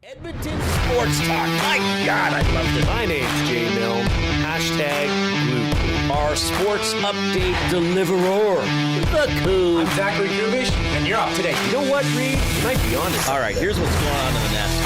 Edmonton Sports Talk. My God, I loved it. My name's Jay Milne. #Luke. Our sports update deliverer. The Coon. I'm Zachary Kubish, and you're up today. You know what, Reid? You might be honest. All right, here's what's going on in the Nest.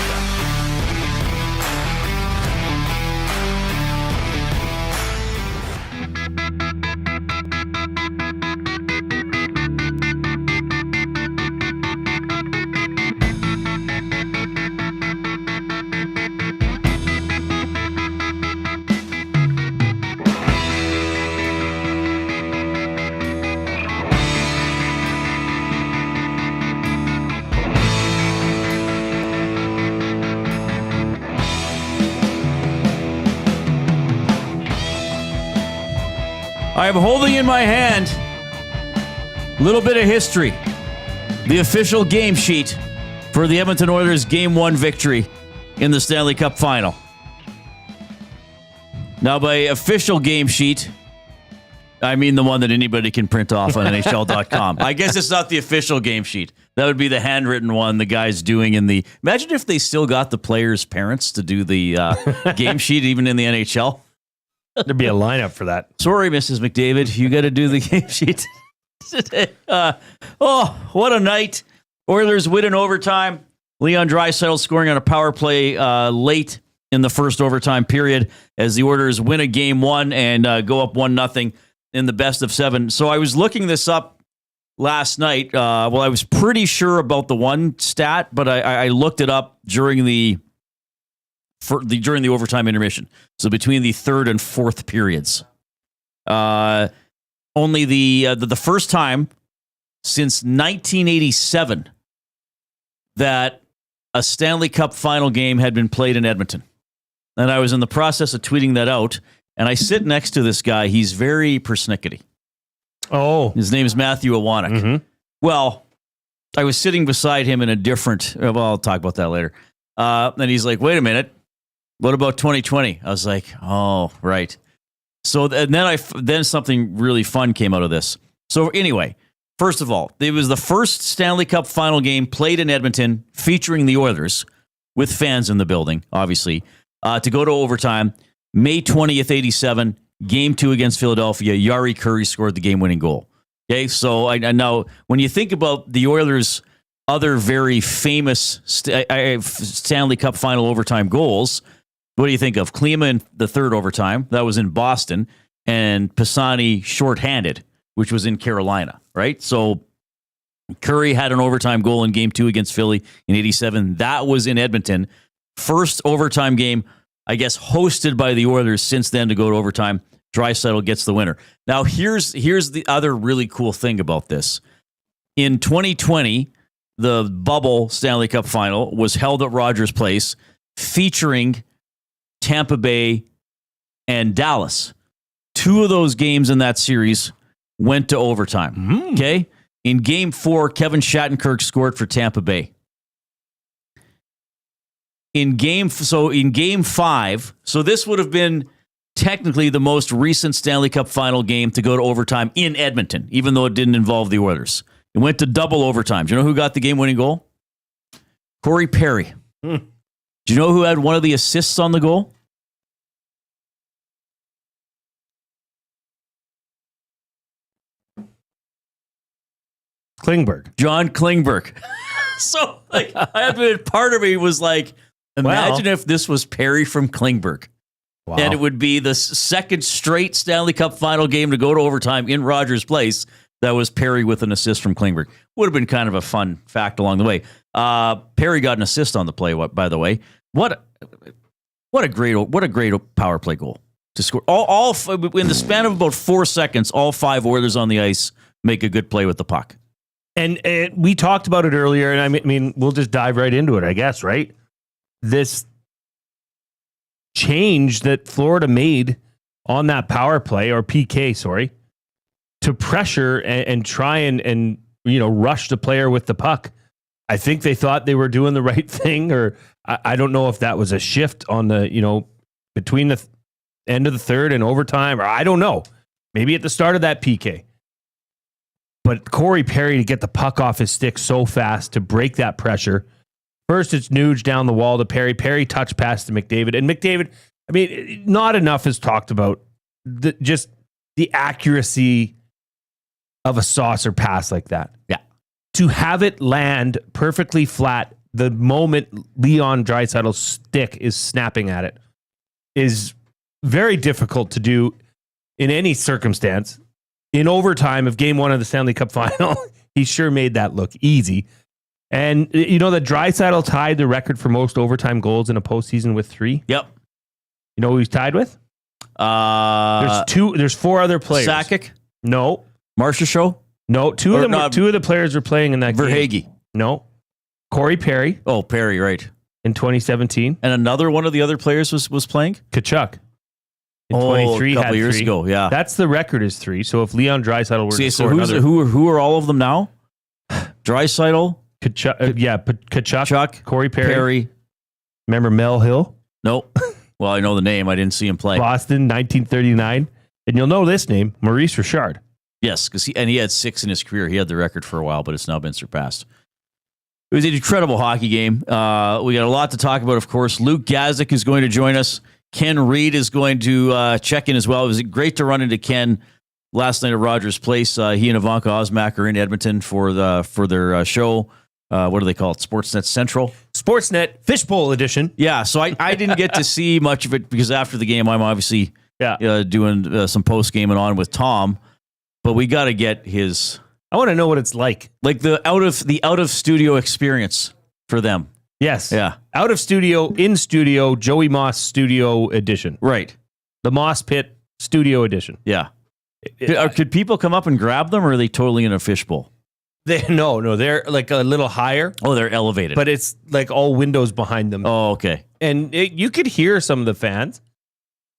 I am holding in my hand a little bit of history. The official game sheet for the Edmonton Oilers' Game 1 victory in the Stanley Cup Final. Now, by official game sheet, I mean the one that anybody can print off on NHL.com. I guess it's not the official game sheet. That would be the handwritten one the guy's doing in the... Imagine if they still got the players' parents to do the game sheet even in the NHL. There'd be a lineup for that. Sorry, Mrs. McDavid, you got to do the game sheet today. What a night. Oilers win in overtime. Leon Draisaitl scoring on a power play late in the first overtime period as the Oilers win a Game 1 and go up 1-0 in the best of 7. So I was looking this up last night. I was pretty sure about the one stat, but I looked it up during the overtime intermission. So between the third and fourth periods. Only the first time since 1987 that a Stanley Cup Final game had been played in Edmonton. And I was in the process of tweeting that out, and I sit next to this guy. He's very persnickety. Oh. His name is Matthew Awanek. Mm-hmm. Well, I was sitting beside him in a different... Well, I'll talk about that later. And he's like, wait a minute. What about 2020? I was like, oh, right. So and then something really fun came out of this. So anyway, first of all, it was the first Stanley Cup Final game played in Edmonton featuring the Oilers with fans in the building, obviously, to go to overtime. May 20th, 87, Game 2 against Philadelphia. Jari Kurri scored the game-winning goal. Okay, so I now when you think about the Oilers' other very famous Stanley Cup Final overtime goals, what do you think of? Klima in the third overtime. That was in Boston. And Pisani shorthanded, which was in Carolina, right? So Kurri had an overtime goal in Game 2 against Philly in 87. That was in Edmonton. First overtime game, I guess, hosted by the Oilers since then to go to overtime. Draisaitl gets the winner. Now, here's the other really cool thing about this. In 2020, the bubble Stanley Cup Final was held at Rogers Place featuring Tampa Bay and Dallas. 2 of those games in that series went to overtime. Okay? In Game 4, Kevin Shattenkirk scored for Tampa Bay. In Game 5, so this would have been technically the most recent Stanley Cup Final game to go to overtime in Edmonton, even though it didn't involve the Oilers. It went to double overtime. Do you know who got the game-winning goal? Corey Perry. Do you know who had one of the assists on the goal? Klingberg. John Klingberg. So, part of me was like, imagine if this was Perry from Klingberg. Wow. And it would be the second straight Stanley Cup Final game to go to overtime in Rogers Place. That was Perry with an assist from Klingberg. Would have been kind of a fun fact along the way. Perry got an assist on the play, by the way. What a great power play goal to score. All in the span of about 4 seconds, all 5 Oilers on the ice make a good play with the puck. And we talked about it earlier, and I mean, we'll just dive right into it, I guess, right? This change that Florida made on that power play, or PK, sorry, to pressure and try and rush the player with the puck. I think they thought they were doing the right thing, or I don't know if that was a shift on the, between the end of the third and overtime, or I don't know. Maybe at the start of that PK. But Corey Perry to get the puck off his stick so fast to break that pressure First, it's Nuge down the wall to Perry. Perry touch pass to McDavid. And McDavid, I mean, not enough is talked about. Just the accuracy of a saucer pass like that. Yeah. To have it land perfectly flat the moment Leon Draisaitl's stick is snapping at it is very difficult to do in any circumstance. In overtime of game 1 of the Stanley Cup Final, he sure made that look easy. And you know that Draisaitl tied the record for most overtime goals in a postseason with 3? Yep. You know who he's tied with? There's 4 other players. Sakic? No. Marsha Show? No. Two of the players were playing in that game. Verhaeghe? No. Corey Perry. Oh, Perry, right. In 2017. And another one of the other players was playing? Kachuk. In 23 a couple had years 3. ago, yeah. That's the record is 3. So if Leon Draisaitl were to score another... who are all of them now? Draisaitl? Kachuk, Kachuk, Corey Perry. Remember Mel Hill? No. Well, I know the name. I didn't see him play. Boston, 1939. And you'll know this name, Maurice Richard. Yes, because he had 6 in his career. He had the record for a while, but it's now been surpassed. It was an incredible hockey game. We got a lot to talk about, of course. Luke Gazdic is going to join us. Ken Reid is going to check in as well. It was great to run into Ken last night at Rogers Place. He and Ivanka Osmak are in Edmonton for their show. What do they call it? Sportsnet Central? Sportsnet Fishbowl Edition. Yeah, so I didn't get to see much of it because after the game, I'm obviously doing some post-game and on with Tom. But we got to get his... I want to know what it's like. Like the out-of-studio experience for them. Yes. Yeah. Out of studio, in studio, Joey Moss Studio Edition. Right. The Moss Pit Studio Edition. Yeah. Could people come up and grab them, or are they totally in a fishbowl? No, they're like a little higher. Oh, they're elevated. But it's like all windows behind them. Oh, okay. And you could hear some of the fans.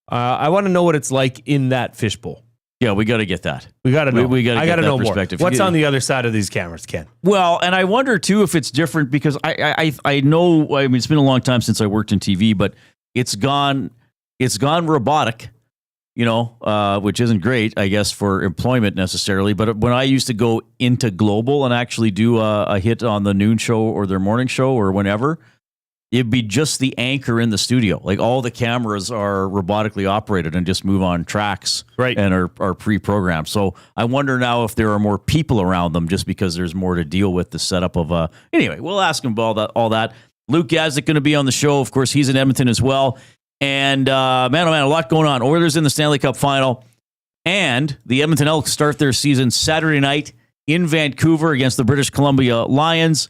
I want to know what it's like in that fishbowl. Yeah, we got to get that. We got to know. I got to know more. Perspective. What's on the other side of these cameras, Ken? Well, and I wonder too if it's different because I know. I mean, it's been a long time since I worked in TV, but it's gone robotic. You know, which isn't great, I guess, for employment necessarily. But when I used to go into Global and actually do a hit on the noon show or their morning show or whenever, it'd be just the anchor in the studio. Like all the cameras are robotically operated and just move on tracks, right? And are pre-programmed. So I wonder now if there are more people around them just because there's more to deal with the setup of. Anyway, we'll ask him about all that. Luke Gazdic going to be on the show. Of course, he's in Edmonton as well. And man, a lot going on. Oilers in the Stanley Cup Final. And the Edmonton Elks start their season Saturday night in Vancouver against the British Columbia Lions.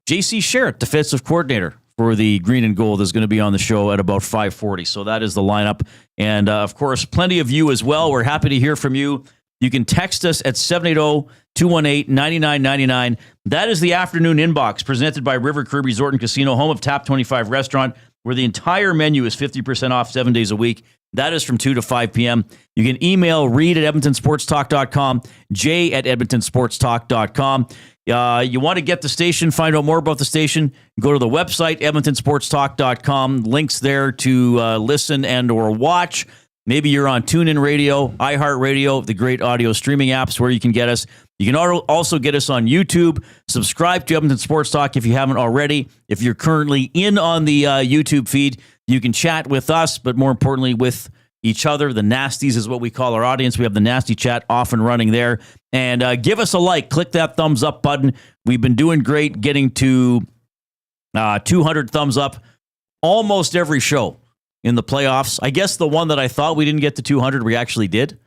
JC Sherritt, defensive coordinator for the Green and Gold, is going to be on the show at about 5:40. So that is the lineup. And, of course, plenty of you as well. We're happy to hear from you. You can text us at 780-218-9999. That is the afternoon inbox presented by River Curb Resort and Casino, home of Tap 25 Restaurant, where the entire menu is 50% off 7 days a week. That is from 2 to 5 p.m. You can email Reid at EdmontonSportsTalk.com, Jay at EdmontonSportsTalk.com. You want to get the station, find out more about the station, go to the website, EdmontonSportsTalk.com. Links there to listen and or watch. Maybe you're on TuneIn Radio, iHeartRadio, the great audio streaming apps where you can get us. You can also get us on YouTube. Subscribe to Edmonton Sports Talk if you haven't already. If you're currently in on the YouTube feed, you can chat with us, but more importantly with each other. The Nasties is what we call our audience. We have the Nasty Chat off and running there. And give us a like. Click that thumbs up button. We've been doing great getting to 200 thumbs up almost every show in the playoffs. I guess the one that I thought we didn't get to 200, we actually did.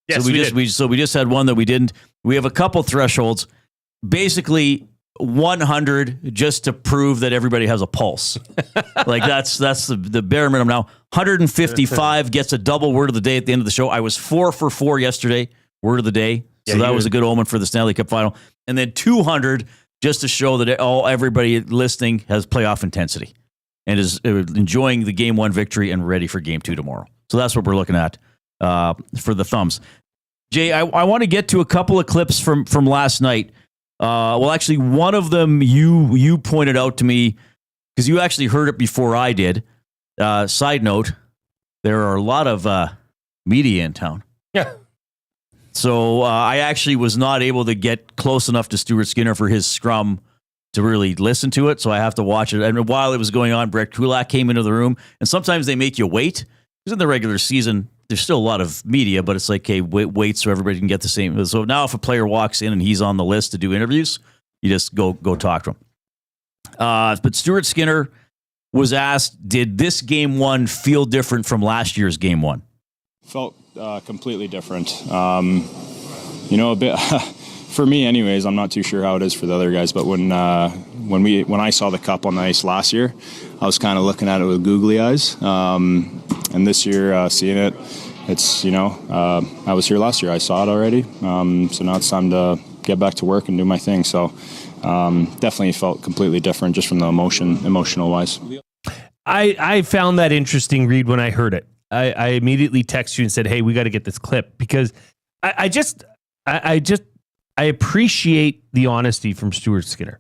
Yes, so we just had one that we didn't. We have a couple thresholds. Basically 100 just to prove that everybody has a pulse. Like that's the bare minimum now. 155 gets a double word of the day at the end of the show. I was 4 for 4 yesterday, word of the day. So that was a good omen for the Stanley Cup Final. And then 200 just to show that everybody listening has playoff intensity and is enjoying the Game 1 victory and ready for Game 2 tomorrow. So that's what we're looking at for the thumbs. Jay, I want to get to a couple of clips from last night. Well, actually, one of them you pointed out to me because you actually heard it before I did. Side note, there are a lot of media in town. Yeah. So I actually was not able to get close enough to Stuart Skinner for his scrum to really listen to it, so I have to watch it. And while it was going on, Brett Kulak came into the room, and sometimes they make you wait. Because in the regular season, there's still a lot of media, but it's like, hey, wait so everybody can get the same. So now if a player walks in and he's on the list to do interviews, you just go talk to him. But Stuart Skinner was asked, did this game one feel different from last year's game one? Felt completely different. A bit for me, anyways. I'm not too sure how it is for the other guys, but when I saw the cup on the ice last year, I was kind of looking at it with googly eyes. And this year, seeing it, it's I was here last year. I saw it already. So now it's time to get back to work and do my thing. So definitely felt completely different just from the emotional wise. I found that interesting, Reid, when I heard it. I immediately texted you and said, hey, we got to get this clip, because I appreciate the honesty from Stuart Skinner.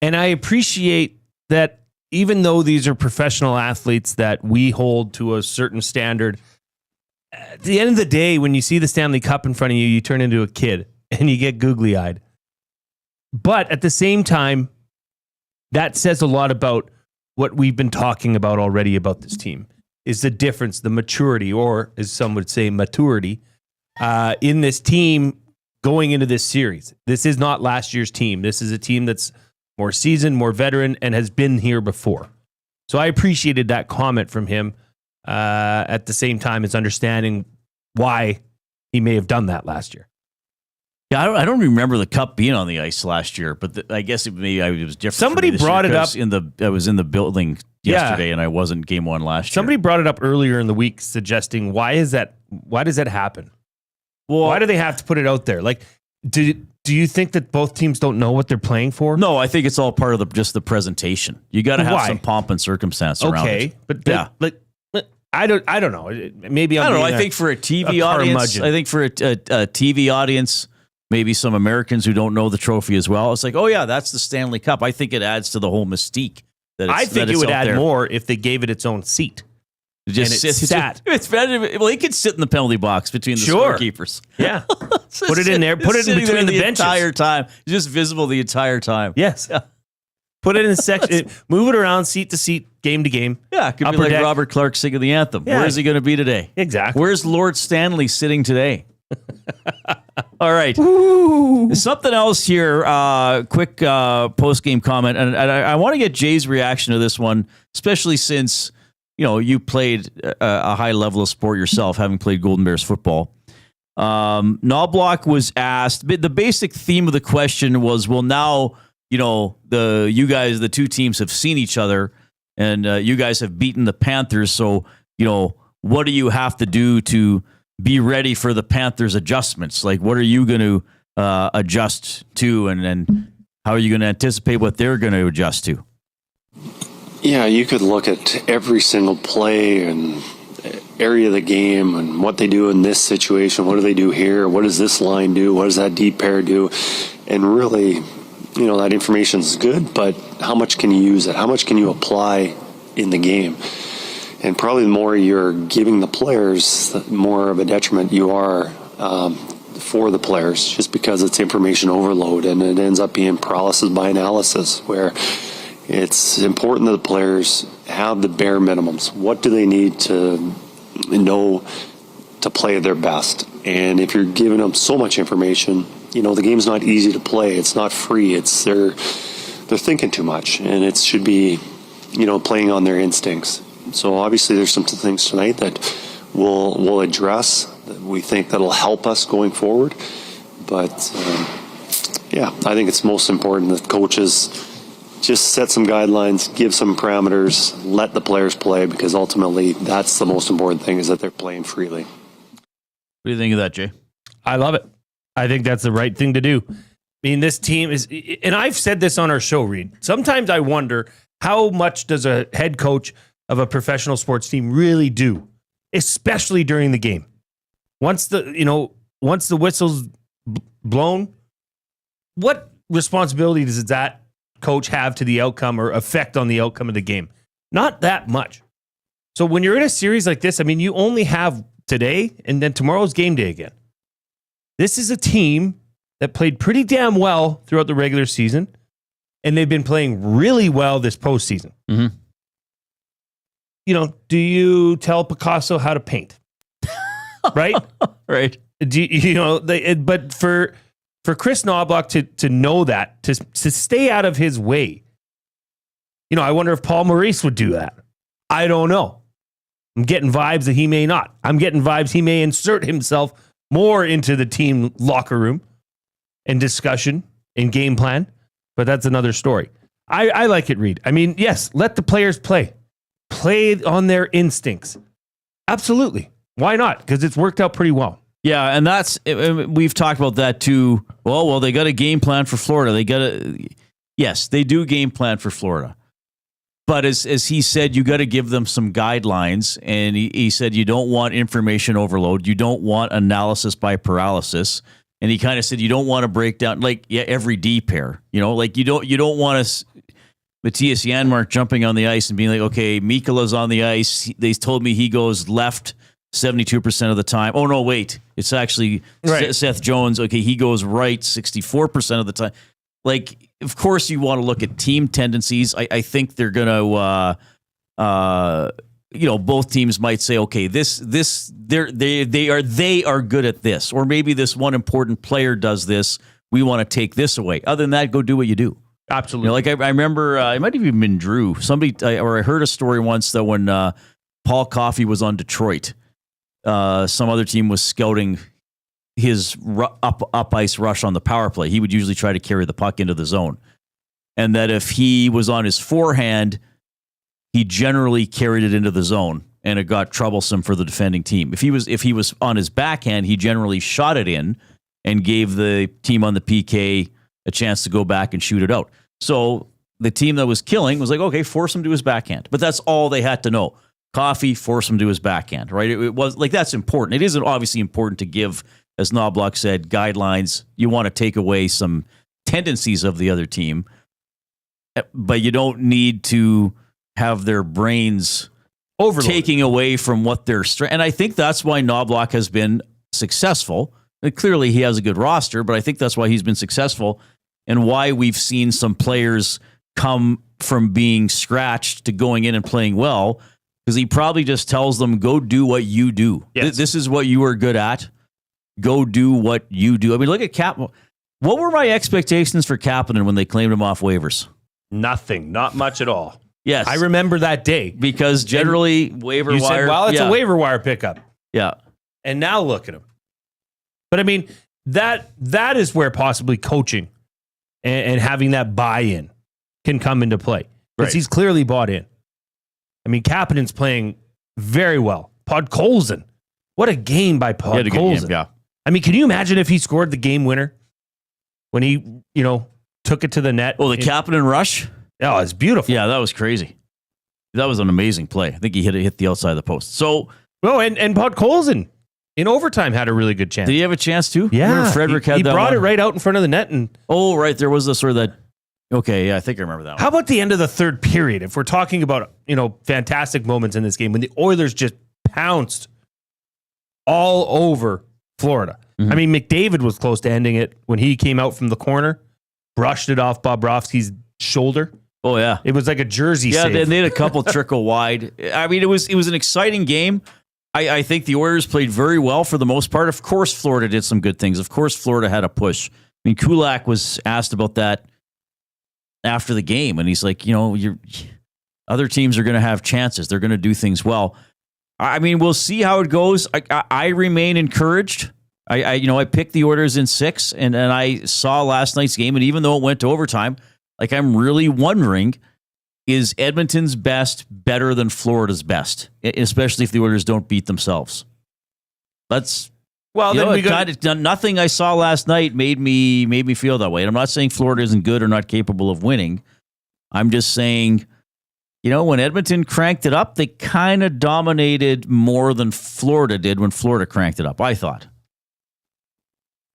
And I appreciate that even though these are professional athletes that we hold to a certain standard, at the end of the day, when you see the Stanley Cup in front of you, you turn into a kid and you get googly-eyed. But at the same time, that says a lot about what we've been talking about already about this team, is the difference, the maturity, or as some would say, maturity, in this team going into this series. This is not last year's team. This is a team that's more seasoned, more veteran, and has been here before. So I appreciated that comment from him. At the same time as understanding why he may have done that last year. Yeah, I don't remember the cup being on the ice last year, but I guess it was different. Somebody brought it up I was in the building yesterday, and I wasn't game one last year. Somebody brought it up earlier in the week, suggesting why does that happen? Well, why do they have to put it out there? Like, do you think that both teams don't know what they're playing for? No, I think it's all part of just the presentation. You got to have some pomp and circumstance around it. Okay, but I don't know. Maybe I don't know. I think for a TV audience, a TV audience, maybe some Americans who don't know the trophy as well. It's like, oh yeah, that's the Stanley Cup. I think it adds to the whole mystique. I think it would add more if they gave it its own seat. Just sat. It's better. Well, he could sit in the penalty box between the scorekeepers. Yeah, put it in there. Put it in between the benches entire time. It's just visible the entire time. Yes. Yeah. Put it in a section. Move it around, seat to seat, game to game. Yeah, it could be like deck. Robert Clark singing the anthem. Yeah. Where is he going to be today? Exactly. Where's Lord Stanley sitting today? All right. Woo. Something else here. Quick post-game comment. And I want to get Jay's reaction to this one, especially since, you played a high level of sport yourself, having played Golden Bears football. Knobloch was asked, the basic theme of the question was, well, now, the two teams have seen each other, and you guys have beaten the Panthers. So, what do you have to do to be ready for the Panthers adjustments? Like, what are you going to adjust to, and how are you going to anticipate what they're going to adjust to? Yeah, you could look at every single play and area of the game and what they do in this situation. What do they do here? What does this line do? What does that deep pair do? And really, that information is good, but how much can you use it? How much can you apply in the game? And probably the more you're giving the players, the more of a detriment you are for the players, just because it's information overload, and it ends up being paralysis by analysis, where it's important that the players have the bare minimums. What do they need to know to play their best? And if you're giving them so much information, the game's not easy to play. It's not free. They're thinking too much, and it should be, playing on their instincts. So obviously there's some things tonight that we'll address that we think that'll help us going forward. But I think it's most important that coaches just set some guidelines, give some parameters, let the players play, because ultimately that's the most important thing, is that they're playing freely. What do you think of that, Jay? I love it. I think that's the right thing to do. I mean, this team is, and I've said this on our show, Reid, sometimes I wonder how much does a head coach of a professional sports team really do, especially during the game. Once the whistle's blown, what responsibility does that coach have to the outcome or effect on the outcome of the game? Not that much. So when you're in a series like this, I mean, you only have today, and then tomorrow's game day again. This is a team that played pretty damn well throughout the regular season. and they've been playing really well this postseason. Mm-hmm. Do you tell Picasso how to paint? Right? Right. But for Chris Knoblauch to know that, to stay out of his way, I wonder if Paul Maurice would do that. I don't know. I'm getting vibes that he may not. I'm getting vibes he may insert himself more into the team locker room and discussion and game plan, but that's another story. I like it, Reid. I mean, yes, let the players play. Play on their instincts. Absolutely. Why not? Because it's worked out pretty well. Yeah, and we've talked about that too. Well, they got a game plan for Florida. Yes, they do game plan for Florida. But as he said, you got to give them some guidelines. And he said you don't want information overload. You don't want analysis by paralysis. And he kind of said you don't want to break down every D pair. You don't want Matthias Janmark jumping on the ice and being like, okay, Mikola's on the ice. They told me he goes left 72% of the time. Oh no, wait, it's actually right. Seth Jones. Okay, he goes right 64% of the time. Of course, you want to look at team tendencies. I think they're going to, both teams might say, okay, they are good at this, or maybe this one important player does this. We want to take this away. Other than that, go do what you do. Absolutely. I remember, it might have even been Drew. I heard a story once that when Paul Coffey was on Detroit, some other team was scouting his up ice rush on the power play. He would usually try to carry the puck into the zone. And that if he was on his forehand, he generally carried it into the zone and it got troublesome for the defending team. If he was on his backhand, he generally shot it in and gave the team on the PK a chance to go back and shoot it out. So the team that was killing was like, okay, force him to his backhand. But that's all they had to know. Coffey, force him to his backhand, right? It was that's important. It isn't obviously important to give, as Knoblauch said, guidelines. You want to take away some tendencies of the other team, but you don't need to have their brains taking away from what their strength. And I think that's why Knoblauch has been successful. And clearly, he has a good roster, but I think that's why he's been successful and why we've seen some players come from being scratched to going in and playing well, because he probably just tells them, go do what you do. Yes. This is what you are good at. Go do what you do. I mean, look at Cap. What were my expectations for Kapanen when they claimed him off waivers? Nothing. Not much at all. Yes. I remember that day. Because generally, waiver you wire. said, well, it's a waiver wire pickup. Yeah. And now look at him. But I mean, that is where possibly coaching and having that buy-in can come into play. Because he's clearly bought in. I mean, Kapanen's playing very well. Podkolzin. What a game by Podkolzin. Yeah. I mean, can you imagine if he scored the game winner when he, took it to the net? Oh, the Kapanen rush? Oh, it's beautiful. Yeah, that was crazy. That was an amazing play. I think he hit the outside of the post. So, and Podkolzin in overtime had a really good chance. Did he have a chance too? Yeah. Frederick had he that brought one. it right out in front of the net. Right. There was that. Okay, yeah, I think I remember that one. How about the end of the third period? If we're talking about, fantastic moments in this game when the Oilers just pounced all over Florida. Mm-hmm. I mean, McDavid was close to ending it when he came out from the corner, brushed it off Bobrovsky's shoulder. Oh, yeah. It was like a jersey save. Yeah, they had a couple trickle wide. I mean, it was an exciting game. I think the Oilers played very well for the most part. Of course, Florida did some good things. Of course, Florida had a push. I mean, Kulak was asked about that after the game, and he's like, your other teams are going to have chances. They're going to do things well. I mean, we'll see how it goes. I remain encouraged. I picked the Oilers in 6, and I saw last night's game, and even though it went to overtime, I'm really wondering, is Edmonton's best better than Florida's best, especially if the Oilers don't beat themselves? Nothing I saw last night made me feel that way. And I'm not saying Florida isn't good or not capable of winning. I'm just saying, when Edmonton cranked it up, they kind of dominated more than Florida did when Florida cranked it up, I thought.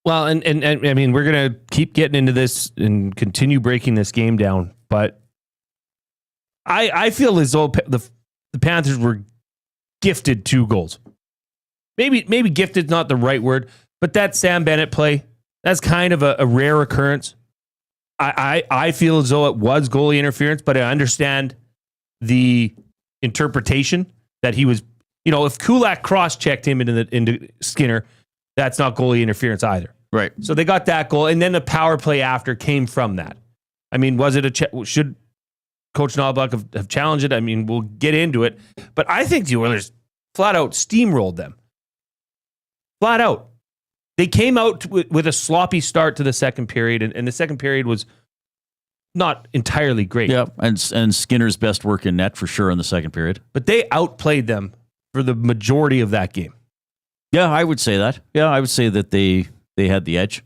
Well, and I mean, we're going to keep getting into this and continue breaking this game down, but I feel as though the Panthers were gifted 2 goals. Maybe gifted not the right word, but that Sam Bennett play, that's kind of a rare occurrence. I feel as though it was goalie interference, but I understand the interpretation that he was, if Kulak cross-checked him into Skinner, that's not goalie interference either. Right. So they got that goal, and then the power play after came from that. I mean, was it should Coach Knobloch have challenged it? I mean, we'll get into it, but I think the Oilers flat out steamrolled them. Flat out. They came out with a sloppy start to the second period, and the second period was not entirely great. Yeah, and Skinner's best work in net for sure in the second period. But they outplayed them for the majority of that game. Yeah, I would say that. Yeah, I would say that they had the edge.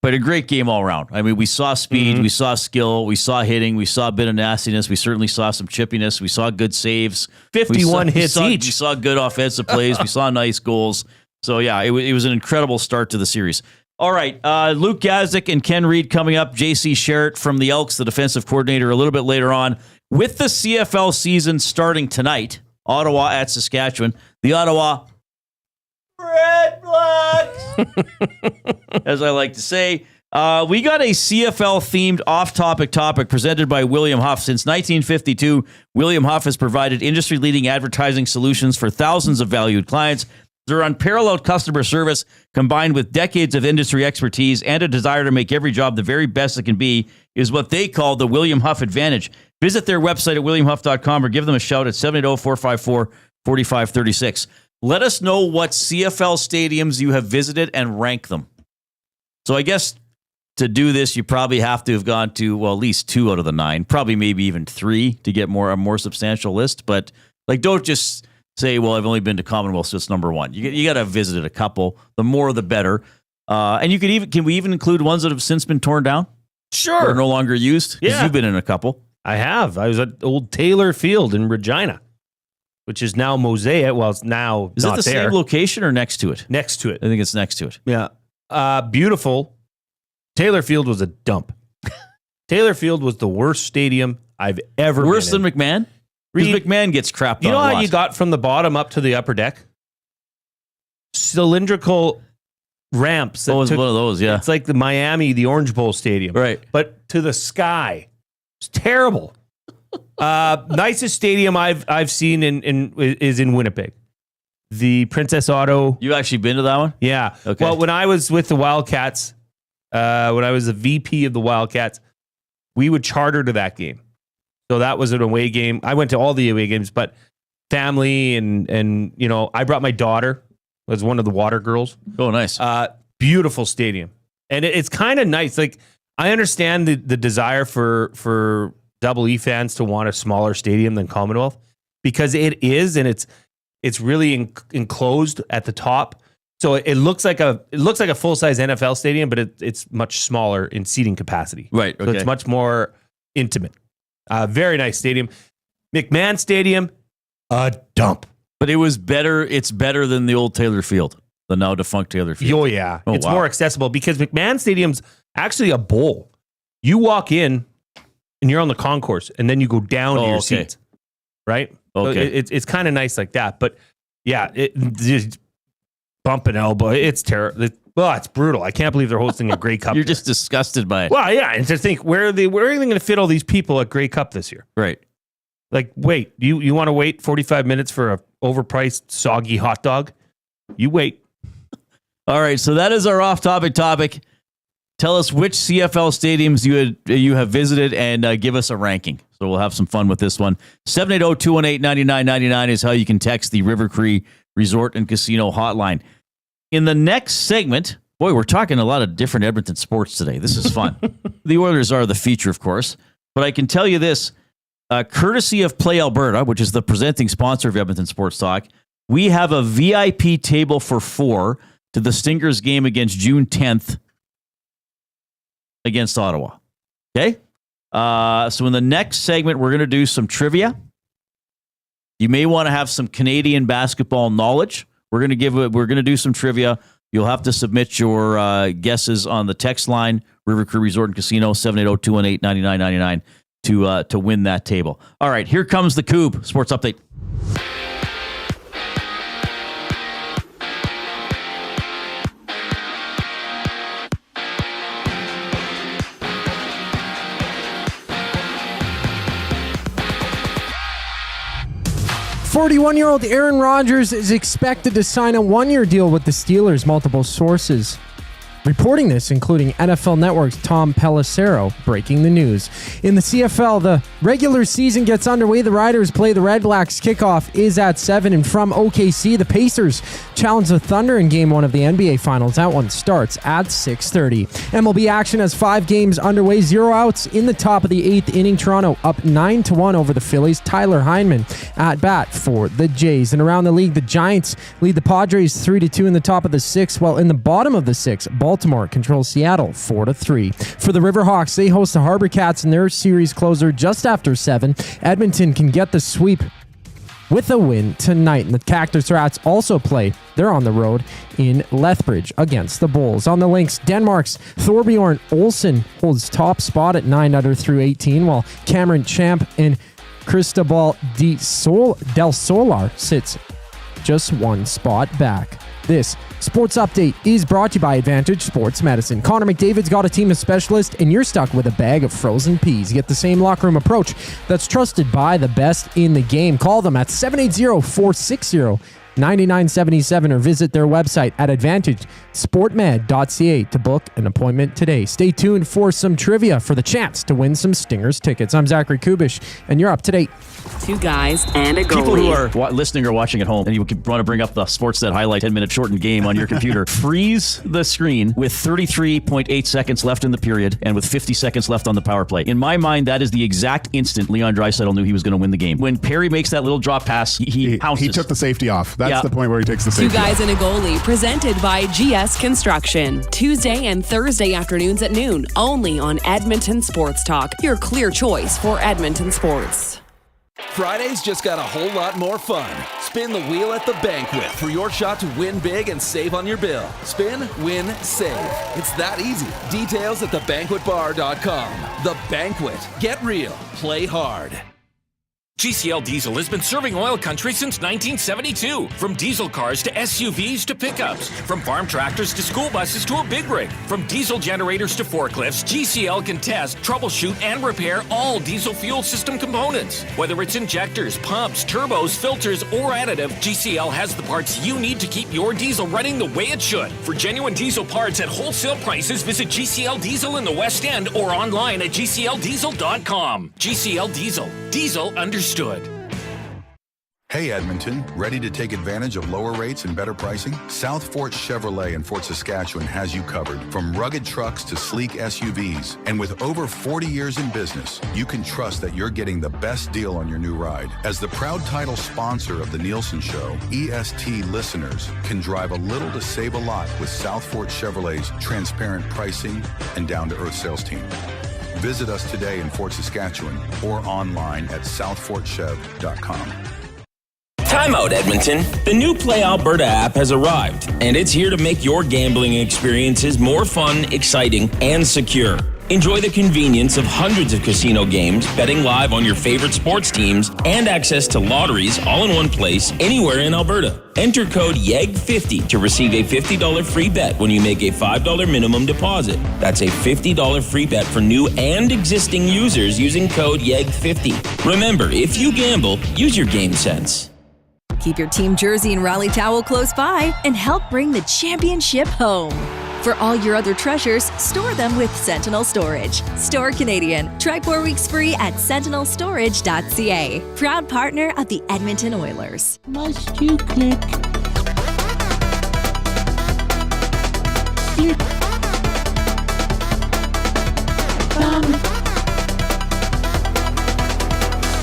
But a great game all around. I mean, we saw speed, we saw skill, we saw hitting, we saw a bit of nastiness, we certainly saw some chippiness, we saw good saves. 51 hits each. We saw good offensive plays, we saw nice goals. So, yeah, it was an incredible start to the series. All right, Luke Gazdic and Ken Reid coming up. JC Sherritt from the Elks, the defensive coordinator, a little bit later on. With the CFL season starting tonight, Ottawa at Saskatchewan, the Ottawa Red Blacks, as I like to say. We got a CFL-themed off-topic topic presented by William Huff. Since 1952, William Huff has provided industry-leading advertising solutions for thousands of valued clients. Their unparalleled customer service, combined with decades of industry expertise and a desire to make every job the very best it can be, is what they call the William Huff Advantage. Visit their website at williamhuff.com or give them a shout at 780-454-4536. Let us know what CFL stadiums you have visited and rank them. So I guess to do this, you probably have to have gone to, well, at least 2 out of the 9, probably maybe even 3 to get a more substantial list. But don't just say, well, I've only been to Commonwealth, so it's number 1. You got to have visited a couple. The more, the better. And can we even include ones that have since been torn down? Sure. Or no longer used? Because you've been in a couple. I have. I was at old Taylor Field in Regina, which is now Mosaic. Well, it's now Is not it the there. same location or next to it? Next to it. I think it's next to it. Yeah. Beautiful. Taylor Field was a dump. Taylor Field was the worst stadium I've ever Worse been than McMahon? Because McMahon gets crapped on. You know a how lot. you got from the bottom up to the upper deck? Cylindrical ramps. That was one of those, yeah. It's like the Orange Bowl Stadium. Right. But to the sky. It's terrible. Nicest stadium I've seen is in Winnipeg. The Princess Auto. You actually been to that one? Yeah. Okay. Well, when I was with the Wildcats, when I was the VP of the Wildcats, we would charter to that game. So that was an away game. I went to all the away games, but family and I brought my daughter as one of the water girls. Oh, nice. Beautiful stadium. And it's kind of nice. Like, I understand the desire for Double E fans to want a smaller stadium than Commonwealth, because it is, and it's really enclosed at the top. So it looks like a full-size NFL stadium, but it's much smaller in seating capacity. Right. Okay. So it's much more intimate. Very nice stadium. McMahon Stadium, a dump. But it was better. It's better than the old Taylor Field, the now defunct Taylor Field. Oh, yeah. It's wow. more accessible because McMahon Stadium's actually a bowl. You walk in and you're on the concourse, and then you go down to your seats. Right? Okay. So it's kind of nice like that. But yeah, just bump an elbow. It's terrible. It's brutal. I can't believe they're hosting a Grey Cup. You're just disgusted by it. Well, yeah. And to think, where are they going to fit all these people at Grey Cup this year? Right. Like, wait, you want to wait 45 minutes for a overpriced, soggy hot dog? You wait. All right. So that is our off-topic topic. Tell us which CFL stadiums you have visited and give us a ranking. So we'll have some fun with this one. 780-218-9999 is how you can text the River Cree Resort and Casino hotline. In the next segment, boy, we're talking a lot of different Edmonton sports today. This is fun. The Oilers are the feature, of course. But I can tell you this, courtesy of Play Alberta, which is the presenting sponsor of Edmonton Sports Talk, we have a VIP table for 4 to the Stingers game against June 10th against Ottawa. Okay? So in the next segment, we're going to do some trivia. You may want to have some Canadian basketball knowledge. We're going to do some trivia. You'll have to submit your guesses on the text line, River Cree Resort and Casino, 780-218-9999 to win that table. All right, here comes the Coob Sports Update. 41-year-old Aaron Rodgers is expected to sign a one-year deal with the Steelers, multiple sources reporting this, including NFL Network's Tom Pelissero, breaking the news. In the CFL, the regular season gets underway. The Riders play the Red Blacks. Kickoff is at 7. And from OKC, the Pacers challenge the Thunder in Game 1 of the NBA Finals. That one starts at 6:30. MLB action has 5 games underway. 0 outs in the top of the 8th inning. Toronto up 9-1 over the Phillies. Tyler Heineman at bat for the Jays. And around the league, the Giants lead the Padres 3-2 in the top of the 6th, while in the bottom of the 6th, Baltimore controls Seattle 4-3. For the Riverhawks, they host the Harbor Cats in their series closer just after 7. Edmonton can get the sweep with a win tonight. And the Cactus Rats also play. They're on the road in Lethbridge against the Bulls. On the links, Denmark's Thorbjorn Olsen holds top spot at 9 under through 18, while Cameron Champ and Cristobal del Solar sits just one spot back. This sports update is brought to you by Advantage Sports Medicine. Connor McDavid's got a team of specialists, and you're stuck with a bag of frozen peas. Get the same locker room approach that's trusted by the best in the game. Call them at 780-460-9977 or visit their website at advantagesportmed.ca to book an appointment today. Stay tuned for some trivia for the chance to win some Stingers tickets. I'm Zachary Kubish, and you're up to date. 2 guys and a goalie. People who are listening or watching at home, and you want to bring up the Sportsnet highlight 10-minute shortened game on your computer, freeze the screen with 33.8 seconds left in the period and with 50 seconds left on the power play. In my mind, that is the exact instant Leon Draisaitl knew he was going to win the game. When Perry makes that little drop pass, he pounces. He took the safety off. That's the point where he takes the safety 2 guys off. and a goalie, presented by GS Construction. Tuesday and Thursday afternoons at noon, only on Edmonton Sports Talk, your clear choice for Edmonton sports. Fridays just got a whole lot more fun. Spin the wheel at the banquet for your shot to win big and save on your bill. Spin, win, save. It's that easy. Details at thebanquetbar.com. The Banquet. Get real. Play hard. GCL Diesel has been serving oil country since 1972. From diesel cars to SUVs to pickups. From farm tractors to school buses to a big rig. From diesel generators to forklifts, GCL can test, troubleshoot, and repair all diesel fuel system components. Whether it's injectors, pumps, turbos, filters, or additive, GCL has the parts you need to keep your diesel running the way it should. For genuine diesel parts at wholesale prices, visit GCL Diesel in the West End or online at gcldiesel.com. GCL Diesel. Diesel understood. Hey Edmonton, ready to take advantage of lower rates and better pricing? South Fort Chevrolet in Fort Saskatchewan has you covered. From rugged trucks to sleek SUVs. And with over 40 years in business, you can trust that you're getting the best deal on your new ride. As the proud title sponsor of the Nielsen Show, EST listeners can drive a little to save a lot with South Fort Chevrolet's transparent pricing and down-to-earth sales team. Visit us today in Fort Saskatchewan or online at southfortchev.com. Time out, Edmonton. The new Play Alberta app has arrived, and it's here to make your gambling experiences more fun, exciting, and secure. Enjoy the convenience of hundreds of casino games, betting live on your favorite sports teams, and access to lotteries all in one place, anywhere in Alberta. Enter code YEG50 to receive a $50 free bet when you make a $5 minimum deposit. That's a $50 free bet for new and existing users using code YEG50. Remember, if you gamble, use your game sense. Keep your team jersey and rally towel close by and help bring the championship home. For all your other treasures, store them with Sentinel Storage. Store Canadian. Try 4 weeks free at sentinelstorage.ca. Proud partner of the Edmonton Oilers. Must you click? Click.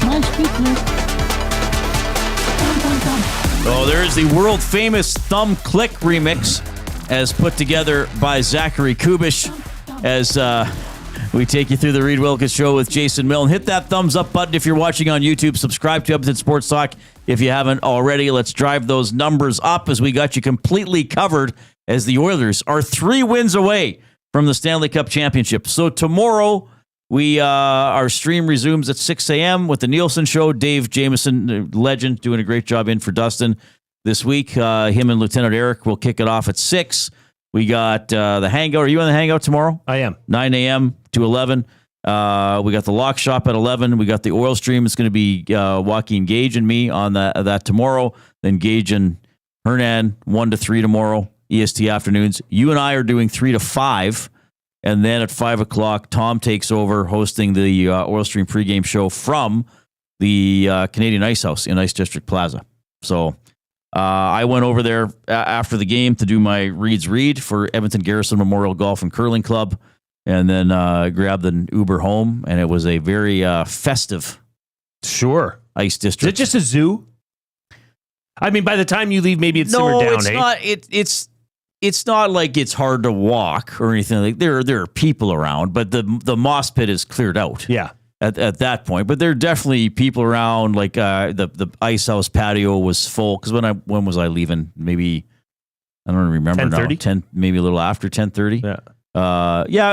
Must you click? Oh, there's the world famous Thumb Click remix as put together by Zachary Kubish as we take you through the Reid Wilkins Show with Jason Milne. Hit that thumbs up button if you're watching on YouTube. Subscribe to Edmonton Sports Talk if you haven't already. Let's drive those numbers up as we got you completely covered as the Oilers are 3 wins away from the Stanley Cup Championship. So tomorrow, our stream resumes at 6 a.m. with the Nielsen Show. Dave Jameson, legend, doing a great job in for Dustin this week. Him and Lieutenant Eric will kick it off at 6. We got the Hangout. Are you on the Hangout tomorrow? I am. 9 a.m. to 11. We got the Lock Shop at 11. We got the Oil Stream. It's going to be Joaquin Gage and me on that tomorrow. Then Gage and Hernan 1 to 3 tomorrow, EST afternoons. You and I are doing 3 to 5. And then at 5 o'clock, Tom takes over hosting the Oil Stream pregame show from the Canadian Ice House in Ice District Plaza. So I went over there after the game to do my Reid's Read for Edmonton Garrison Memorial Golf and Curling Club, and then grabbed an Uber home, and it was a very festive Ice District. Is it just a zoo? I mean, by the time you leave, maybe it's simmered down, it's not. It's not like it's hard to walk or anything. Like there are people around, but the moss pit is cleared out. Yeah. At that point, but there are definitely people around. Like the Ice House patio was full because when was I leaving? Maybe I don't remember 10:30? now. 10, maybe a little after 10:30. Yeah.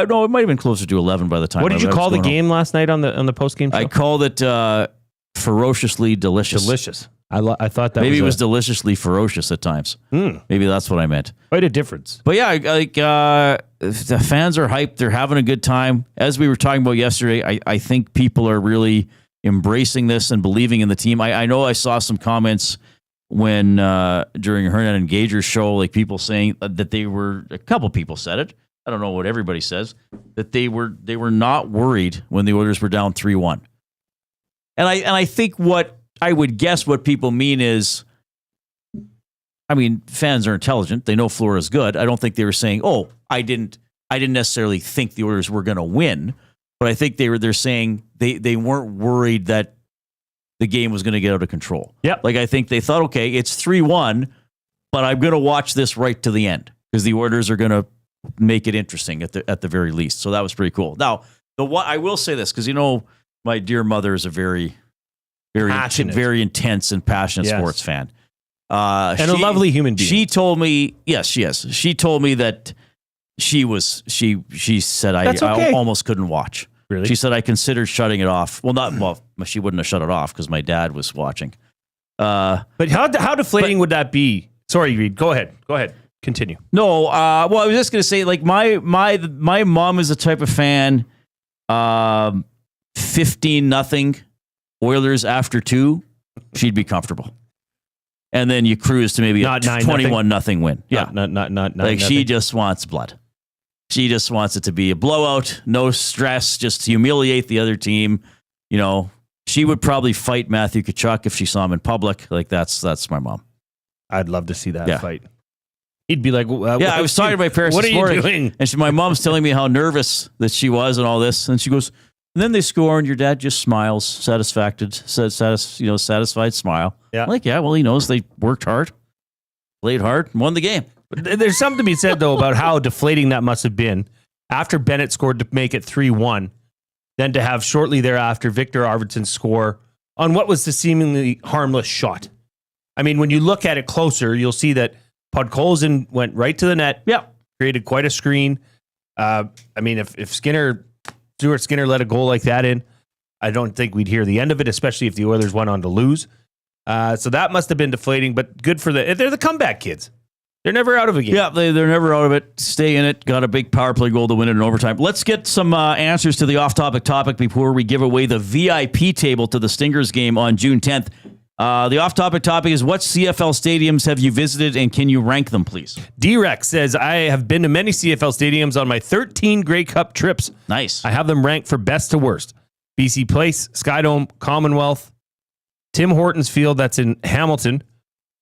No, it might have been closer to 11 by the time. What did you call the game last night on the post game show? I called it ferociously delicious. Delicious. I thought that maybe it was deliciously ferocious at times. Maybe that's what I meant. Quite a difference. But yeah, like the fans are hyped. They're having a good time. As we were talking about yesterday, I think people are really embracing this and believing in the team. I know I saw some comments when during Hernan and Gager's show, like people saying that a couple people said it. I don't know what everybody says, that they were not worried when the Oilers were down 3-1. And I think what I would guess what people mean is, I mean, fans are intelligent. They know Flora's good. I don't think they were saying, "Oh, I didn't necessarily think the Oilers were going to win," but I think they're saying they weren't worried that the game was going to get out of control. Yeah, like I think they thought, okay, it's 3-1, but I'm going to watch this right to the end because the Oilers are going to make it interesting at the very least. So that was pretty cool. Now, I will say this because my dear mother is a very intense and passionate sports fan. And a lovely human being. She told me, yes, she is. She told me that she said I almost couldn't watch. Really? She said I considered shutting it off. Well, she wouldn't have shut it off because my dad was watching. But how deflating would that be? Sorry, Reid. Go ahead. Continue. No, well, I was just going to say, like, my mom is the type of fan, 15-0 Oilers after 2, she'd be comfortable. And then you cruise to maybe a 21-0 win. Yeah. Not like she just wants blood. She just wants it to be a blowout, no stress, just humiliate the other team. She would probably fight Matthew Tkachuk if she saw him in public. Like that's my mom. I'd love to see that fight. He'd be like, I was talking to my parents this morning. What are you doing? And my mom's telling me how nervous that she was and all this. And she goes, and then they score and your dad just smiles, satisfied smile. Yeah. I'm like, yeah, well, he knows they worked hard, played hard, and won the game. But there's something to be said, though, about how deflating that must have been after Bennett scored to make it 3-1, then to have shortly thereafter Victor Arvidsson score on what was the seemingly harmless shot. I mean, when you look at it closer, you'll see that Podkolzin went right to the net. Yeah. Created quite a screen. I mean, if Stuart Skinner let a goal like that in, I don't think we'd hear the end of it, especially if the Oilers went on to lose. So that must have been deflating, but good for they're the comeback kids. They're never out of a game. Yeah, they're never out of it. Stay in it. Got a big power play goal to win it in overtime. Let's get some answers to the off-topic topic before we give away the VIP table to the Stingers game on June 10th. The off-topic topic is, what CFL stadiums have you visited and can you rank them, please? D-Rex says, I have been to many CFL stadiums on my 13 Grey Cup trips. Nice. I have them ranked for best to worst. BC Place, Skydome, Commonwealth, Tim Hortons Field, that's in Hamilton,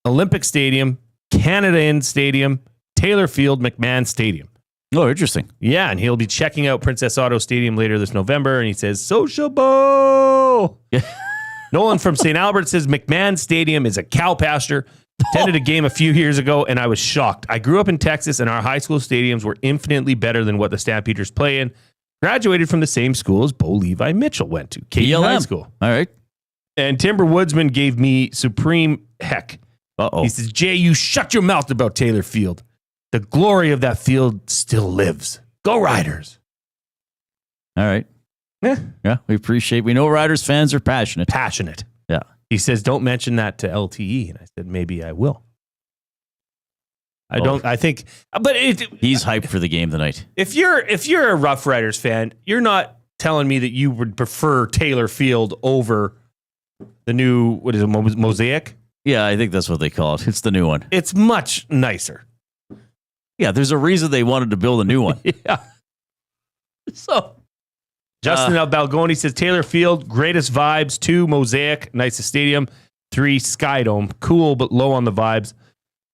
Olympic Stadium, Canada Inn Stadium, Taylor Field, McMahon Stadium. Oh, interesting. Yeah, and he'll be checking out Princess Auto Stadium later this November, and he says, sociable. Nolan from St. Albert says, McMahon Stadium is a cow pasture. Attended a game a few years ago, and I was shocked. I grew up in Texas, and our high school stadiums were infinitely better than what the Stampeders play in. Graduated from the same school as Bo Levi Mitchell went to, KU High School. All right. And Timber Woodsman gave me supreme heck. Uh-oh. He says, Jay, you shut your mouth about Taylor Field. The glory of that field still lives. Go Riders. All right. Yeah, we know Riders fans are passionate. Yeah. He says, don't mention that to LTE. And I said, maybe I will. I think, but he's hyped for the game tonight. If you're a Rough Riders fan, you're not telling me that you would prefer Taylor Field over the new, what is it, Mosaic? Yeah, I think that's what they call it. It's the new one. It's much nicer. Yeah, there's a reason they wanted to build a new one. Yeah. So, Justin Balgoni says Taylor Field, greatest vibes. 2, Mosaic, nicest stadium. 3, Skydome, cool but low on the vibes.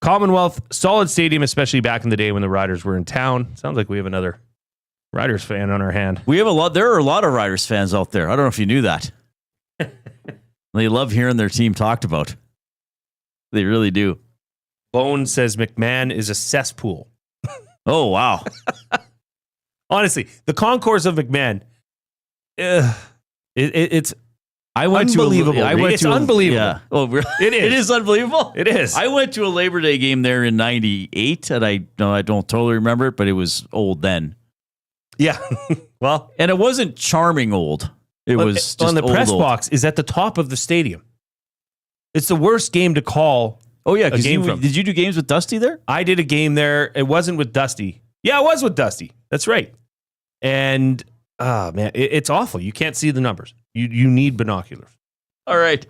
Commonwealth, solid stadium, especially back in the day when the Riders were in town. Sounds like we have another Riders fan on our hand. We have a lot. There are a lot of Riders fans out there. I don't know if you knew that. They love hearing their team talked about. They really do. Bone says McMahon is a cesspool. Oh, wow. Honestly, the concourse of McMahon, it's unbelievable. It's unbelievable. Yeah. Oh, really? It is. It is unbelievable. It is. I went to a Labor Day game there in '98, and I don't totally remember it, but it was old then. Yeah. Well, and it wasn't charming old. It was just on the old, press old. box is at the top of the stadium. It's the worst game to call. Oh yeah, because from. Did you do games with Dusty there? I did a game there. It wasn't with Dusty. Yeah, it was with Dusty. That's right. And man, it's awful. You can't see the numbers. You need binoculars. All right,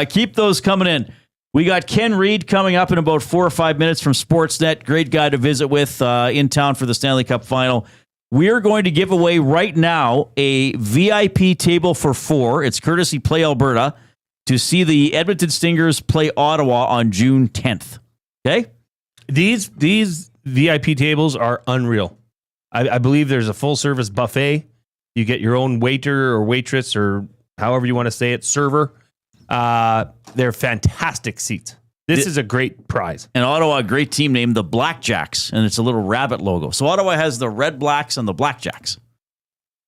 keep those coming in. We got Ken Reid coming up in about 4 or 5 minutes from Sportsnet. Great guy to visit with in town for the Stanley Cup Final. We're going to give away right now a VIP table for 4. It's courtesy Play Alberta to see the Edmonton Stingers play Ottawa on June 10th. Okay? These VIP tables are unreal. I believe there's a full-service buffet. You get your own waiter or waitress or however you want to say it, server. They're fantastic seats. This is a great prize. And Ottawa, a great team named the Blackjacks, and it's a little rabbit logo. So Ottawa has the Red Blacks and the Blackjacks.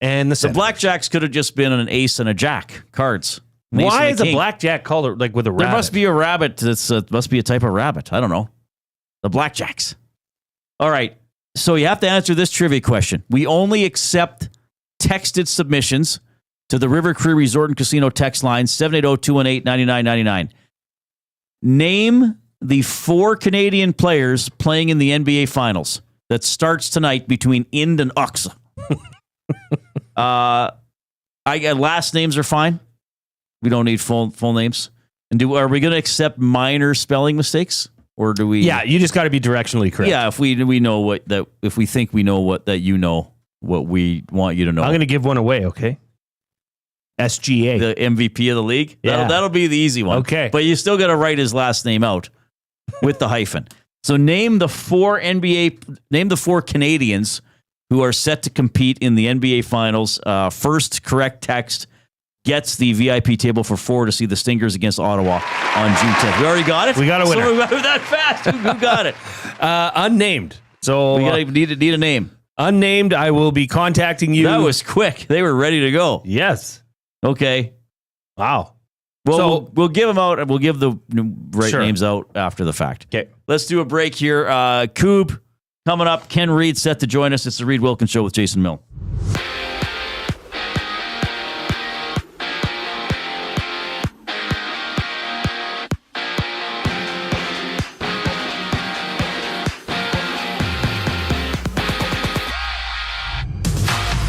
And the Blackjacks could have just been an ace and a jack cards. Why is a blackjack called like with a rabbit? There must be a rabbit. It must be a type of rabbit. I don't know. The Blackjacks. All right. So you have to answer this trivia question. We only accept texted submissions to the River Cree Resort and Casino text line 780-218-9999. Name the 4 Canadian players playing in the NBA Finals that starts tonight between Ind and Oxa. Last names are fine. We don't need full names. And are we going to accept minor spelling mistakes, or do we? Yeah, you just got to be directionally correct. Yeah, if we know if we think we know what we want you to know. I'm going to give one away. Okay. SGA, the MVP of the league. Yeah. That'll be the easy one. Okay, but you still got to write his last name out with the hyphen. So name the 4 Canadians who are set to compete in the NBA Finals. First correct text gets the VIP table for 4 to see the Stingers against Ottawa on June 10th. We already got it? We got a winner. So we got it that fast. Who got it? Unnamed. So we need a name. Unnamed. I will be contacting you. That was quick. They were ready to go. Yes. Okay. Wow. Well, we'll give them out. We'll give the right Sure. names out after the fact. Okay. Let's do a break here. Coob coming up. Ken Reid set to join us. It's the Reid Wilkins Show with Jason Milne.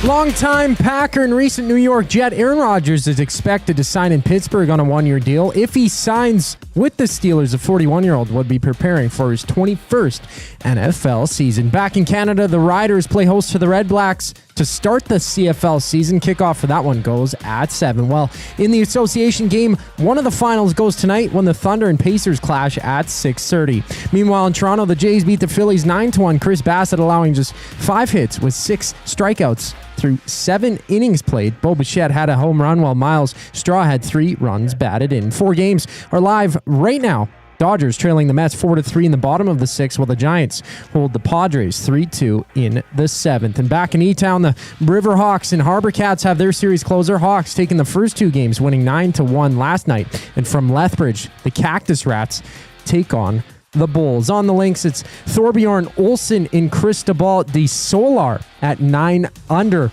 Longtime Packer and recent New York Jet Aaron Rodgers is expected to sign in Pittsburgh on a 1-year deal. If he signs with the Steelers, the 41-year-old would be preparing for his 21st NFL season. Back in Canada, the Riders play host to the Red Blacks to start the CFL season. Kickoff for that one goes at 7. Well, in the association game, one of the finals goes tonight when the Thunder and Pacers clash at 6:30. Meanwhile, in Toronto, the Jays beat the Phillies 9-1. Chris Bassett allowing just 5 hits with 6 strikeouts through 7 innings played. Bo Bichette had a home run while Miles Straw had 3 runs batted in. 4 games are live right now. Dodgers trailing the Mets 4-3 in the bottom of the 6th, while the Giants hold the Padres 3-2 in the 7th. And back in E-Town, the River Hawks and Harbor Cats have their series closer. Hawks taking the first 2 games, winning 9-1 last night. And from Lethbridge, the Cactus Rats take on the Bulls. On the links, it's Thorbjorn Olsen and Cristobal de Solar at 9 under,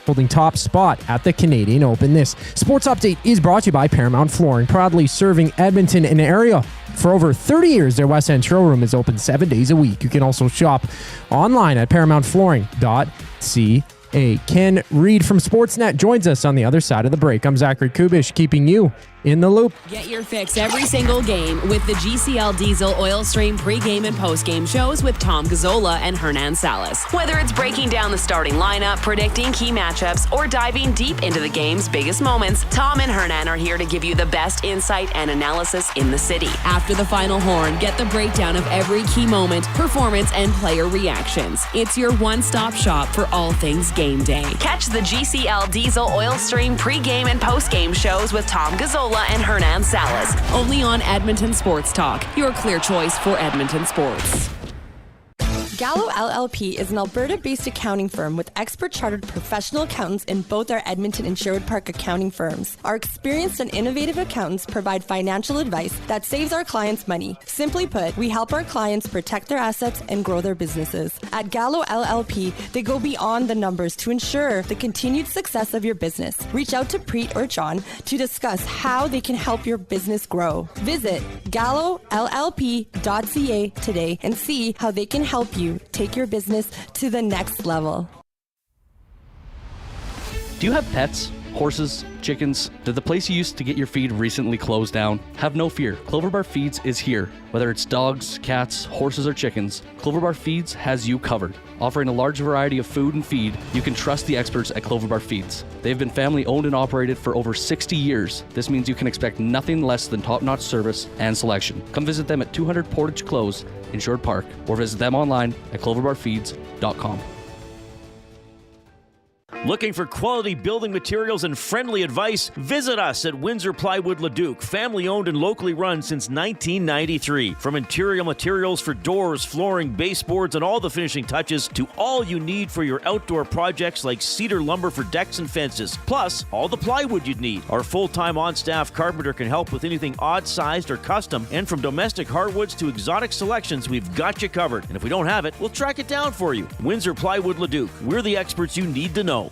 holding top spot at the Canadian Open. This sports update is brought to you by Paramount Flooring, proudly serving Edmonton and area for over 30 years. Their West End showroom is open 7 days a week. You can also shop online at paramountflooring.ca. Ken Reid from Sportsnet joins us on the other side of the break. I'm Zachary Kubish, keeping you in the loop. Get your fix every single game with the GCL Diesel Oil Stream pregame and postgame shows with Tom Gazzola and Hernan Salas. Whether it's breaking down the starting lineup, predicting key matchups, or diving deep into the game's biggest moments, Tom and Hernan are here to give you the best insight and analysis in the city. After the final horn, get the breakdown of every key moment, performance, and player reactions. It's your one-stop shop for all things game day. Catch the GCL Diesel Oil Stream pregame and postgame shows with Tom Gazzola and Hernan Salas, only on Edmonton Sports Talk, your clear choice for Edmonton sports. Gallo LLP is an Alberta-based accounting firm with expert chartered professional accountants in both our Edmonton and Sherwood Park accounting firms. Our experienced and innovative accountants provide financial advice that saves our clients money. Simply put, we help our clients protect their assets and grow their businesses. At Gallo LLP, they go beyond the numbers to ensure the continued success of your business. Reach out to Preet or John to discuss how they can help your business grow. Visit gallollp.ca today and see how they can help you take your business to the next level. Do you have pets? Horses? Chickens? Did the place you used to get your feed recently close down? Have no fear. Clover Bar Feeds is here. Whether it's dogs, cats, horses, or chickens, Clover Bar Feeds has you covered. Offering a large variety of food and feed, you can trust the experts at Clover Bar Feeds. They've been family owned and operated for over 60 years. This means you can expect nothing less than top-notch service and selection. Come visit them at 200 Portage Close in Sherwood Park or visit them online at cloverbarfeeds.com. Looking for quality building materials and friendly advice? Visit us at Windsor Plywood Leduc, family owned and locally run since 1993. From interior materials for doors, flooring, baseboards, and all the finishing touches to all you need for your outdoor projects like cedar lumber for decks and fences, plus all the plywood you'd need. Our full-time on-staff carpenter can help with anything odd-sized or custom, and from domestic hardwoods to exotic selections, we've got you covered. And if we don't have it, we'll track it down for you. Windsor Plywood Leduc. We're the experts you need to know.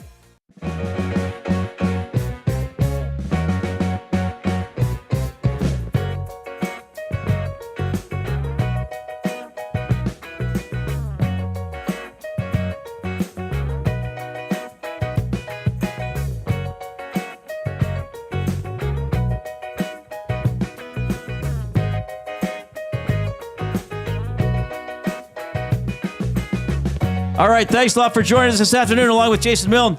All right, thanks a lot for joining us this afternoon along with Jason Milne.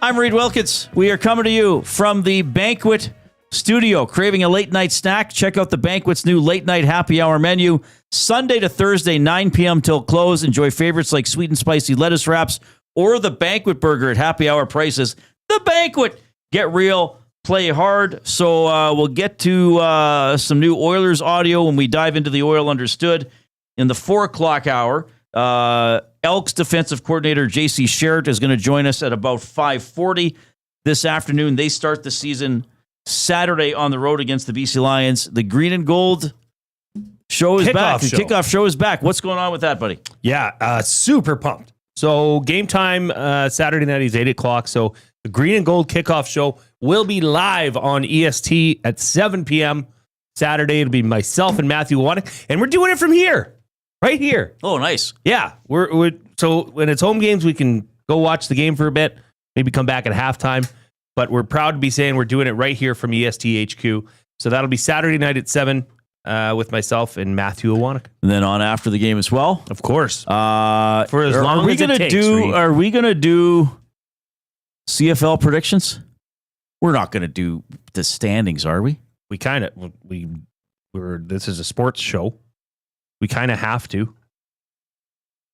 I'm Reid Wilkins. We are coming to you from the Banquet Studio. Craving a late night snack? Check out the Banquet's new late night happy hour menu. Sunday to Thursday, 9 p.m. till close. Enjoy favorites like sweet and spicy lettuce wraps or the Banquet burger at happy hour prices. The Banquet. Get real, play hard. So we'll get to some new Oilers audio when we dive into the Oil Understood in the 4 o'clock hour. Elks defensive coordinator J.C. Sherritt is going to join us at about 5:40 this afternoon. They start the season Saturday on the road against the BC Lions. The Green and Gold show is back. The kickoff show is back. What's going on with that, buddy? Yeah, super pumped. So game time Saturday night is 8 o'clock. So the Green and Gold kickoff show will be live on EST at 7 p.m. Saturday. It'll be myself and Matthew Wannick, and we're doing it from here. Right here. Oh, nice. Yeah. We're so when it's home games, we can go watch the game for a bit, maybe come back at halftime. But we're proud to be saying we're doing it right here from EST HQ. So that'll be Saturday night at 7 with myself and Matthew Wannick. And then on after the game as well? Of course. For as long as it takes. Are we going to do CFL predictions? We're not going to do the standings, are we? We kind of, this is a sports show. We kind of have to.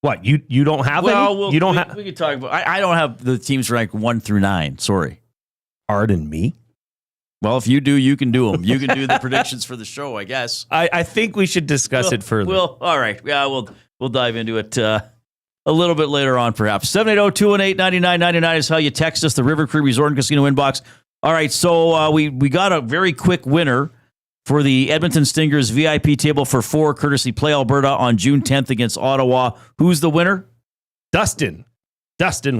What, you don't have any? You don't have. We could talk about. I don't have the teams ranked 1 through 9. Sorry. Pardon me. Well, if you do, you can do them. You can do the predictions for the show, I guess. I think we should discuss it further. All right. Yeah, we'll dive into it a little bit later on, perhaps. 780-218-9999 is how you text us. The River Cree Resort and Casino inbox. All right. So we got a very quick winner for the Edmonton Stingers VIP table for 4, courtesy Play Alberta on June 10th against Ottawa. Who's the winner? Dustin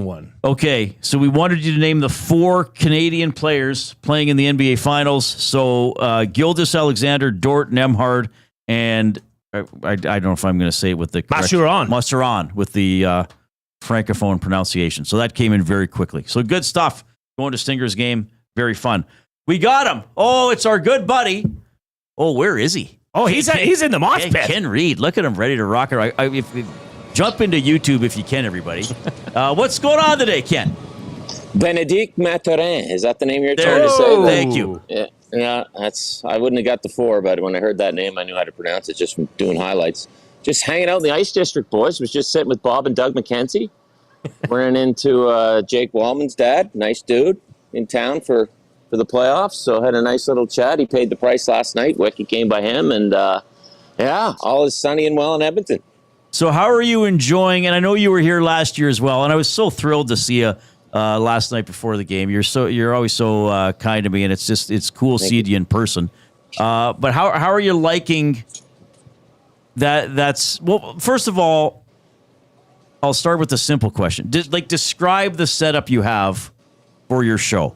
won. Okay, so we wanted you to name the 4 Canadian players playing in the NBA Finals. So Gildas Alexander, Dort Nembhard, and I don't know if I'm going to say it with the Mashuran with the Francophone pronunciation. So that came in very quickly. So good stuff. Going to Stingers game, very fun. We got him. Oh, it's our good buddy. Oh, where is he? Oh, he's in the mosh pit. Ken Reid, look at him, ready to rock it. Jump into YouTube if you can, everybody. What's going on today, Ken? Benedict Maturin. Is that the name you're There trying to say? Thank you. Yeah, that's. I wouldn't have got the 4, but when I heard that name, I knew how to pronounce it just from doing highlights. Just hanging out in the Ice District, boys. Was just sitting with Bob and Doug McKenzie. Ran into Jake Wallman's dad, nice dude, in town for the playoffs. So had a nice little chat. He paid the price last night. Wiki came by him, and all is sunny and well in Edmonton. So how are you enjoying? And I know you were here last year as well, and I was so thrilled to see you last night before the game. You're always so kind to me, and it's cool seeing you in person. But how are you liking that? Well, first of all, I'll start with a simple question. Describe the setup you have for your show.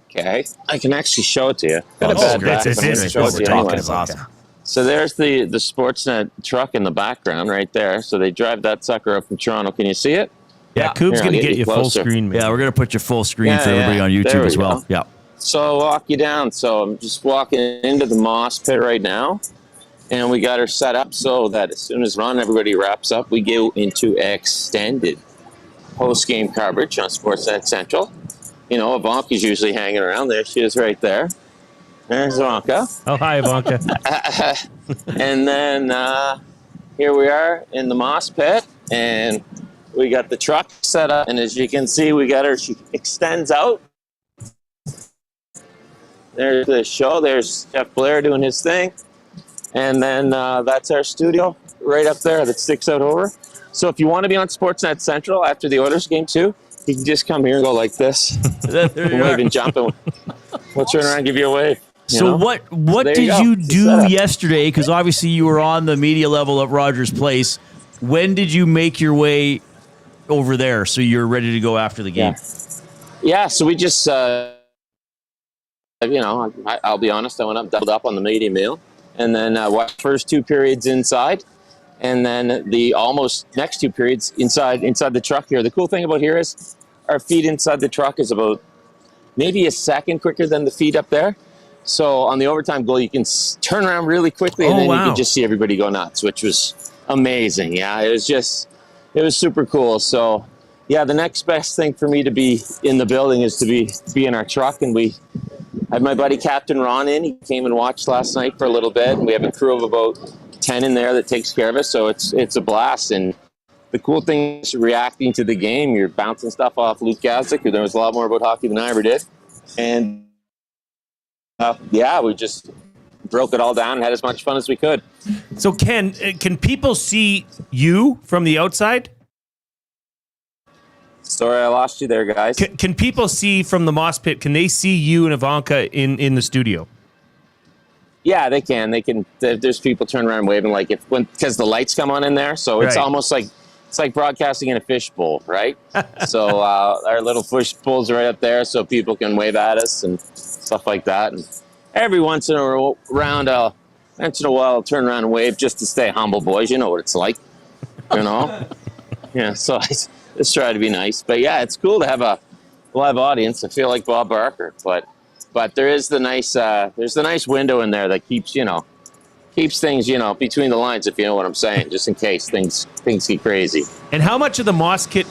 Okay, I can actually show it to you. It's awesome. So there's the Sportsnet truck in the background right there. So they drive that sucker up from Toronto. Can you see it? Yeah, Coop's going to get you full screen. Man. Yeah, we're going to put you full screen for everybody on YouTube as well. Go. Yeah. So I'll walk you down. So I'm just walking into the moss pit right now. And we got her set up so that as soon as everybody wraps up, we go into extended post-game coverage on Sportsnet Central. You know, Ivanka's usually hanging around. There she is right there. There's Ivanka. Oh, hi, Ivanka. And then here we are in the moss pit. And we got the truck set up. And as you can see, we got her. She extends out. There's the show. There's Jeff Blair doing his thing. And then that's our studio right up there that sticks out over. So if you want to be on Sportsnet Central after the Oilers game too, you can just come here and go like this. Wave and jump, and we'll turn around and give you a wave. So what did you do yesterday? Because obviously you were on the media level at Rogers Place. When did you make your way over there so you're ready to go after the game? Yeah, so we just, I'll be honest, I went up, doubled up on the media meal. And then watched first 2 periods inside, and then the almost next 2 periods inside the truck here. The cool thing about here is our feed inside the truck is about maybe a second quicker than the feed up there. So on the overtime goal, you can turn around really quickly, and then you can just see everybody go nuts, which was amazing. Yeah, it was super cool. So yeah, the next best thing for me to be in the building is to be in our truck, and we had my buddy Captain Ron in. He came and watched last night for a little bit, and we have a crew of about 10 in there that takes care of us, so it's a blast. And the cool thing is reacting to the game. You're bouncing stuff off Luke Gazdic, who knows a lot more about hockey than I ever did. And we just broke it all down and had as much fun as we could. So Ken, can people see you from the outside? Sorry, I lost you there, guys. Can people see from the moss pit? Can they see you and Ivanka in the studio? Yeah, they can. They can. There's people turning around waving because the lights come on in there. So it's almost like it's like broadcasting in a fishbowl, right? So our little fishbowls are right up there, so people can wave at us and stuff like that. And every once in a while, I'll turn around and wave just to stay humble, boys. You know what it's like, Yeah. So let's try to be nice. But yeah, it's cool to have a live audience. I feel like Bob Barker, but there is the nice there's the nice window in there that keeps things between the lines, if you know what I'm saying, just in case things get crazy. And how much of the moss pit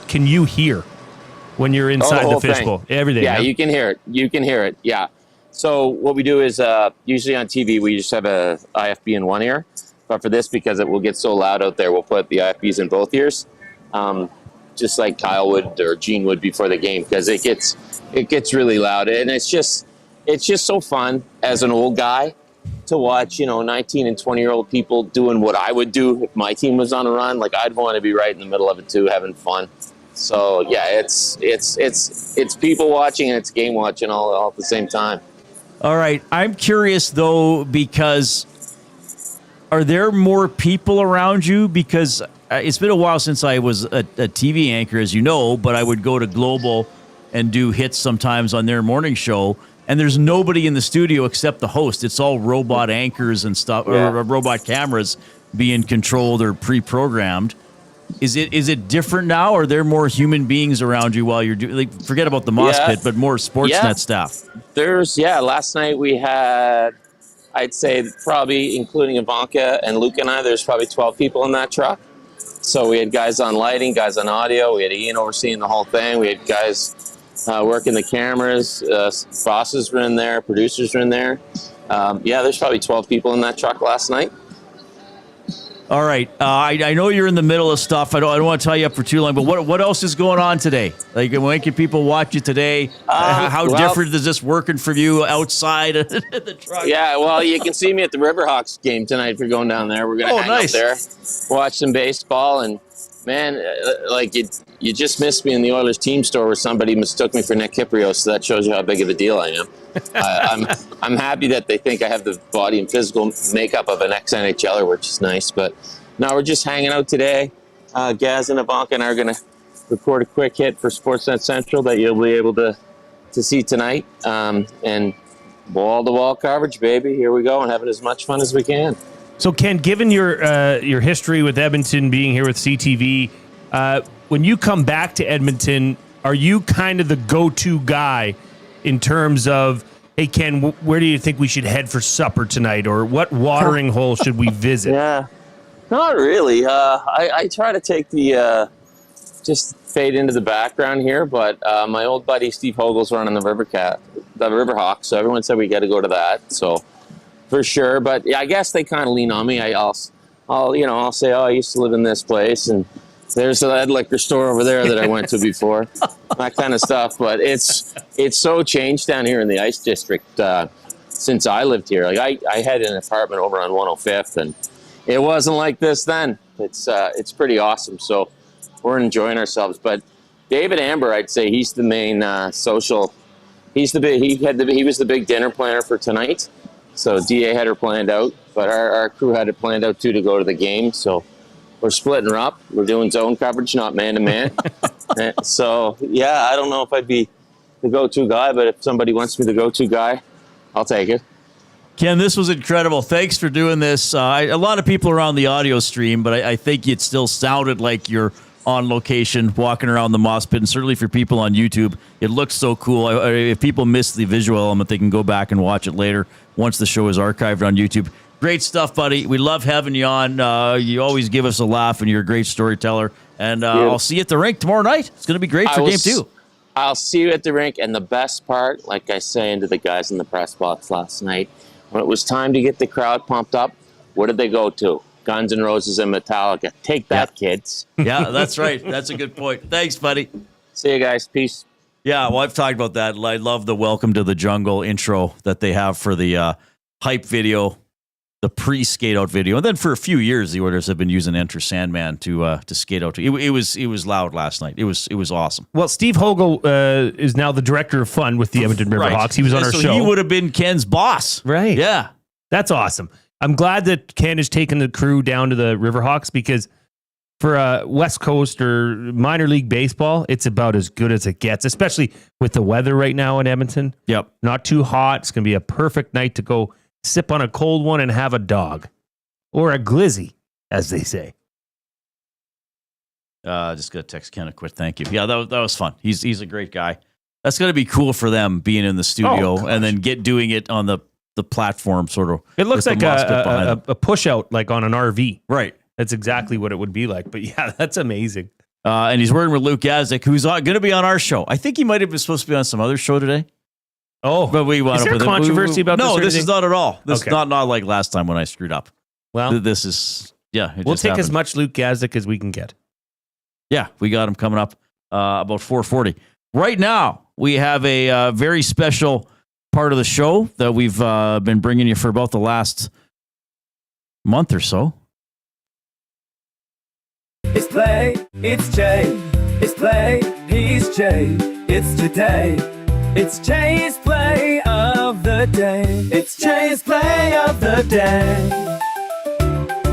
can you hear when you're inside the fishbowl? Everything. Yeah, you can hear it. Yeah. So what we do is usually on TV we just have a IFB in one ear, but for this, because it will get so loud out there, we'll put the IFBs in both ears. Just like Kyle would or Gene would before the game, because it gets really loud, and it's just so fun as an old guy to watch 19 and 20-year-old people doing what I would do if my team was on a run. Like, I'd want to be right in the middle of it too, having fun. So yeah, it's people watching and it's game watching all at the same time. All right, I'm curious though, because are there more people around you? Because it's been a while since I was a TV anchor, as you know, but I would go to Global and do hits sometimes on their morning show, and there's nobody in the studio except the host. It's all robot anchors and stuff, or robot cameras being controlled or pre-programmed. Is it different now, or are there more human beings around you while you're doing? Like, forget about the moss pit, but more Sportsnet staff. Last night we had, I'd say probably including Ivanka and Luke and I, there's probably 12 people in that truck. So we had guys on lighting, guys on audio. We had Ian overseeing the whole thing. We had guys working the cameras. Bosses were in there. Producers were in there. There's probably 12 people in that truck last night. All right. I know you're in the middle of stuff. I don't want to tie you up for too long, but what else is going on today? Like, when can people watch you today? How different is this working for you outside of the truck? Yeah, well, you can see me at the Riverhawks game tonight if you're going down there. We're going to hang out there, watch some baseball, and man, you just missed me in the Oilers team store where somebody mistook me for Nick Kypreos, so that shows you how big of a deal I am. I'm happy that they think I have the body and physical makeup of an ex-NHLer, which is nice. But no, we're just hanging out today. Gaz and Ivanka and I are going to record a quick hit for Sportsnet Central that you'll be able to see tonight. And wall-to-wall coverage, baby. Here we go, and having as much fun as we can. So, Ken, given your history with Edmonton, being here with CTV, when you come back to Edmonton, are you kind of the go-to guy in terms of, hey, Ken, where do you think we should head for supper tonight? Or what watering hole should we visit? Yeah, not really. I try to take the just fade into the background here, but my old buddy Steve Hogel's running the Riverhawks, so everyone said we got to go to that. So for sure, but yeah, I guess they kind of lean on me. I'll say, oh, I used to live in this place, and there's that liquor store over there that I went to before, that kind of stuff. But it's so changed down here in the Ice District since I lived here. Like I had an apartment over on 105th, and it wasn't like this then. It's pretty awesome. So we're enjoying ourselves. But David Amber, I'd say he's the main social. He was the big dinner planner for tonight. So DA had her planned out, but our crew had it planned out too to go to the game. So we're splitting her up. We're doing zone coverage, not man-to-man. So, yeah, I don't know if I'd be the go-to guy, but if somebody wants me the go-to guy, I'll take it. Ken, this was incredible. Thanks for doing this. A lot of people are on the audio stream, but I think it still sounded like you're on location, walking around the moss pit, and certainly for people on YouTube, it looks so cool. If people miss the visual element, they can go back and watch it later once the show is archived on YouTube. Great stuff, buddy. We love having you on. You always give us a laugh, and you're a great storyteller. And I'll see you at the rink tomorrow night. It's going to be great for Game 2. I'll see you at the rink. And the best part, like I say to the guys in the press box last night, when it was time to get the crowd pumped up, what did they go to? Guns N' Roses and Metallica. Take that, kids. Yeah, that's right. That's a good point. Thanks, buddy. See you guys. Peace. Yeah, well, I've talked about that. I love the Welcome to the Jungle intro that they have for the hype video, the pre-skate out video, and then for a few years the Oilers have been using Enter Sandman to skate out. It was loud last night. It was awesome. Well, Steve Hogel is now the director of fun with the Edmonton Riverhawks. Right. He was on our show. He would have been Ken's boss, right? Yeah, that's awesome. I'm glad that Ken has taken the crew down to the Riverhawks because for West Coast or minor league baseball, it's about as good as it gets, especially with the weather right now in Edmonton. Yep, not too hot. It's going to be a perfect night to go sip on a cold one and have a dog or a glizzy, as they say. Just got to text Ken a quick thank you. Yeah, that was fun. He's a great guy. That's going to be cool for them being in the studio and then doing it on the platform sort of. It looks like a push out like on an RV. Right. That's exactly what it would be like. But yeah, that's amazing. And he's working with Luke Gazdic, who's going to be on our show. I think he might have been supposed to be on some other show today. Oh, but we wound is up there with controversy about this? No, this is not at all. This Okay. is not like last time when I screwed up. Well, this is we'll take as much Luke Gazdic as we can get. Yeah, we got him coming up about 4:40. Right now, we have a very special part of the show that we've been bringing you for about the last month or so. It's play, it's Jay. It's play, he's Jay. It's today. It's Jay's play of the day. It's Jay's play of the day.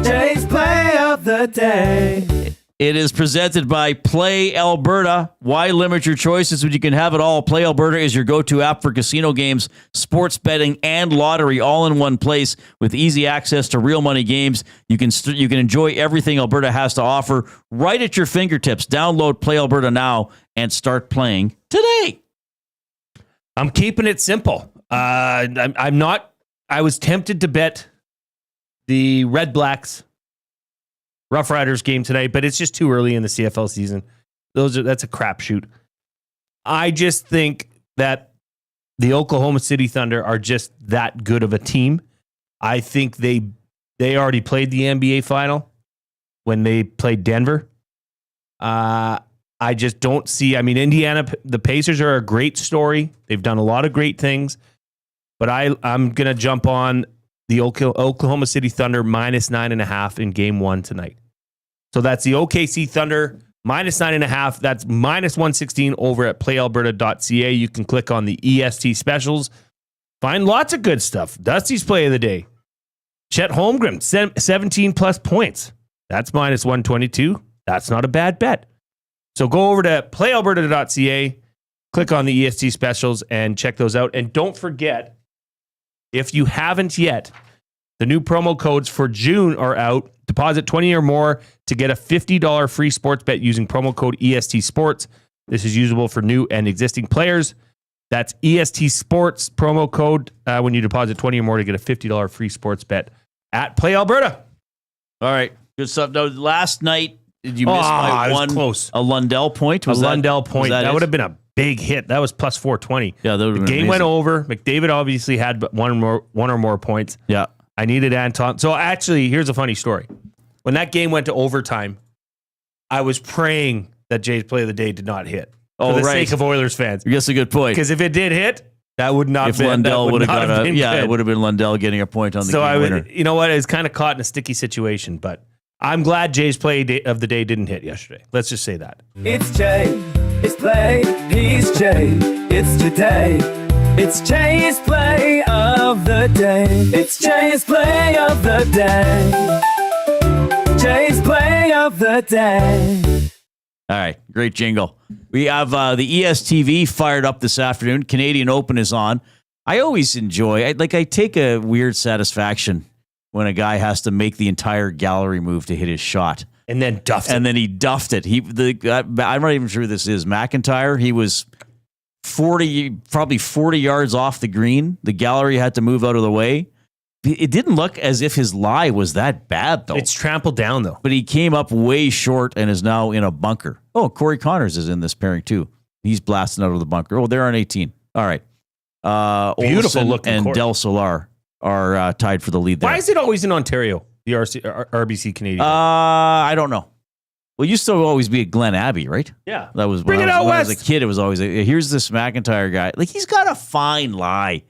Jay's play of the day. It is presented by Play Alberta. Why limit your choices when you can have it all? Play Alberta is your go-to app for casino games, sports betting, and lottery all in one place with easy access to real money games. You can enjoy everything Alberta has to offer right at your fingertips. Download Play Alberta now and start playing today. I'm keeping it simple. I'm not. I was tempted to bet the Red Blacks Rough Riders game tonight, but it's just too early in the CFL season. That's a crapshoot. I just think that the Oklahoma City Thunder are just that good of a team. I think they already played the NBA final when they played Denver. I just don't see. I mean, Indiana, the Pacers are a great story. They've done a lot of great things, but I'm gonna jump on the Oklahoma City Thunder minus 9.5 in game 1 tonight. So that's the OKC Thunder minus 9.5. That's minus 116 over at playalberta.ca. You can click on the EST specials. Find lots of good stuff. Dusty's play of the day. Chet Holmgren, 17 plus points. That's minus 122. That's not a bad bet. So go over to playalberta.ca, click on the EST specials, and check those out. And don't forget, if you haven't yet, the new promo codes for June are out. Deposit 20 or more to get a $50 free sports bet using promo code EST Sports. This is usable for new and existing players. That's EST Sports promo code when you deposit 20 or more to get a $50 free sports bet at Play Alberta. All right, good stuff. Now, last night, did you miss by one? Close. A Lundell point? Lundell point. That would have been a big hit. That was plus 420. Yeah, that would have been game amazing. went over. McDavid obviously had one or more points. Yeah. I needed Anton. So actually, here's a funny story. When that game went to overtime, I was praying that Jay's play of the day did not hit. For the sake of Oilers fans. That's a good point. Because if it did hit, that would not if been, Lundell would have got been it would have been Lundell getting a point on the game winner. You know what? It's kind of caught in a sticky situation, but I'm glad Jay's play of the day didn't hit yesterday. Let's just say that. It's Jay, it's play, he's Jay, it's today. It's Jay's play of the day. It's Jay's play of the day. Jay's play of the day. All right, great jingle. We have the ESTV fired up this afternoon. Canadian Open is on. I always enjoy, I take a weird satisfaction when a guy has to make the entire gallery move to hit his shot. And then duffed it. And then he duffed it. I'm not even sure who this is. McIntyre, he was probably 40 yards off the green. The gallery had to move out of the way. It didn't look as if his lie was that bad, though. It's trampled down, though. But he came up way short and is now in a bunker. Oh, Corey Connors is in this pairing, too. He's blasting out of the bunker. Oh, they're on 18. All right. Beautiful Olsen looking and court. Del Solar are tied for the lead there. Why is it always in Ontario, the RBC Canadian? I don't know. Well, it used to always be at Glen Abbey, right? Yeah. That was Bring it out when I was west. a kid. It was always here's this McIntyre guy. Like, he's got a fine lie.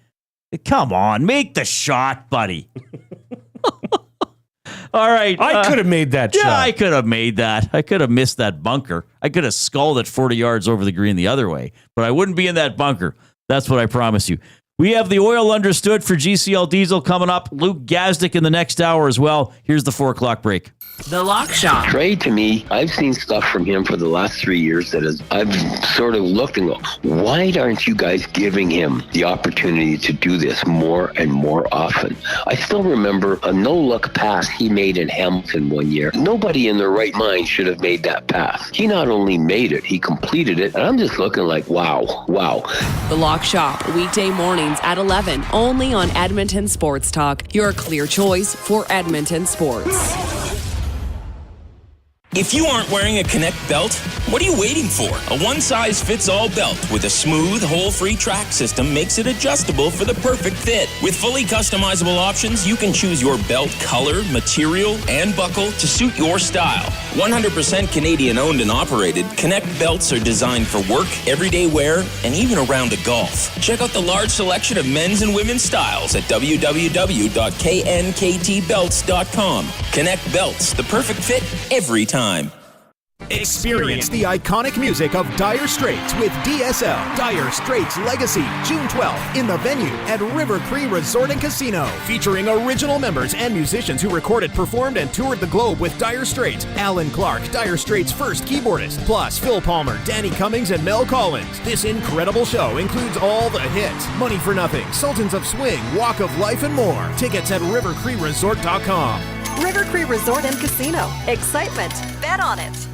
Come on, make the shot, buddy. All right. I could have made that shot. Yeah, I could have made that. I could have missed that bunker. I could have sculled it 40 yards over the green the other way, but I wouldn't be in that bunker. That's what I promise you. We have the oil understood for GCL Diesel coming up. Luke Gazdic in the next hour as well. Here's the 4 o'clock break. The Lock Shop. Trey, to me, I've seen stuff from him for the last 3 years that is, I've sort of looked and go, why aren't you guys giving him the opportunity to do this more and more often? I still remember a no-look pass he made in Hamilton one year. Nobody in their right mind should have made that pass. He not only made it, he completed it, and I'm just looking like, wow. The Lock Shop, weekday mornings at 11, only on Edmonton Sports Talk, your clear choice for Edmonton sports. If you aren't wearing a Connect belt, what are you waiting for? A one-size-fits-all belt with a smooth, hole-free track system makes it adjustable for the perfect fit. With fully customizable options, you can choose your belt color, material, and buckle to suit your style. 100% Canadian-owned and operated, Connect belts are designed for work, everyday wear, and even a round of golf. Check out the large selection of men's and women's styles at www.knktbelts.com. Connect belts, the perfect fit every time. Experience the iconic music of Dire Straits with DSL, Dire Straits Legacy, June 12th in the venue at River Cree Resort and Casino. Featuring original members and musicians who recorded, performed, and toured the globe with Dire Straits. Alan Clark, Dire Straits' first keyboardist, plus Phil Palmer, Danny Cummings, and Mel Collins. This incredible show includes all the hits, Money for Nothing, Sultans of Swing, Walk of Life, and more. Tickets at rivercreeresort.com. River Cree Resort and Casino. Excitement. Bet on it.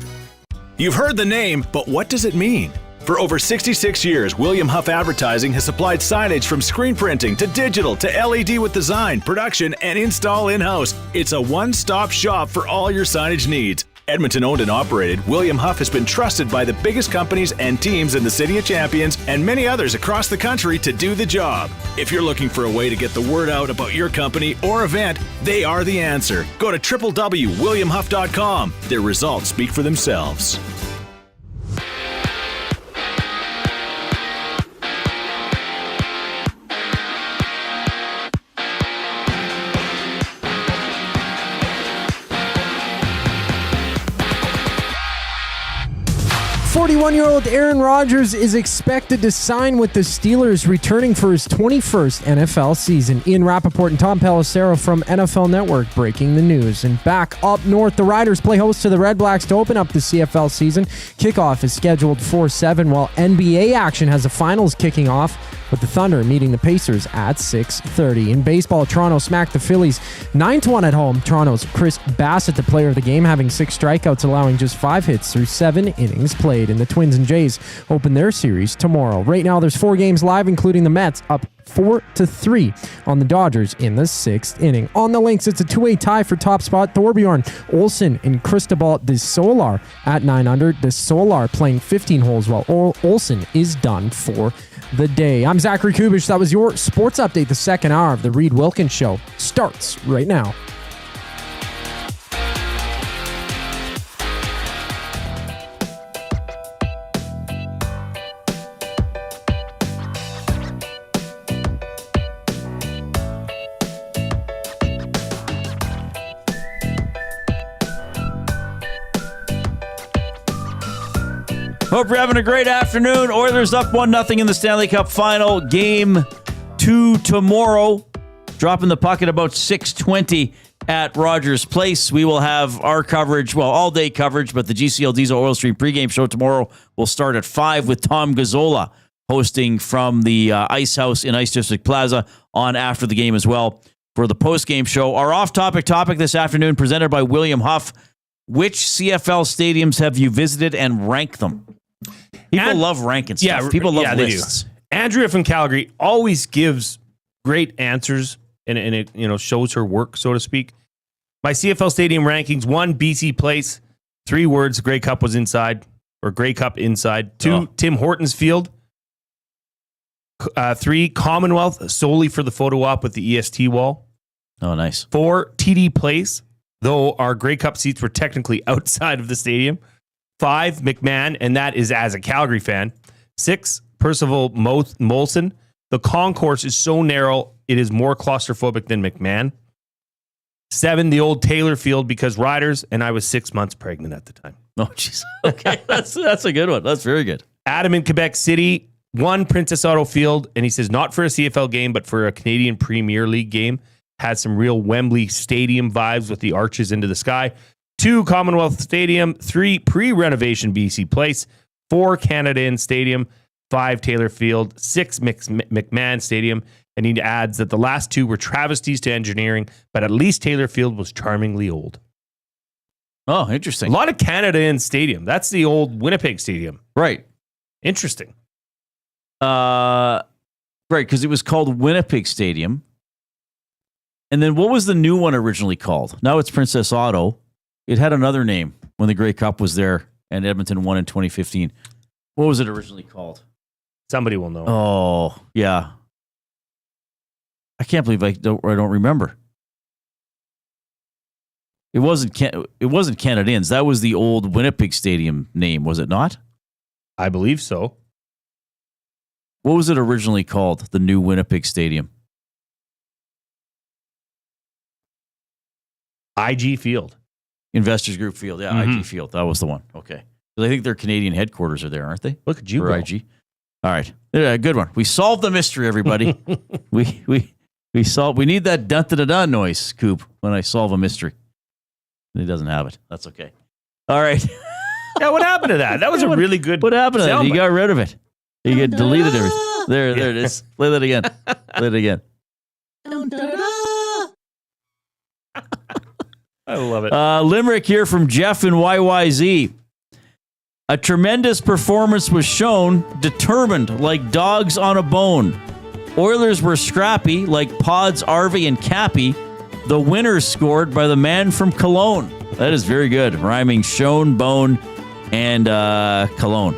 You've heard the name, but what does it mean? For over 66 years, William Huff Advertising has supplied signage from screen printing to digital to LED with design, production, and install in-house. It's a one-stop shop for all your signage needs. Edmonton owned and operated, William Huff has been trusted by the biggest companies and teams in the City of Champions and many others across the country to do the job. If you're looking for a way to get the word out about your company or event, they are the answer. Go to www.williamhuff.com. Their results speak for themselves. .41-year-old Aaron Rodgers is expected to sign with the Steelers, returning for his 21st NFL season. Ian Rappaport and Tom Pelissero from NFL Network breaking the news. And back up north, the Riders play host to the Red Blacks to open up the CFL season. Kickoff is scheduled for 7, while NBA action has the finals kicking off, with the Thunder meeting the Pacers at 6:30. In baseball, Toronto smacked the Phillies 9-1 at home. Toronto's Chris Bassett, the player of the game, having 6 strikeouts, allowing just 5 hits through 7 innings played. And the Twins and Jays open their series tomorrow. Right now, there's 4 games live, including the Mets up 4-3 on the Dodgers in the 6th inning. On the Lynx, it's a 2-way tie for top spot. Thorbjorn Olsen and Cristobal de Solar at 9 under. De Solar playing 15 holes, while Olsen is done for the day. I'm Zachary Kubish. That was your sports update. The second hour of the Reid Wilkins Show starts right now. Hope you're having a great afternoon. Oilers up 1-0 in the Stanley Cup Final. Game 2 tomorrow. Dropping the puck at about 6:20 at Rogers Place. We will have our coverage, well, all-day coverage, but the GCL Diesel Oil Stream pregame show tomorrow will start at 5 with Tom Gazzola hosting from the Ice House in Ice District Plaza on after the game as well for the postgame show. Our off-topic topic this afternoon presented by William Huff. Which CFL stadiums have you visited and rank them? People love ranking stuff. Yeah, people love lists. Andrea from Calgary always gives great answers, and it shows her work, so to speak. My CFL stadium rankings: 1, BC Place. 3 words: Grey Cup was inside, or Grey Cup inside. 2, Tim Hortons Field. 3, Commonwealth, solely for the photo op with the EST wall. Oh, nice. 4, TD Place, though our Grey Cup seats were technically outside of the stadium. 5, McMahon, and that is as a Calgary fan. 6, Percival Molson. The concourse is so narrow, it is more claustrophobic than McMahon. 7, the old Taylor Field, because Riders, and I was 6 months pregnant at the time. Oh, jeez. Okay, that's a good one. That's very good. Adam in Quebec City. 1, Princess Auto Field, and he says not for a CFL game, but for a Canadian Premier League game. Had some real Wembley Stadium vibes with the arches into the sky. 2, Commonwealth Stadium. 3, pre-renovation BC Place. 4, Canada Inn Stadium. 5, Taylor Field. 6, McMahon Stadium. And he adds that the last 2 were travesties to engineering, but at least Taylor Field was charmingly old. Oh, interesting. A lot of Canada Inn Stadium. That's the old Winnipeg Stadium. Right. Interesting. Right, because it was called Winnipeg Stadium. And then what was the new one originally called? Now it's Princess Auto. It had another name when the Grey Cup was there and Edmonton won in 2015. What was it originally called? Somebody will know. Oh, yeah. I can't believe I don't remember. It wasn't Canada Inns. That was the old Winnipeg Stadium name, was it not? I believe so. What was it originally called? The new Winnipeg Stadium. IG Field. Investors Group Field. Yeah, IG Field. That was the one. Okay. I think their Canadian headquarters are there, aren't they? Look at you, for IG. All right. Yeah, good one. We solved the mystery, everybody. we solved. We need that dun-da-da-dun noise, Coop, when I solve a mystery. He doesn't have it. That's okay. All right. Yeah, what happened to that? That was a really good. What happened to that? You got rid of it. You get deleted everything. There it is. Play that again. Play it again. I love it. Limerick here from Jeff in YYZ. A tremendous performance was shown, determined like dogs on a bone. Oilers were scrappy like Pods, Arvey, and Cappy. The winners scored by the man from Cologne. That is very good. Rhyming shown, bone, and Cologne.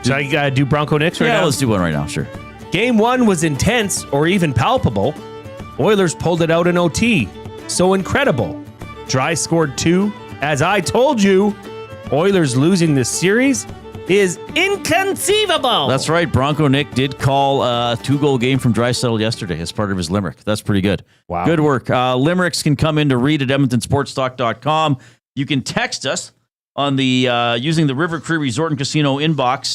Should I do Bronco Knicks right now? Yeah, let's do one right now, sure. Game 1 was intense or even palpable. Oilers pulled it out in OT. So incredible. Dry scored 2. As I told you, Oilers losing this series is inconceivable. That's right. Bronco Nick did call a 2-goal game from Draisaitl yesterday as part of his limerick. That's pretty good. Wow. Good work. Limericks can come in to Reid at EdmontonSportsTalk.com. You can text us on the using the River Cree Resort and Casino inbox,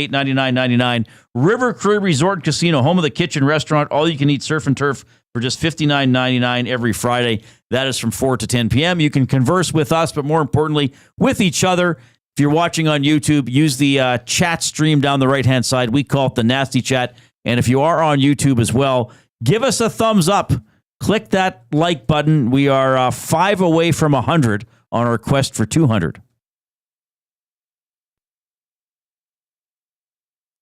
780-218-9999. River Cree Resort and Casino, home of the kitchen restaurant, all you can eat surf and turf for just $59.99 every Friday. That is from 4 to 10 p.m. You can converse with us, but more importantly, with each other. If you're watching on YouTube, use the chat stream down the right-hand side. We call it the Nasty Chat. And if you are on YouTube as well, give us a thumbs up. Click that like button. We are 5 away from 100 on our quest for 200.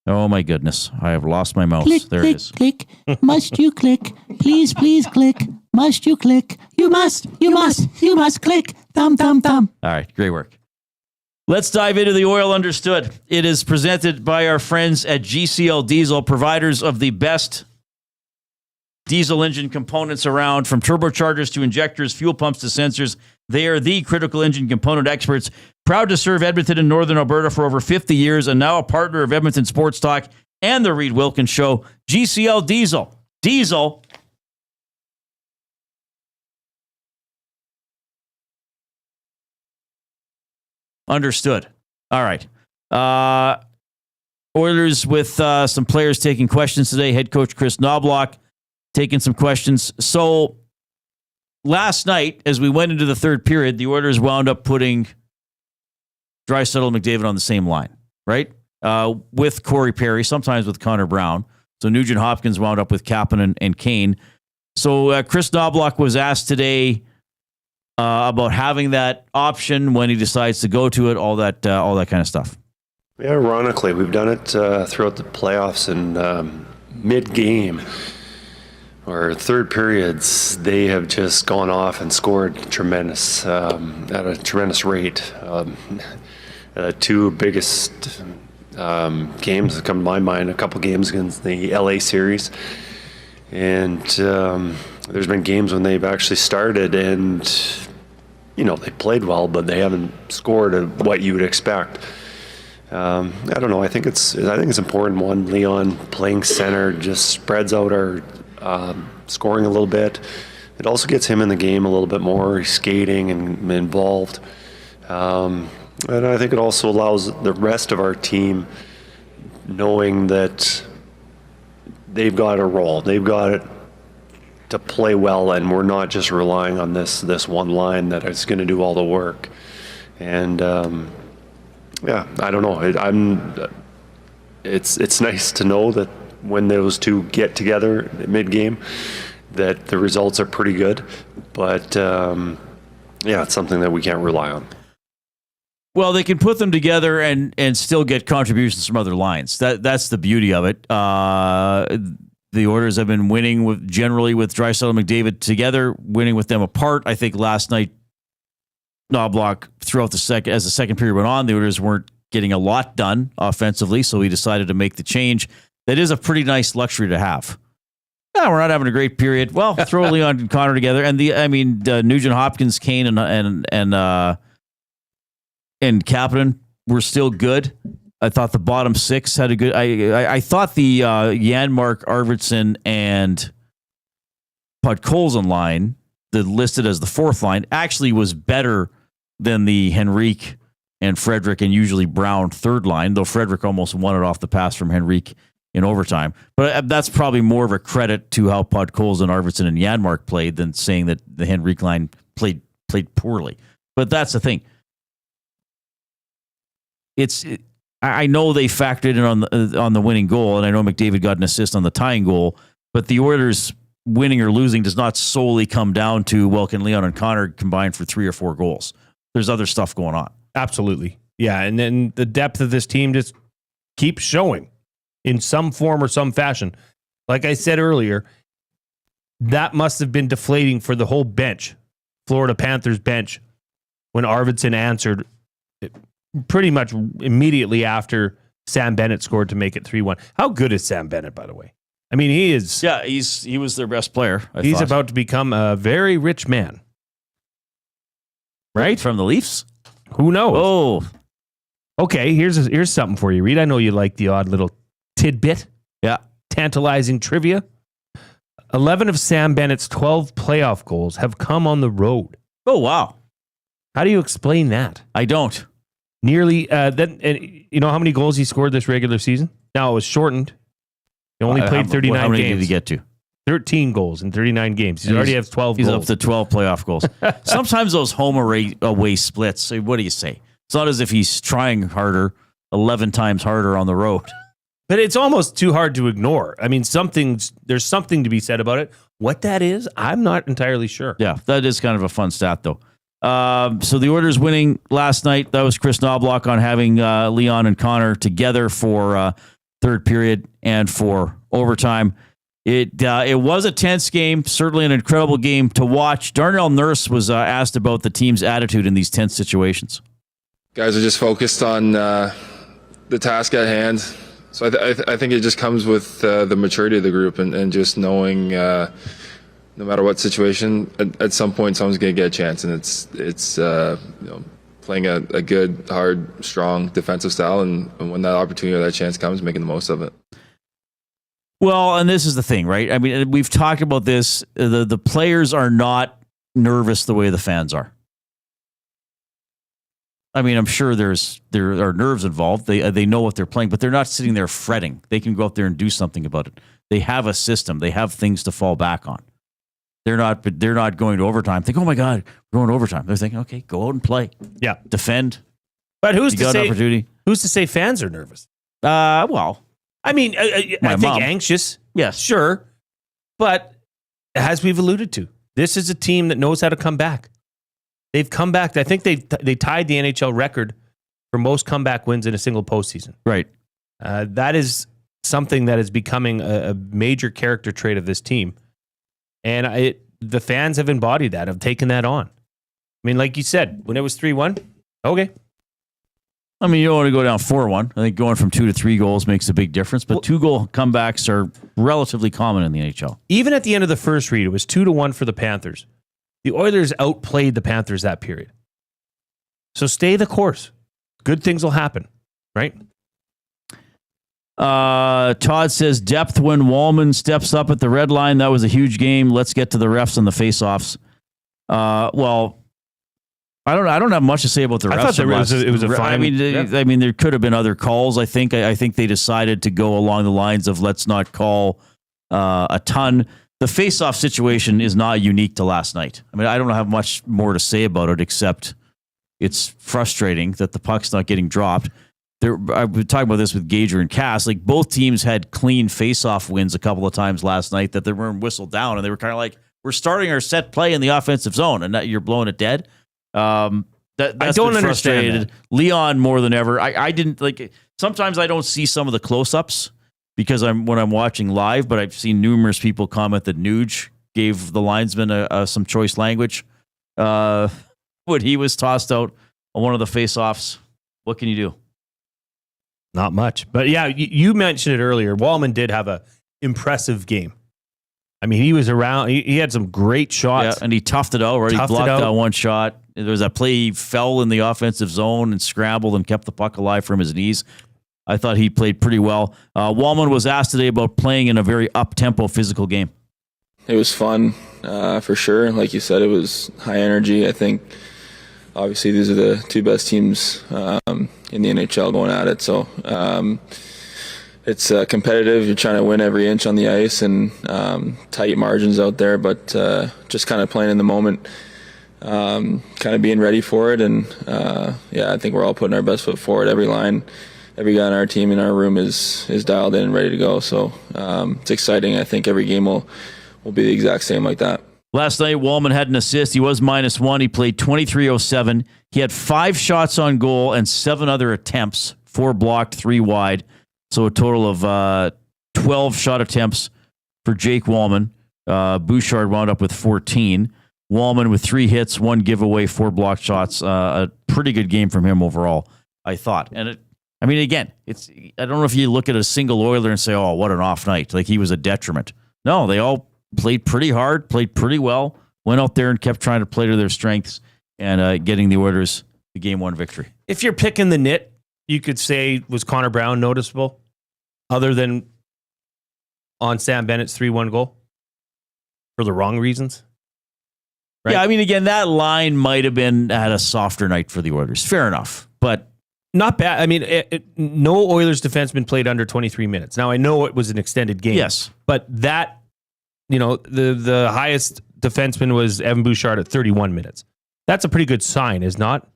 Oh, my goodness. I have lost my mouse. Click, there click, it is. click. Must you click? Please, please click. Must you click? You must click. Thumb, thumb, thumb. All right. Great work. Let's dive into the Oil Understood. It is presented by our friends at GCL Diesel, providers of the best diesel engine components around, from turbochargers to injectors, fuel pumps to sensors. They are the critical engine component experts. Proud to serve Edmonton and Northern Alberta for over 50 years, and now a partner of Edmonton Sports Talk and the Reid Wilkins Show. GCL Diesel. Diesel. Understood. All right. Oilers with some players taking questions today. Head coach Chris Knobloch taking some questions. So last night, as we went into the third period, the Oilers wound up putting Draisaitl and McDavid on the same line, right? With Corey Perry, sometimes with Connor Brown. So Nugent Hopkins wound up with Kapanen and Kane. So Chris Knobloch was asked today about having that option when he decides to go to it, all that kind of stuff. Yeah, ironically, we've done it throughout the playoffs and mid-game or third periods. They have just gone off and scored tremendous at a tremendous rate. Two biggest games that come to my mind, a couple games against the LA series, and there's been games when they've actually started and, you know, they played well, but they haven't scored what you would expect. I don't know. I think it's important. One, Leon playing center just spreads out our scoring a little bit. It also gets him in the game a little bit more. He's skating and involved. And I think it also allows the rest of our team knowing that they've got a role. They've got it to play well, and we're not just relying on this one line that is going to do all the work. And yeah, I don't know. It's nice to know that when those two get together mid-game, that the results are pretty good. But yeah, it's something that we can't rely on. Well, they can put them together and still get contributions from other lines. That's the beauty of it. The Oilers have been winning generally with Draisaitl and McDavid together, winning with them apart. I think last night, Knobloch, as the second period went on, the Oilers weren't getting a lot done offensively, so he decided to make the change. That is a pretty nice luxury to have. Yeah, we're not having a great period. Well, throw Leon and Connor together, and Nugent Hopkins, Kane, and Kapanen were still good. I thought the bottom six had a good. I thought the Janmark, Arvidsson, and Podkolzin line listed as the fourth line actually was better than the Henrique and Frederick and usually Brown third line, though Frederick almost won it off the pass from Henrique in overtime. But that's probably more of a credit to how Podkolzin and Arvidsson and Janmark played than saying that the Henrique line played poorly. But that's the thing. I know they factored in on the winning goal, and I know McDavid got an assist on the tying goal, but the Oilers winning or losing does not solely come down to, well, can Leon and Connor combine for 3 or 4 goals? There's other stuff going on. Absolutely. Yeah, and then the depth of this team just keeps showing in some form or some fashion. Like I said earlier, that must have been deflating for the whole bench, Florida Panthers bench, when Arvidsson answered pretty much immediately after Sam Bennett scored to make it 3-1. How good is Sam Bennett, by the way? I mean, he is... Yeah, he was their best player, He's about to become a very rich man. Right? From the Leafs? Who knows? Oh. Okay, here's something for you, Reid. I know you like the odd little tidbit. Yeah. Tantalizing trivia. 11 of Sam Bennett's 12 playoff goals have come on the road. Oh, wow. How do you explain that? I don't. Nearly, you know how many goals he scored this regular season? Now, it was shortened. He only played 39 games. How many did he get to? 13 goals in 39 games. He already has 12 goals. He's up to 12 playoff goals. Sometimes those home away splits, what do you say? It's not as if he's trying harder, 11 times harder on the road. But it's almost too hard to ignore. I mean, there's something to be said about it. What that is, I'm not entirely sure. Yeah, that is kind of a fun stat, though. So the Oilers winning last night, that was Chris Knobloch on having Leon and Connor together for third period and for overtime. It was a tense game, certainly an incredible game to watch. Darnell Nurse was asked about the team's attitude in these tense situations. Guys are just focused on the task at hand. So I think it just comes with the maturity of the group and just knowing no matter what situation, at some point someone's going to get a chance, and it's playing a good, hard, strong defensive style, and when that opportunity or that chance comes, making the most of it. Well, and this is the thing, right? I mean, we've talked about this. The players are not nervous the way the fans are. I mean, I'm sure there are nerves involved. They know what they're playing, but they're not sitting there fretting. They can go out there and do something about it. They have a system. They have things to fall back on. They're not going to overtime. Think, oh my God, we're going to overtime. They're thinking, okay, go out and play. Yeah, defend. But who's to say fans are nervous? Well, I mean, I think anxious. Yes, sure. But as we've alluded to, this is a team that knows how to come back. They've come back. I think they tied the NHL record for most comeback wins in a single postseason. Right. That is something that is becoming a major character trait of this team. And the fans have embodied that, have taken that on. I mean, like you said, when it was 3-1, okay. I mean, you don't want to go down 4-1. I think going from 2 to 3 goals makes a big difference, but 2-goal comebacks are relatively common in the NHL. Even at the end of the first read, it was 2-1 for the Panthers. The Oilers outplayed the Panthers that period. So stay the course. Good things will happen, right? Todd says depth when Wallman steps up at the red line. That was a huge game. Let's get to the refs and the faceoffs. Well, I don't have much to say about the refs. I thought it was a fine. I mean, there could have been other calls. I think they decided to go along the lines of let's not call a ton. The face-off situation is not unique to last night. I mean, I don't have much more to say about it except it's frustrating that the puck's not getting dropped. I've been talking about this with Gager and Cass. Like, both teams had clean face-off wins a couple of times last night that they weren't whistled down, and they were kind of like, we're starting our set play in the offensive zone, and you're blowing it dead. That's I don't understand that. Leon more than ever. I didn't like. Sometimes I don't see some of the close-ups because when I'm watching live, but I've seen numerous people comment that Nuge gave the linesman some choice language when he was tossed out on one of the face-offs. What can you do? Not much. But yeah, you mentioned it earlier. Wallman did have a impressive game. I mean, he was around. He had some great shots. Yeah, and he toughed it out, right? He blocked out one shot. There was that play, he fell in the offensive zone and scrambled and kept the puck alive from his knees. I thought he played pretty well. Wallman was asked today about playing in a very up-tempo physical game. It was fun, for sure. Like you said, it was high energy. I think, obviously, these are the two best teams in the NHL going at it. So it's competitive. You're trying to win every inch on the ice, and tight margins out there. But just kind of playing in the moment, kind of being ready for it. And I think we're all putting our best foot forward. Every line, every guy on our team in our room is dialed in and ready to go. So it's exciting. I think every game will be the exact same like that. Last night, Walman had an assist. He was -1. He played 23:07. He had 5 shots on goal and 7 other attempts, 4 blocked, 3 wide. So a total of 12 shot attempts for Jake Walman. Bouchard wound up with 14. Walman with 3 hits, 1 giveaway, 4 blocked shots. A pretty good game from him overall, I thought. And again, I don't know if you look at a single Oiler and say, oh, what an off night. Like he was a detriment. No, they all played pretty hard, played pretty well, went out there and kept trying to play to their strengths and getting the Oilers the Game 1 victory. If you're picking the nit, you could say, was Connor Brown noticeable other than on Sam Bennett's 3-1 goal for the wrong reasons? Right? Yeah, again, that line might have had a softer night for the Oilers. Fair enough, but not bad. No Oilers defenseman played under 23 minutes. Now, I know it was an extended game. Yes. But that, the highest defenseman was Evan Bouchard at 31 minutes. That's a pretty good sign, is not?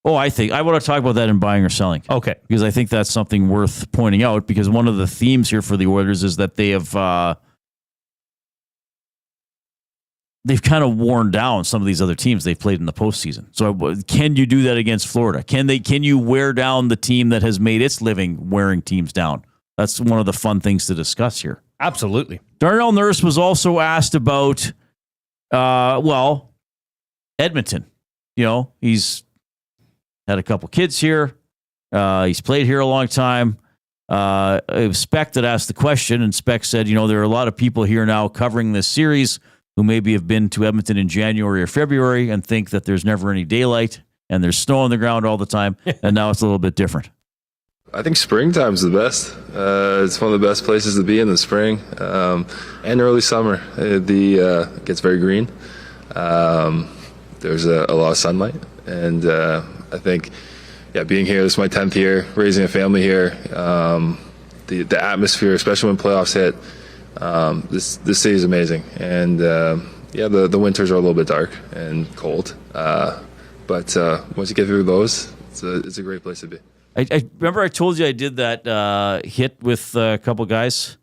Oh, I want to talk about that in buying or selling. Okay. Because I think that's something worth pointing out, because one of the themes here for the Oilers is that they have they've kind of worn down some of these other teams they've played in the postseason. So can you do that against Florida? Can you wear down the team that has made its living wearing teams down? That's one of the fun things to discuss here. Absolutely. Darnell Nurse was also asked about, Edmonton. He's had a couple kids here. He's played here a long time. It was Speck that asked the question, and Speck said, there are a lot of people here now covering this series who maybe have been to Edmonton in January or February and think that there's never any daylight and there's snow on the ground all the time, and now it's a little bit different. I think springtime's the best. It's one of the best places to be in the spring and early summer. It gets very green. There's a lot of sunlight, and I think, being here, this is my 10th year, raising a family here, the atmosphere, especially when playoffs hit, this city is amazing. And the winters are a little bit dark and cold, but once you get through those, it's a great place to be. I remember I told you I did that hit with a couple guys.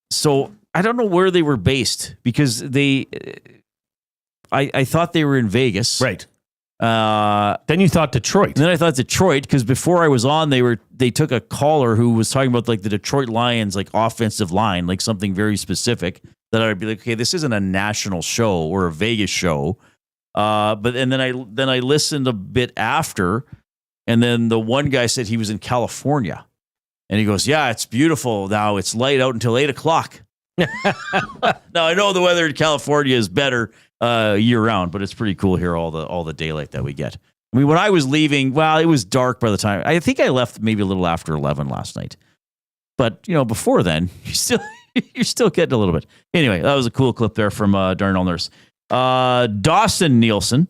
So I don't know where they were based, because I thought they were in Vegas. Right. Then you thought Detroit. And then I thought Detroit, because before I was on, they took a caller who was talking about like the Detroit Lions, like offensive line, like something very specific that I'd be like, okay, this isn't a national show or a Vegas show. Then I listened a bit after, and then the one guy said he was in California, and he goes, yeah, it's beautiful now. It's light out until 8:00. Now I know the weather in California is better year round, but it's pretty cool here, all the daylight that we get. When I was leaving, it was dark by the time. I think I left maybe a little after 11 last night. But before then, you're still getting a little bit. Anyway, that was a cool clip there from Darnell Nurse. Dawson Nielsen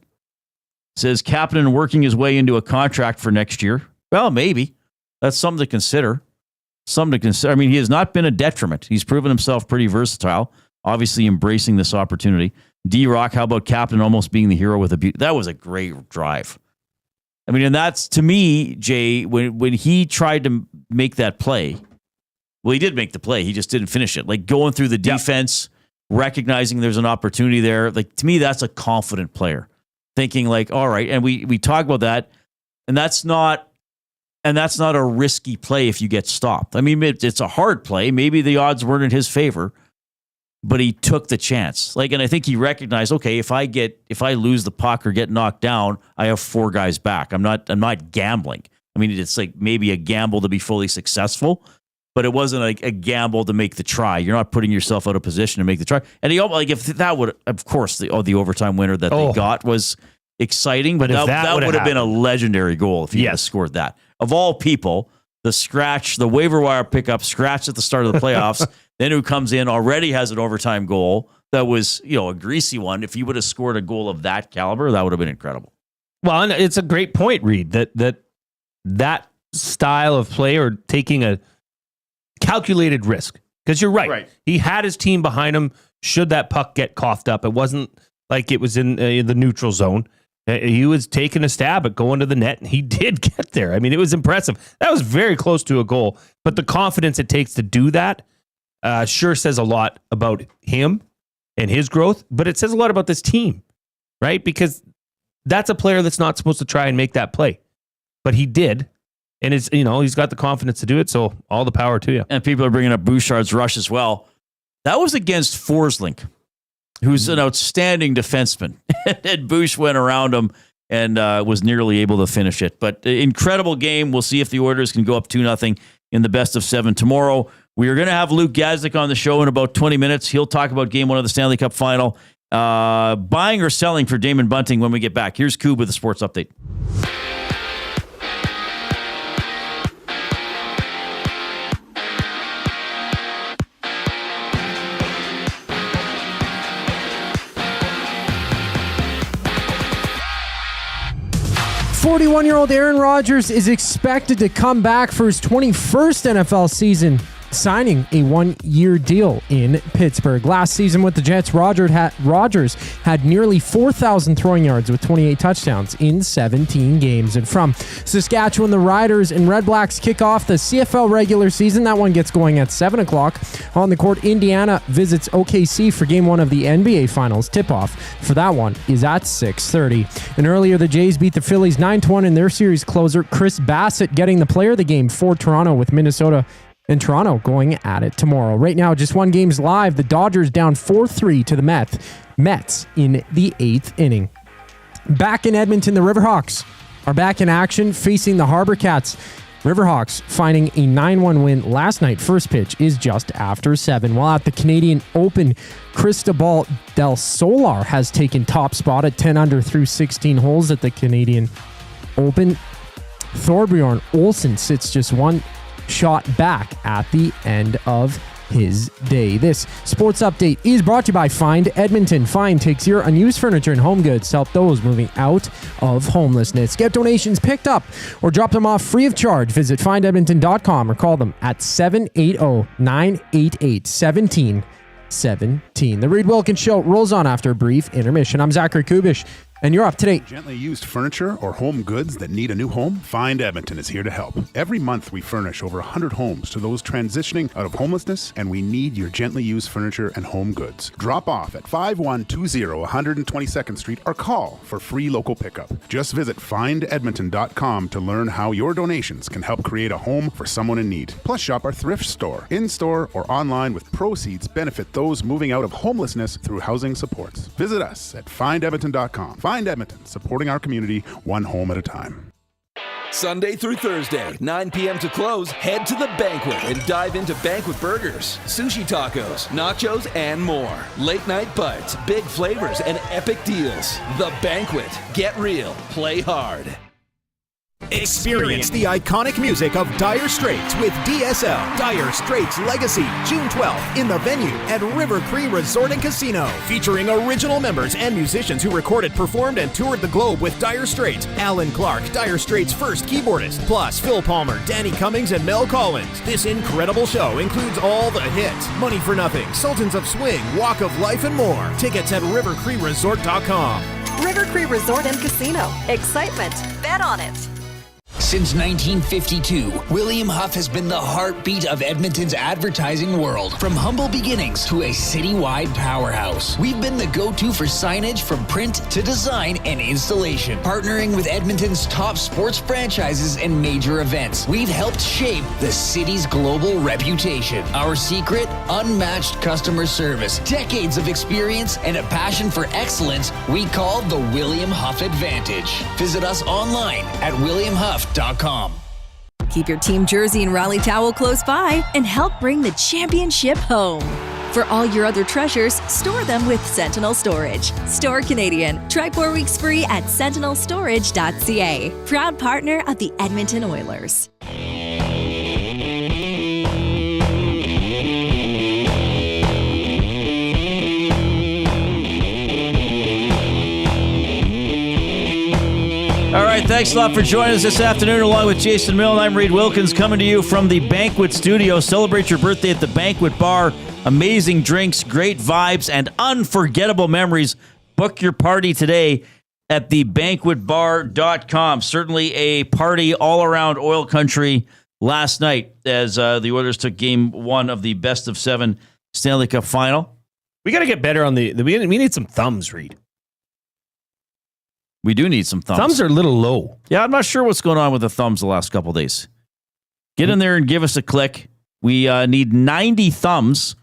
says Kapanen working his way into a contract for next year. Well, maybe that's something to consider. He has not been a detriment. He's proven himself pretty versatile. Obviously, embracing this opportunity. D-Rock, how about Kapanen almost being the hero with a that was a great drive. And that's, to me, Jay, when he tried to make that play, he did make the play. He just didn't finish it. Like going through the defense, recognizing there's an opportunity there. Like, to me, that's a confident player. Thinking like, all right, and we talk about that, and that's not a risky play if you get stopped. It's a hard play. Maybe the odds weren't in his favor, but he took the chance. And I think he recognized, okay, if I lose the puck or get knocked down, I have 4 guys back. I'm not gambling. It's like maybe a gamble to be fully successful, but it wasn't like a gamble to make the try. You're not putting yourself out of position to make the try. And if that would, of course, the overtime winner that they got was exciting, but that would have been a legendary goal if he had scored that. Of all people, the waiver wire pickup scratch at the start of the playoffs, then who comes in already has an overtime goal, that was, a greasy one. If you would have scored a goal of that caliber, that would have been incredible. Well, and it's a great point, Reid, that style of play or taking a calculated risk. Because you're right. He had his team behind him should that puck get coughed up. It wasn't like it was in the neutral zone. He was taking a stab at going to the net, and he did get there. I mean, it was impressive. That was very close to a goal. But the confidence it takes to do that sure says a lot about him and his growth, but it says a lot about this team, right? Because that's a player that's not supposed to try and make that play. But he did. And he's got the confidence to do it, so all the power to you. And people are bringing up Bouchard's rush as well. That was against Forsling, who's an outstanding defenseman. And Bouch went around him and was nearly able to finish it. But incredible game. We'll see if the Oilers can go up 2-0 in the best of 7 tomorrow. We are going to have Luke Gazdic on the show in about 20 minutes. He'll talk about Game 1 of the Stanley Cup Final. Buying or selling for Damon Bunting when we get back. Here's Coob with the Sports Update. .41-year-old Aaron Rodgers is expected to come back for his 21st NFL season, signing a one-year deal in Pittsburgh. Last season with the Jets, Rodgers had nearly 4,000 throwing yards with 28 touchdowns in 17 games. And from Saskatchewan, the Riders and Red Blacks kick off the CFL regular season. That one gets going at 7 o'clock. On the court, Indiana visits OKC for Game 1 of the NBA Finals. Tip-off for that one is at 6:30. And earlier, the Jays beat the Phillies 9-1 in their series closer. Chris Bassett getting the player of the game for Toronto, with Minnesota and Toronto going at it tomorrow. Right now, just one game's live. The Dodgers down 4-3 to the Mets in the 8th inning. Back in Edmonton, the Riverhawks are back in action facing the Harbor Cats. Riverhawks finding a 9-1 win last night. First pitch is just after 7. While at the Canadian Open, Cristobal del Solar has taken top spot at 10 under through 16 holes at the Canadian Open. Thorbjorn Olsen sits just one shot back at the end of his day. This sports update is brought to you by Find Edmonton. Find takes your unused furniture and home goods to help those moving out of homelessness. Get donations picked up or drop them off free of charge. Visit findedmonton.com or call them at 780-988-1717. The Reid Wilkins Show rolls on after a brief intermission. I'm Zachary Kubish, and you're up to date. Gently used furniture or home goods that need a new home? Find Edmonton is here to help. Every month we furnish over 100 homes to those transitioning out of homelessness, and we need your gently used furniture and home goods. Drop off at 5120 122nd Street or call for free local pickup. Just visit findedmonton.com to learn how your donations can help create a home for someone in need. Plus shop our thrift store, in-store or online, with proceeds benefit those moving out of homelessness through housing supports. Visit us at findedmonton.com. Find Edmonton, supporting our community one home at a time. Sunday through Thursday, 9 p.m. to close, head to the Banquet and dive into Banquet burgers, sushi tacos, nachos, and more. Late night bites, big flavors, and epic deals. The Banquet. Get real. Play hard. Experience the iconic music of Dire Straits with DSL, Dire Straits Legacy, June 12th in the venue at River Cree Resort and Casino. Featuring original members and musicians who recorded, performed, and toured the globe with Dire Straits. Alan Clark, Dire Straits' first keyboardist, plus Phil Palmer, Danny Cummings, and Mel Collins. This incredible show includes all the hits, Money for Nothing, Sultans of Swing, Walk of Life, and more. Tickets at rivercreeresort.com. River Cree Resort and Casino. Excitement. Bet on it. Since 1952, William Huff has been the heartbeat of Edmonton's advertising world. From humble beginnings to a citywide powerhouse, we've been the go-to for signage from print to design and installation. Partnering with Edmonton's top sports franchises and major events, we've helped shape the city's global reputation. Our secret? Unmatched customer service, decades of experience, and a passion for excellence we call the William Huff Advantage. Visit us online at williamhuff.com. Keep your team jersey and rally towel close by and help bring the championship home. For all your other treasures, store them with Sentinel Storage. Store Canadian. Try 4 weeks free at sentinelstorage.ca. Proud partner of the Edmonton Oilers. thanks a lot for joining us this afternoon along with Jason Milne. I'm Reid Wilkins coming to you from the Banquet Studio. Celebrate your birthday at the Banquet Bar. Amazing drinks, great vibes, and unforgettable memories. Book your party today at thebanquetbar.com. Certainly a party all around oil country last night as the Oilers took game 1 of the best of 7 Stanley Cup Final. We got to get better on we need some thumbs, Reid. We do need some thumbs. Thumbs are a little low. Yeah, I'm not sure what's going on with the thumbs the last couple of days. Get in there and give us a click. We need 90 thumbs.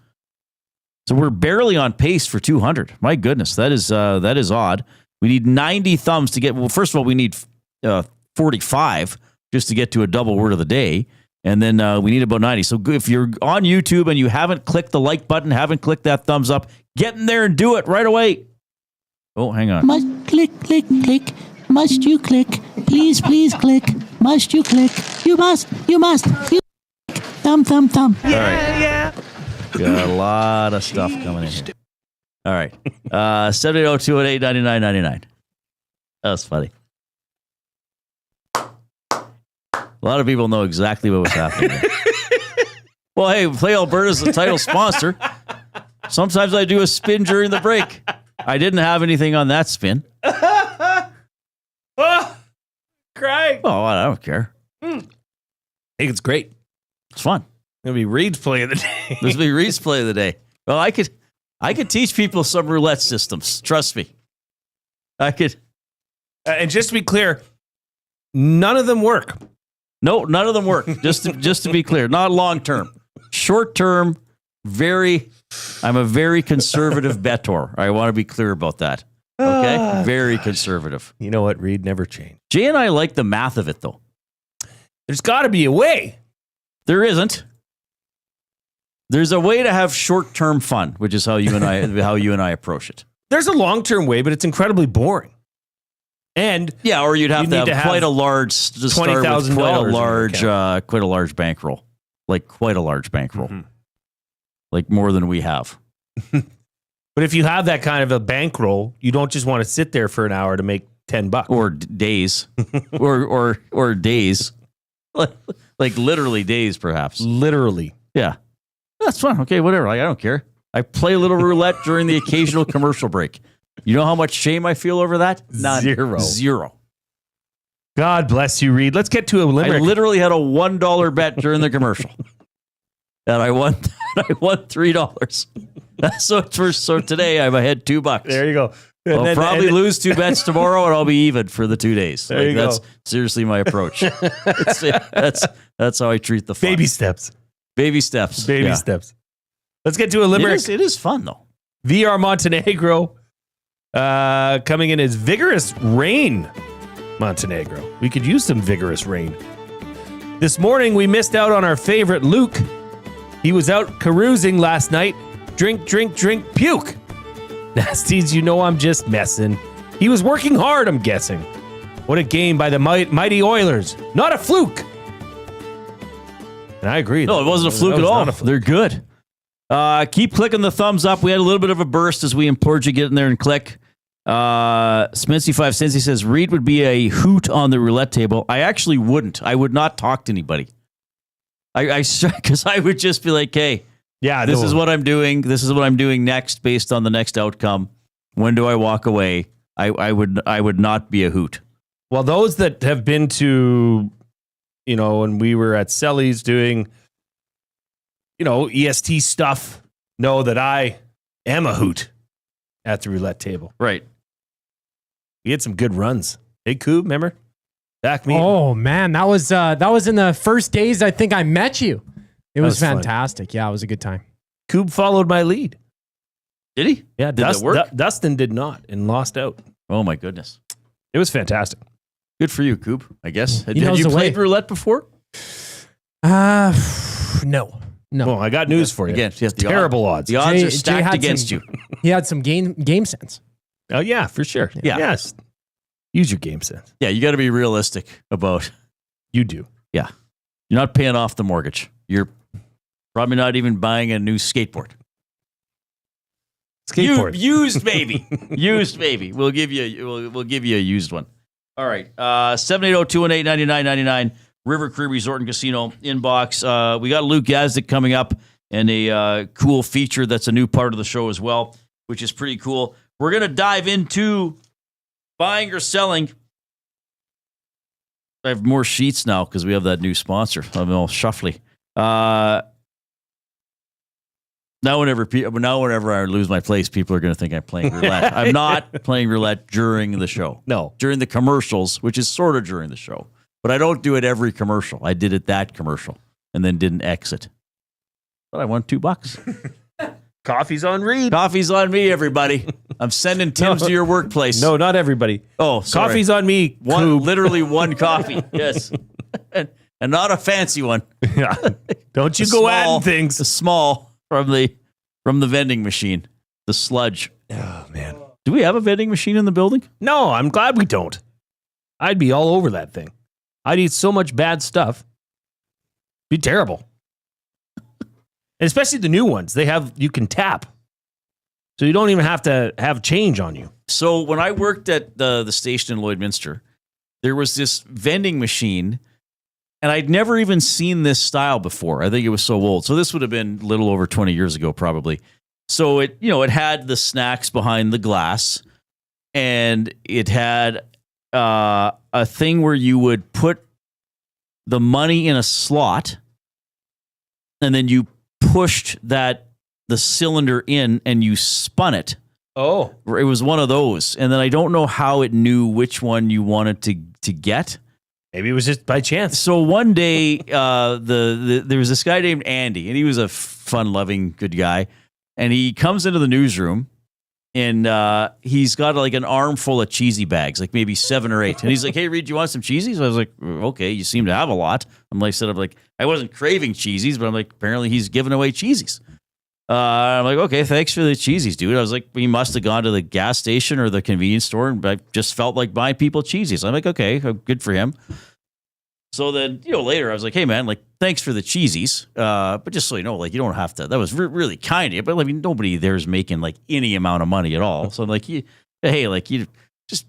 So we're barely on pace for 200. My goodness, that is odd. We need 90 thumbs to get, well, first of all, we need 45 just to get to a double word of the day. And then we need about 90. So if you're on YouTube and you haven't clicked the like button, haven't clicked that thumbs up, get in there and do it right away. Oh, hang on. Must click, click, click. Must you click? Please, please click. Must you click? You must. You thumb, thumb, thumb. All right. Yeah. Got a lot of stuff coming in here. All right. 780-218-9999. That was funny. A lot of people know exactly what was happening there. Well, hey, Play Alberta's the title sponsor. Sometimes I do a spin during the break. I didn't have anything on that spin. Craig. Oh, I don't care. I think it's great. It's fun. It'll be Reid's play of the day. This will be Reid's play of the day. Well, I could teach people some roulette systems. Trust me. I could. And just to be clear, none of them work. No, none of them work. Just to be clear, not long term. Short term, I'm a very conservative bettor. I want to be clear about that. Okay? Very conservative. You know what? Reid never changed. Jay and I like the math of it, though. There's got to be a way. There isn't. There's a way to have short-term fun, which is how you and I approach it. There's a long-term way, but it's incredibly boring. And yeah, or you'd have to have quite a large $20,000, quite a large bankroll, like quite a large bankroll, like more than we have. But if you have that kind of a bankroll, you don't just want to sit there for an hour to make $10 or days, or days, like literally days, perhaps. Literally, yeah. That's fun. Okay, whatever. I don't care. I play a little roulette during the occasional commercial break. You know how much shame I feel over that? None. Zero. God bless you, Reid. Let's get to a limerick. I literally had a $1 bet during the commercial. And I won $3. So today I'm ahead $2. There you go. I'll probably lose 2 bets tomorrow, and I'll be even for the 2 days. That's seriously my approach. That's how I treat the fun. Baby steps. Baby steps. Baby steps. Let's get to a limerick. It is fun, though. VR Montenegro coming in as Vigorous Rain Montenegro. We could use some vigorous rain. This morning, we missed out on our favorite Luke. He was out carousing last night. Drink, drink, drink, puke. Nasties, you know I'm just messing. He was working hard, I'm guessing. What a game by the mighty Oilers. Not a fluke. And I agree. No, it wasn't a fluke at all. They're good. Keep clicking the thumbs up. We had a little bit of a burst as we implored you to get in there and click. Smincy5 Cincy says, Reid would be a hoot on the roulette table. I actually wouldn't. I would not talk to anybody. Because I would just be like, hey, this is what I'm doing. This is what I'm doing next based on the next outcome. When do I walk away? I would not be a hoot. Well, those that have been to, when we were at Selly's doing, EST stuff, know that I am a hoot at the roulette table. Right. We had some good runs. Hey, Coob, remember? Back me. Oh, man. That was in the first days I think I met you. It was fantastic. Fun. Yeah, it was a good time. Coob followed my lead. Did he? Yeah. Did it work? Dustin did not and lost out. Oh, my goodness. It was fantastic. Good for you, Coob, I guess. Had you played roulette before? No. Well, I got news for you. Again, terrible odds. The odds are stacked against you. He had some game sense. Oh, yeah, for sure. Yeah. Yes. Use your game sense. Yeah, you got to be realistic about. You do. Yeah. You're not paying off the mortgage. You're probably not even buying a new skateboard. Used maybe. Used maybe. We'll give you a used one. All right. 780-218-9999, River Cree Resort and Casino inbox. We got Luke Gazdic coming up and a cool feature that's a new part of the show as well, which is pretty cool. We're going to dive into buying or selling. I have more sheets now because we have that new sponsor. I'm all shuffly. Now, whenever I lose my place, people are going to think I'm playing roulette. I'm not playing roulette during the show. No. During the commercials, which is sort of during the show. But I don't do it every commercial. I did it that commercial and then didn't exit. But I won $2. Coffee's on Reid. Coffee's on me, everybody. I'm sending Tim's to your workplace. No, not everybody. Oh, sorry. Coffee's on me. Literally one coffee. Yes. And not a fancy one. Yeah. Don't you go adding things. A small. From the vending machine, the sludge. Oh, man. Do we have a vending machine in the building? No, I'm glad we don't. I'd be all over that thing. I'd eat so much bad stuff. It'd be terrible. And especially the new ones. You can tap. So you don't even have to have change on you. So when I worked at the station in Lloydminster, there was this vending machine. And I'd never even seen this style before. I think it was so old. So this would have been a little over 20 years ago, probably. So it had the snacks behind the glass, and it had a thing where you would put the money in a slot, and then you pushed the cylinder in, and you spun it. Oh, it was one of those. And then I don't know how it knew which one you wanted to get. Maybe it was just by chance. So one day, there was this guy named Andy, and he was a fun-loving, good guy. And he comes into the newsroom, and he's got like an armful of cheesy bags, like maybe 7 or 8. And he's like, "Hey, Reid, do you want some cheesies?" I was like, "Okay, you seem to have a lot." I'm like, I wasn't craving cheesies, but I'm like, apparently he's giving away cheesies. I'm like, "Okay, thanks for the cheesies, dude." I was like, he must have gone to the gas station or the convenience store, and I just felt like buying people cheesies. I'm like, okay, good for him. So then, later I was like, "Hey, man, like, thanks for the cheesies. But just so you know, like, you don't have to." That was really kind of you, but I mean, nobody there's making like any amount of money at all. So I'm like, "Hey, like, you just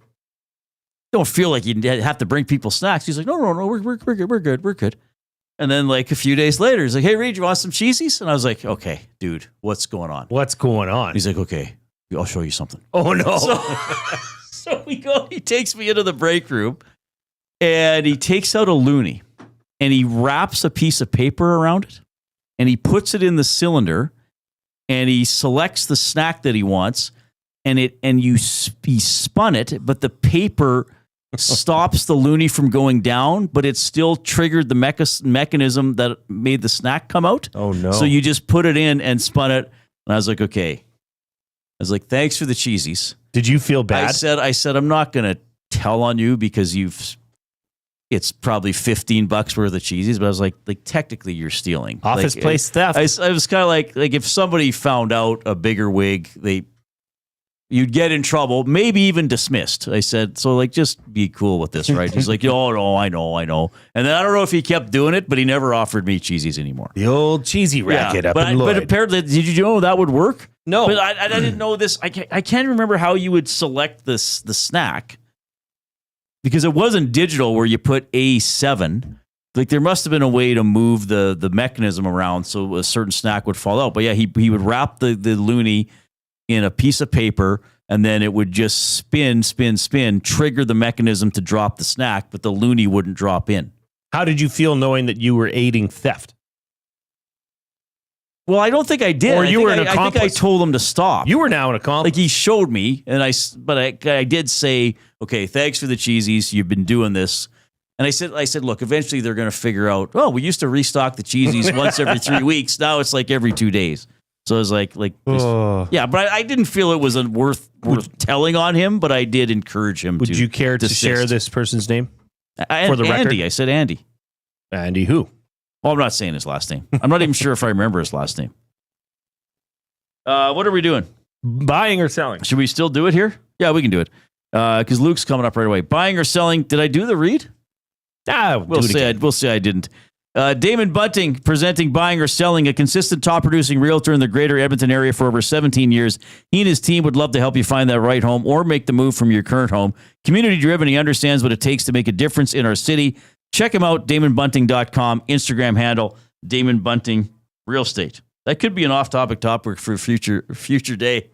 don't feel like you have to bring people snacks." He's like, "No, we're good." And then like a few days later, he's like, "Hey, Reid, you want some cheesies?" And I was like, "Okay, dude, what's going on?" He's like, "Okay, I'll show you something." Oh, no. So we go, he takes me into the break room, and he takes out a loonie, and he wraps a piece of paper around it, and he puts it in the cylinder, and he selects the snack that he wants, and he spun it, but the paper stops the loonie from going down, but it still triggered the mechanism that made the snack come out. Oh, no. So you just put it in and spun it. And I was like, okay. I was like, "Thanks for the cheesies." Did you feel bad? I said, "I'm not going to tell on you because it's probably $15 worth of cheesies." But I was like technically you're stealing. Office place theft. I was kind of like if somebody found out a bigger wig, you'd get in trouble, maybe even dismissed. I said, so like, just be cool with this, right? He's like, "Oh, no, I know. And then I don't know if he kept doing it, but he never offered me cheesies anymore. The old cheesy racket up in Lloyd. But apparently, did you know that would work? No. But I didn't know this. I can't remember how you would select the snack because it wasn't digital where you put A7. Like there must have been a way to move the mechanism around so a certain snack would fall out. But yeah, he would wrap the loonie in a piece of paper, and then it would just spin, trigger the mechanism to drop the snack, but the loonie wouldn't drop in. How did you feel knowing that you were aiding theft? Well, I don't think I did. Or you were an accomplice. accomplice. I think I told him to stop. You were now an accomplice. Like he showed me, but I did say, "Okay, thanks for the cheesies. You've been doing this." And I said, "Look, eventually they're going to figure out, oh, we used to restock the cheesies once every 3 weeks. Now it's like every 2 days." So I was like, yeah, but I didn't feel it was worth telling on him, but I did encourage him. Would you care to share this person's name for the record? Andy. I said Andy. Andy who? Well, I'm not saying his last name. I'm not even sure if I remember his last name. What are we doing? Buying or selling? Should we still do it here? Yeah, we can do it. Because Luke's coming up right away. Buying or selling? Did I do the read? We'll say I didn't. Damon Bunting, presenting Buying or Selling, a consistent top-producing realtor in the greater Edmonton area for over 17 years. He and his team would love to help you find that right home or make the move from your current home. Community-driven, he understands what it takes to make a difference in our city. Check him out, DamonBunting.com, Instagram handle, Damon Bunting Real Estate. That could be an off-topic topic for a future day.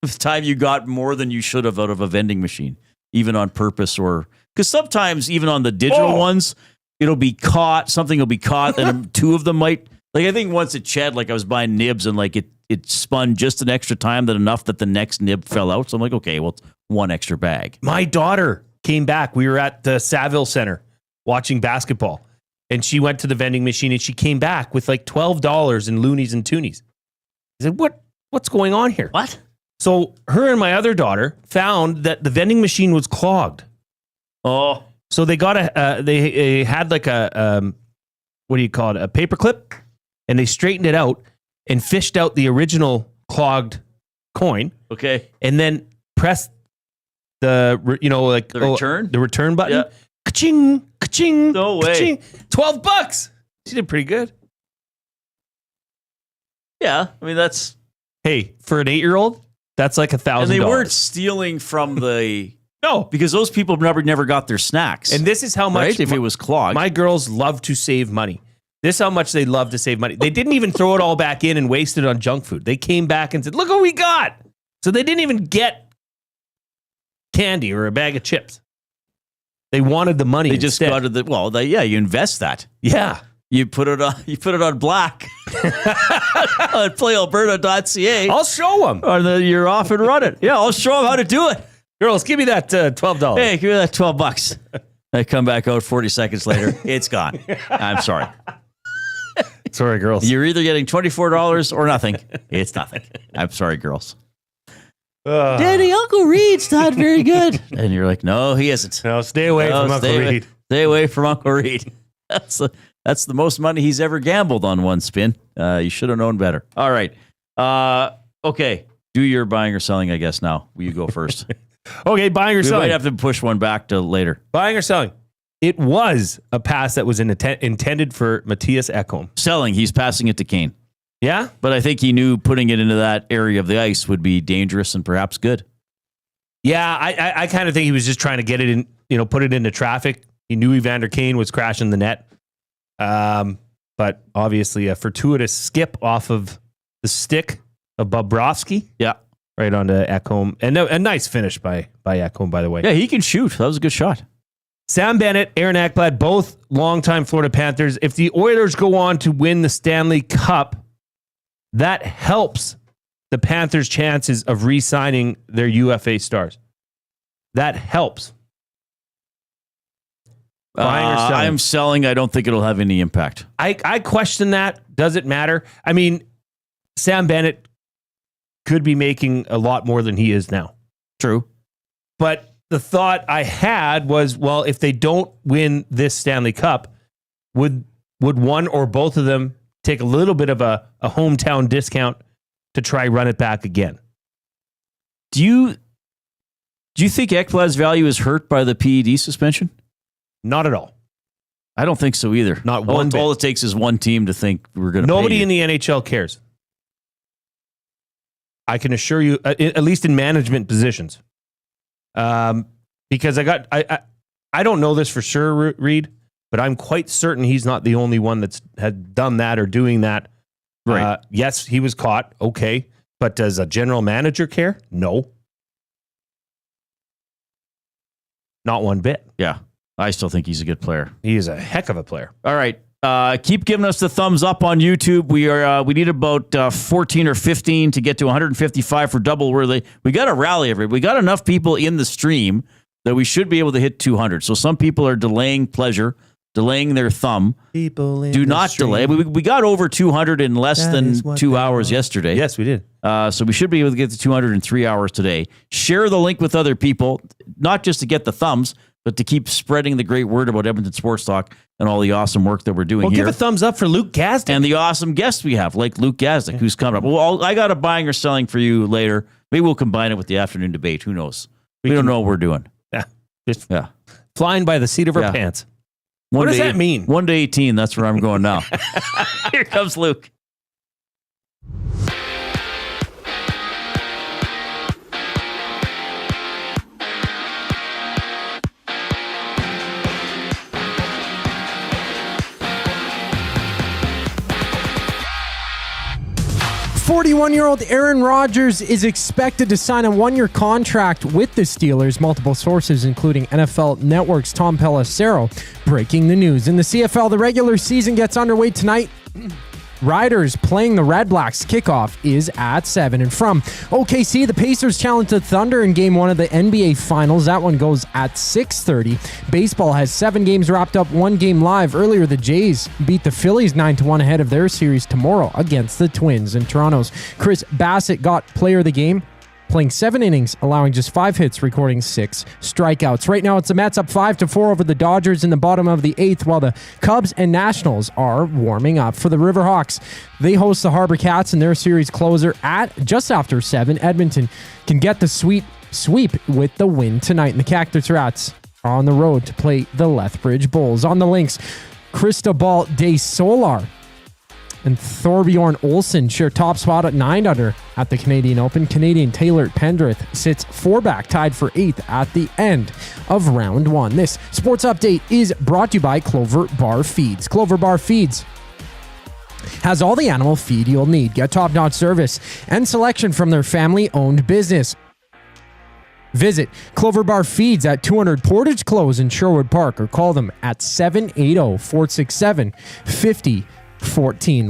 The time you got more than you should have out of a vending machine, even on purpose, or because sometimes even on the digital ones, it'll be caught. Something will be caught, and two of them might. Like I think once at Ched, like I was buying nibs, and like it spun just an extra time that enough that the next nib fell out. So I'm like, okay, well, it's one extra bag. My daughter came back. We were at the Saville Center watching basketball, and she went to the vending machine, and she came back with like $12 in loonies and toonies. I said, what's going on here? What? So her and my other daughter found that the vending machine was clogged. Oh. So they got they had like a, what do you call it? A paper clip, and they straightened it out and fished out the original clogged coin. Okay. And then pressed the return button. Yeah. Ka-ching, ka-ching. No way. Ka-ching. $12. She did pretty good. Yeah. I mean, that's. Hey, for an 8-year-old, that's like $1,000. And they weren't stealing from the. No, because those people never got their snacks. And this is how much, right? If it was clogged. My girls love to save money. This is how much they love to save money. They didn't even throw it all back in and waste it on junk food. They came back and said, look what we got. So they didn't even get candy or a bag of chips. They wanted the money. They just got it. You invest that. Yeah. You put it on black on playalberta.ca. I'll show them. Or you're off and running. Yeah, I'll show them how to do it. Girls, give me that $12. Hey, give me that $12. I come back out 40 seconds later. It's gone. I'm sorry. Sorry, girls. You're either getting $24 or nothing. It's nothing. I'm sorry, girls. Daddy, Uncle Reid's not very good. And you're like, no, he isn't. No, stay away from Uncle Reid. Stay away from Uncle Reid. That's the most money he's ever gambled on one spin. You should have known better. All right. Okay. Do your buying or selling, I guess, now. Will you go first? Okay, buying or selling. We might have to push one back to later. Buying or selling. It was a pass that was intended for Matthias Ekholm. Selling. He's passing it to Kane. Yeah? But I think he knew putting it into that area of the ice would be dangerous and perhaps good. Yeah, I kind of think he was just trying to get it in, put it into traffic. He knew Evander Kane was crashing the net. But obviously a fortuitous skip off of the stick of Bobrovsky. Yeah. Right onto Ekholm. And a nice finish by Ekholm, by the way. Yeah, he can shoot. That was a good shot. Sam Bennett, Aaron Ekblad, both longtime Florida Panthers. If the Oilers go on to win the Stanley Cup, that helps the Panthers' chances of re-signing their UFA stars. That helps. Buying or selling? I'm selling. I don't think it'll have any impact. I question that. Does it matter? I mean, Sam Bennett could be making a lot more than he is now. True. But the thought I had was, well, if they don't win this Stanley Cup, would one or both of them take a little bit of a hometown discount to try run it back again? Do you think Ekblad's value is hurt by the PED suspension? Not at all. I don't think so either. Not one bit. All it takes is one team to think we're going to Nobody in the NHL cares. I can assure you, at least in management positions. Because I don't know this for sure, Reid, but I'm quite certain he's not the only one that's had done that or doing that. Right. Yes, he was caught. Okay. But does a general manager care? No. Not one bit. Yeah. I still think he's a good player. He is a heck of a player. All right. Keep giving us the thumbs up on YouTube. We need about 14 or 15 to get to 155 for double worthy. We got to rally everybody. We got enough people in the stream that we should be able to hit 200. So some people are delaying pleasure, delaying their thumb. People in Do the not stream. delay. We got over 200 in less than 2 hours yesterday. Yes, we did. So we should be able to get to 200 in 3 hours today. Share the link with other people, not just to get the thumbs, but to keep spreading the great word about Edmonton Sports Talk and all the awesome work that we're doing here. Give a thumbs up for Luke Gazdic. And the awesome guests we have, like Luke Gazdic, who's coming up. Well, I got a buying or selling for you later. Maybe we'll combine it with the afternoon debate. Who knows? We don't know what we're doing. Yeah. Just flying by the seat of our pants. What does that mean? 1 to 18. That's where I'm going now. Here comes Luke. .41-year-old Aaron Rodgers is expected to sign a one-year contract with the Steelers. Multiple sources, including NFL Network's Tom Pelissero, breaking the news. In the CFL, the regular season gets underway tonight. Riders playing the Red Blacks. Kickoff is at 7. And from OKC, the Pacers challenge the Thunder in Game 1 of the NBA Finals. That one goes at 6:30. Baseball has 7 games wrapped up, 1 game live. Earlier, the Jays beat the Phillies 9-1 ahead of their series tomorrow against the Twins. And Toronto's Chris Bassett got player of the game, playing 7 innings, allowing just 5 hits, recording 6 strikeouts. Right now, it's the Mets up 5-4 over the Dodgers in the bottom of the 8th, while the Cubs and Nationals are warming up. For the Riverhawks, they host the Harbor Cats in their series closer at just after 7. Edmonton can get the sweep with the win tonight. And the Cactus Rats are on the road to play the Lethbridge Bulls. On the links, Cristobal de Solar and Thorbjorn Olsen share top spot at 9 under at the Canadian Open. Canadian Taylor Pendrith sits 4 back, tied for 8th at the end of round 1. This sports update is brought to you by Clover Bar Feeds. Clover Bar Feeds has all the animal feed you'll need. Get top-notch service and selection from their family-owned business. Visit Clover Bar Feeds at 200 Portage Close in Sherwood Park, or call them at 780-467-5014.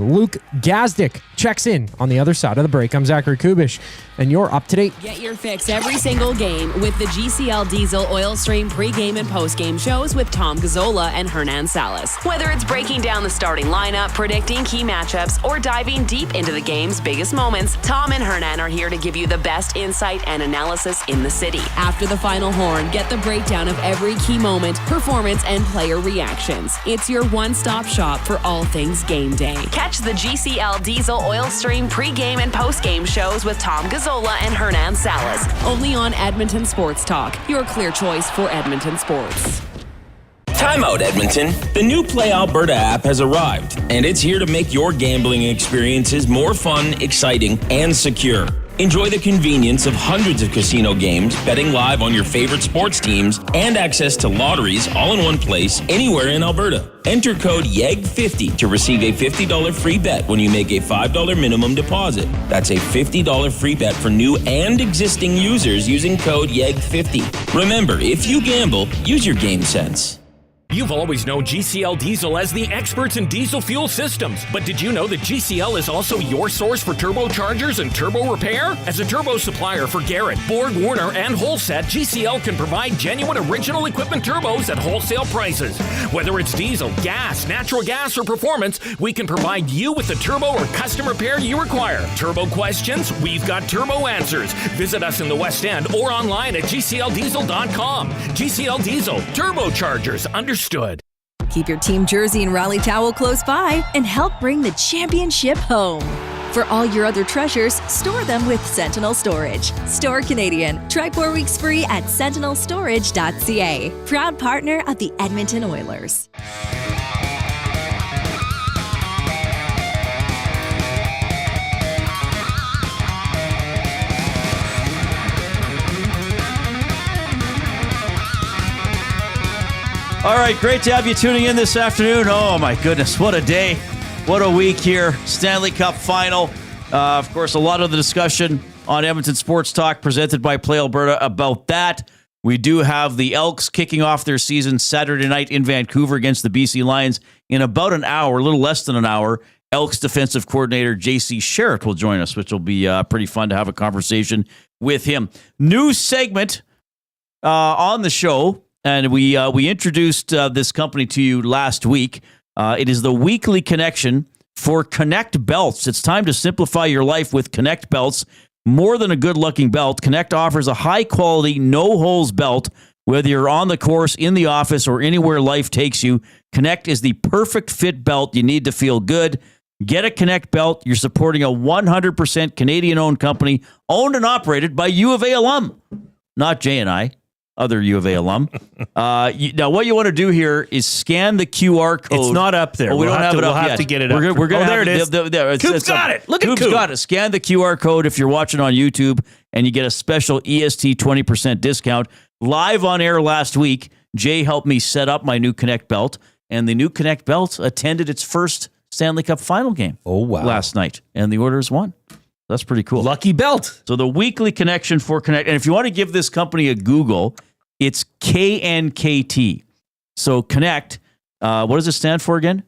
Luke Gazdic checks in on the other side of the break. I'm Zachary Kubish, and you're up to date. Get your fix every single game with the GCL Diesel Oil Stream pregame and postgame shows with Tom Gazzola and Hernan Salas. Whether it's breaking down the starting lineup, predicting key matchups, or diving deep into the game's biggest moments, Tom and Hernan are here to give you the best insight and analysis in the city. After the final horn, get the breakdown of every key moment, performance, and player reactions. It's your one-stop shop for all things game day. Catch the GCL Diesel Oil Stream pregame and postgame shows with Tom Gazzola and Hernan Salas. Only on Edmonton Sports Talk, your clear choice for Edmonton sports. Timeout Edmonton. The new Play Alberta app has arrived, and it's here to make your gambling experiences more fun, exciting, and secure. Enjoy the convenience of hundreds of casino games, betting live on your favorite sports teams, and access to lotteries all in one place, anywhere in Alberta. Enter code YEG50 to receive a $50 free bet when you make a $5 minimum deposit. That's a $50 free bet for new and existing users using code YEG50. Remember, if you gamble, use your game sense. You've always known GCL Diesel as the experts in diesel fuel systems, but did you know that GCL is also your source for turbochargers and turbo repair? As a turbo supplier for Garrett, Borg Warner, and Holset, GCL can provide genuine original equipment turbos at wholesale prices. Whether it's diesel, gas, natural gas, or performance, we can provide you with the turbo or custom repair you require. Turbo questions? We've got turbo answers. Visit us in the West End or online at gcldiesel.com. GCL Diesel, turbochargers, understood. Keep your team jersey and rally towel close by and help bring the championship home. For all your other treasures, store them with Sentinel Storage. Store Canadian. Try 4 weeks free at sentinelstorage.ca. Proud partner of the Edmonton Oilers. All right, great to have you tuning in this afternoon. Oh, my goodness, what a day. What a week here. Stanley Cup Final. Of course, a lot of the discussion on Edmonton Sports Talk presented by Play Alberta about that. We do have the Elks kicking off their season Saturday night in Vancouver against the BC Lions in about an hour, a little less than an hour. Elks defensive coordinator J.C. Sherritt will join us, which will be pretty fun to have a conversation with him. New segment on the show. And we introduced this company to you last week. It is the weekly connection for Connect Belts. It's time to simplify your life with Connect Belts. More than a good-looking belt, Connect offers a high-quality, no-holes belt. Whether you're on the course, in the office, or anywhere life takes you, Connect is the perfect fit belt you need to feel good. Get a Connect belt. You're supporting a 100% Canadian-owned company, owned and operated by U of A alum. Not Jay and I. other U of A alum. Now, what you want to do here is scan the QR code. It's not up there. Oh, we don't have it up yet. We'll have to get it up. We're gonna there have it is. Coop's got it. Look at Coop's Coop. got it. Scan the QR code if you're watching on YouTube, and you get a special EST 20% discount. Live on air last week, Jay helped me set up my new Connect belt, and the new Connect belt attended its first Stanley Cup Final game. Oh, wow. Last night, and the Oilers won. That's pretty cool. Lucky belt. So the weekly connection for Connect, and if you want to give this company a Google, it's KNKT. So Connect, what does it stand for again?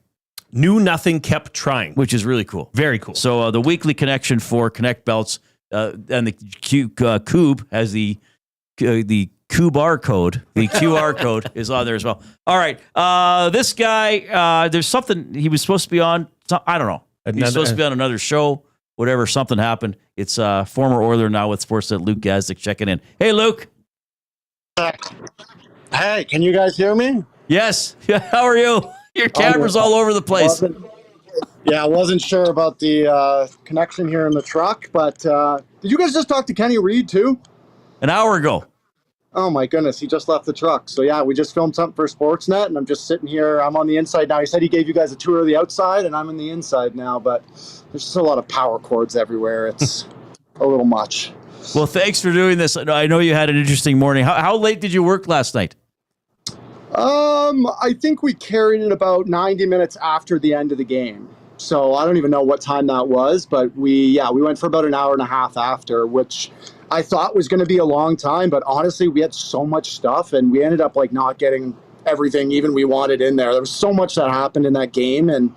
Knew nothing, kept trying. Which is really cool. Very cool. So the weekly connection for Connect belts, and the Cube has the QR code. The QR code is on there as well. All right. This guy, there's something he was supposed to be on. I don't know. He was supposed to be on another show. Whatever, something happened. It's former Oiler now with Sportsnet Luke Gazdic checking in. Hey, Luke. Hey, can you guys hear me? Yes. How are you? Your camera's all over the place. I wasn't sure about the connection here in the truck, but did you guys just talk to Kenny Reid too? An hour ago. Oh my goodness, he just left the truck. So yeah, we just filmed something for Sportsnet, and I'm just sitting here. I'm on the inside now. He said he gave you guys a tour of the outside, and I'm in the inside now, but there's just a lot of power cords everywhere. It's a little much. Well, thanks for doing this. I know you had an interesting morning. How late did you work last night? I think we carried it about 90 minutes after the end of the game. So I don't even know what time that was, but we went for about an hour and a half after, which I thought was going to be a long time, but honestly, we had so much stuff, and we ended up like not getting everything even we wanted in there. There was so much that happened in that game, and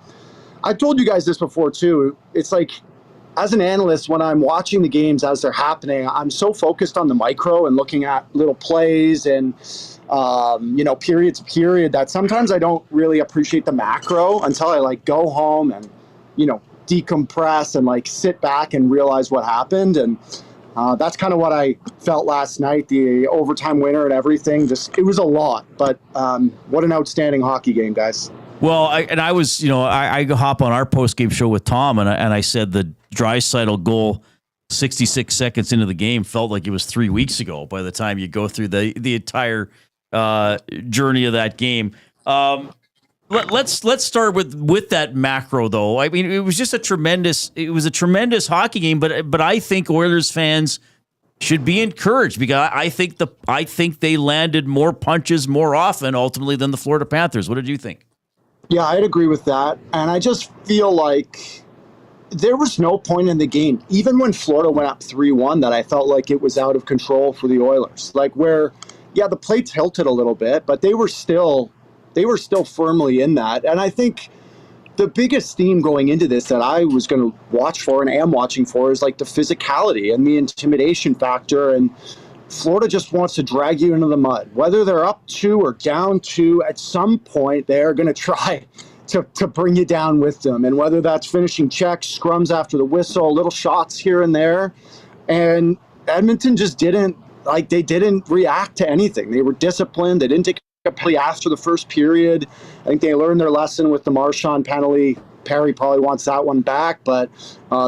I told you guys this before too. It's like, as an analyst, when I'm watching the games as they're happening, I'm so focused on the micro and looking at little plays and period to period that sometimes I don't really appreciate the macro until I like go home and decompress and like sit back and realize what happened. And that's kind of what I felt last night, the overtime winner and everything. Just, it was a lot, but what an outstanding hockey game, guys. Well, I hop on our post-game show with Tom, and I said the Draisaitl goal 66 seconds into the game felt like it was 3 weeks ago by the time you go through the entire journey of that game. Let's start with that macro, though. I mean, it was a tremendous hockey game, but I think Oilers fans should be encouraged because I think they landed more punches more often ultimately than the Florida Panthers. What did you think? Yeah, I'd agree with that. And I just feel like there was no point in the game, even when Florida went up 3-1, that I felt like it was out of control for the Oilers. Like where, the play tilted a little bit, but they were still firmly in that. And I think the biggest theme going into this that I was going to watch for and am watching for is like the physicality and the intimidation factor. And Florida just wants to drag you into the mud. Whether they're up 2 or down 2, at some point they're going to try to bring you down with them. And whether that's finishing checks, scrums after the whistle, little shots here and there. And Edmonton just didn't react to anything. They were disciplined. They didn't take a play after the first period. I think they learned their lesson with the Marchand penalty. Perry probably wants that one back, but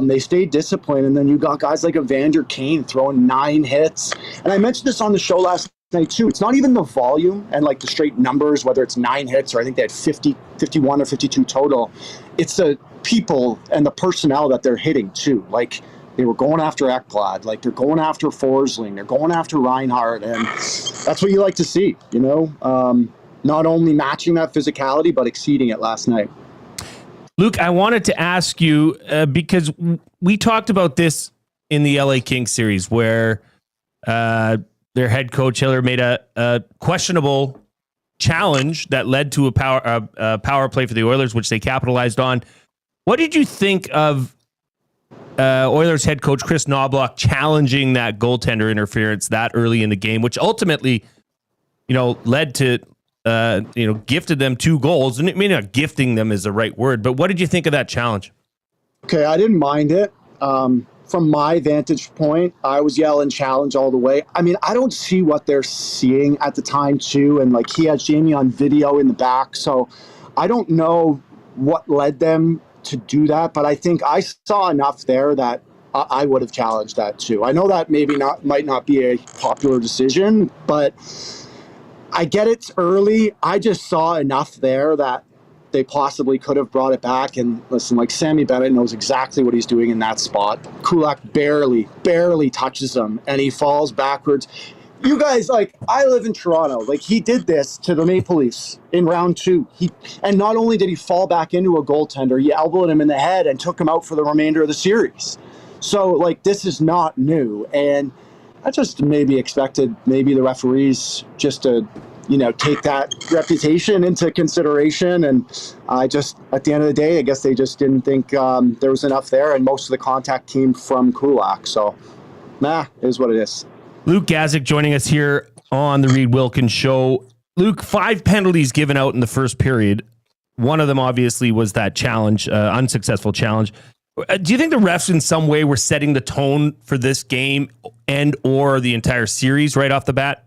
they stayed disciplined. And then you got guys like Evander Kane throwing 9 hits. And I mentioned this on the show last night too. It's not even the volume and like the straight numbers, whether it's 9 hits or I think they had 50, 51 or 52 total. It's the people and the personnel that they're hitting too. Like they were going after Ekblad, like they're going after Forsling, they're going after Reinhart, and that's what you like to see, not only matching that physicality, but exceeding it last night. Luke, I wanted to ask you, because we talked about this in the LA Kings series where their head coach Hiller made a questionable challenge that led to a power play for the Oilers, which they capitalized on. What did you think of Oilers head coach Chris Knobloch challenging that goaltender interference that early in the game, which ultimately, led to gifted them 2 goals? And maybe not gifting them is the right word, but what did you think of that challenge? Okay, I didn't mind it. From my vantage point, I was yelling challenge all the way. I mean, I don't see what they're seeing at the time too. And like he had Jamie on video in the back. So I don't know what led them to do that, but I think I saw enough there that I would have challenged that too. I know that might not be a popular decision, but I get it's early. I just saw enough there that they possibly could have brought it back. And listen, like Sammy Bennett knows exactly what he's doing in that spot. Kulak barely touches him, and he falls backwards. You guys, like, I live in Toronto. Like, he did this to the Maple Leafs in round 2. And not only did he fall back into a goaltender, he elbowed him in the head and took him out for the remainder of the series. So, like, this is not new. And I just maybe expected the referees just to, take that reputation into consideration. And I just, at the end of the day, I guess they just didn't think there was enough there. And most of the contact came from Kulak. So, it is what it is. Luke Gazdic joining us here on the Reid Wilkins Show. Luke, 5 penalties given out in the first period. One of them obviously was that challenge, unsuccessful challenge. Do you think the refs in some way were setting the tone for this game and or the entire series right off the bat?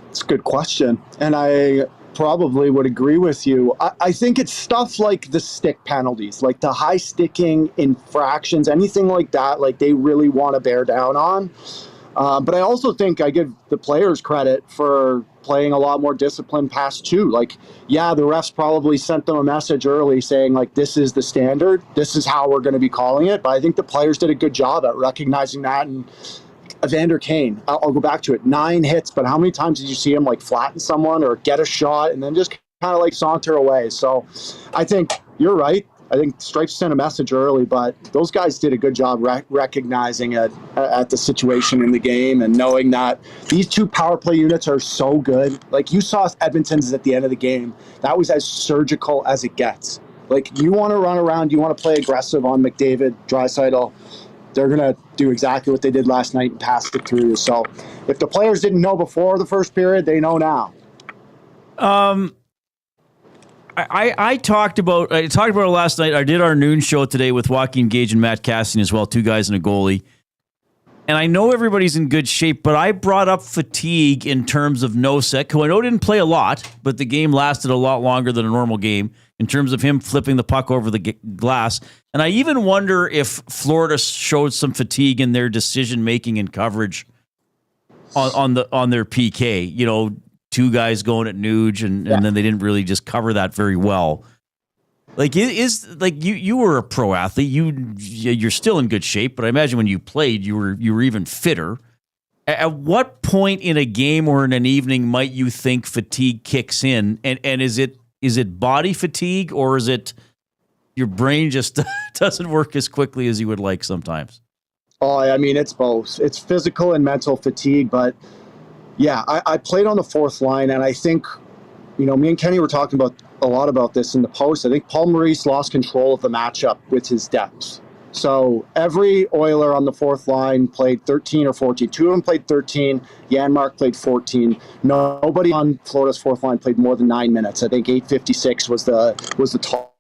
It's a good question. And I probably would agree with you. I think it's stuff like the stick penalties, like the high sticking infractions, anything like that, like they really want to bear down on. But I also think I give the players credit for playing a lot more disciplined past 2. Like, yeah, the refs probably sent them a message early saying, like, this is the standard. This is how we're going to be calling it. But I think the players did a good job at recognizing that. And Evander Kane, I'll go back to it, 9 hits. But how many times did you see him, like, flatten someone or get a shot and then just kind of, like, saunter away? So I think you're right. I think Stripes sent a message early, but those guys did a good job recognizing it at the situation in the game and knowing that these 2 power play units are so good. Like, you saw Edmonton's at the end of the game. That was as surgical as it gets. Like, you want to run around, you want to play aggressive on McDavid, Draisaitl, they're going to do exactly what they did last night and pass it through. So if the players didn't know before the first period, they know now. I talked about it last night. I did our noon show today with Joaquin Gage and Matt Cassian as well, 2 guys and a goalie. And I know everybody's in good shape, but I brought up fatigue in terms of Nosek, who I know didn't play a lot, but the game lasted a lot longer than a normal game in terms of him flipping the puck over the glass. And I even wonder if Florida showed some fatigue in their decision making and coverage on their PK. 2 guys going at Nuge, and then they didn't really just cover that very well. Like, you were a pro athlete. You're still in good shape, but I imagine when you played, you were even fitter. At what point in a game or in an evening might you think fatigue kicks in? And is it body fatigue, or is it your brain just doesn't work as quickly as you would like sometimes? Oh, I mean, it's both. It's physical and mental fatigue, but yeah, I played on the 4th line, and I think, me and Kenny were talking a lot about this in the post. I think Paul Maurice lost control of the matchup with his depth. So every Oiler on the 4th line played 13 or 14. 2 of them played 13. Janmark played 14. Nobody on Florida's 4th line played more than 9 minutes. I think 8:56 was the top.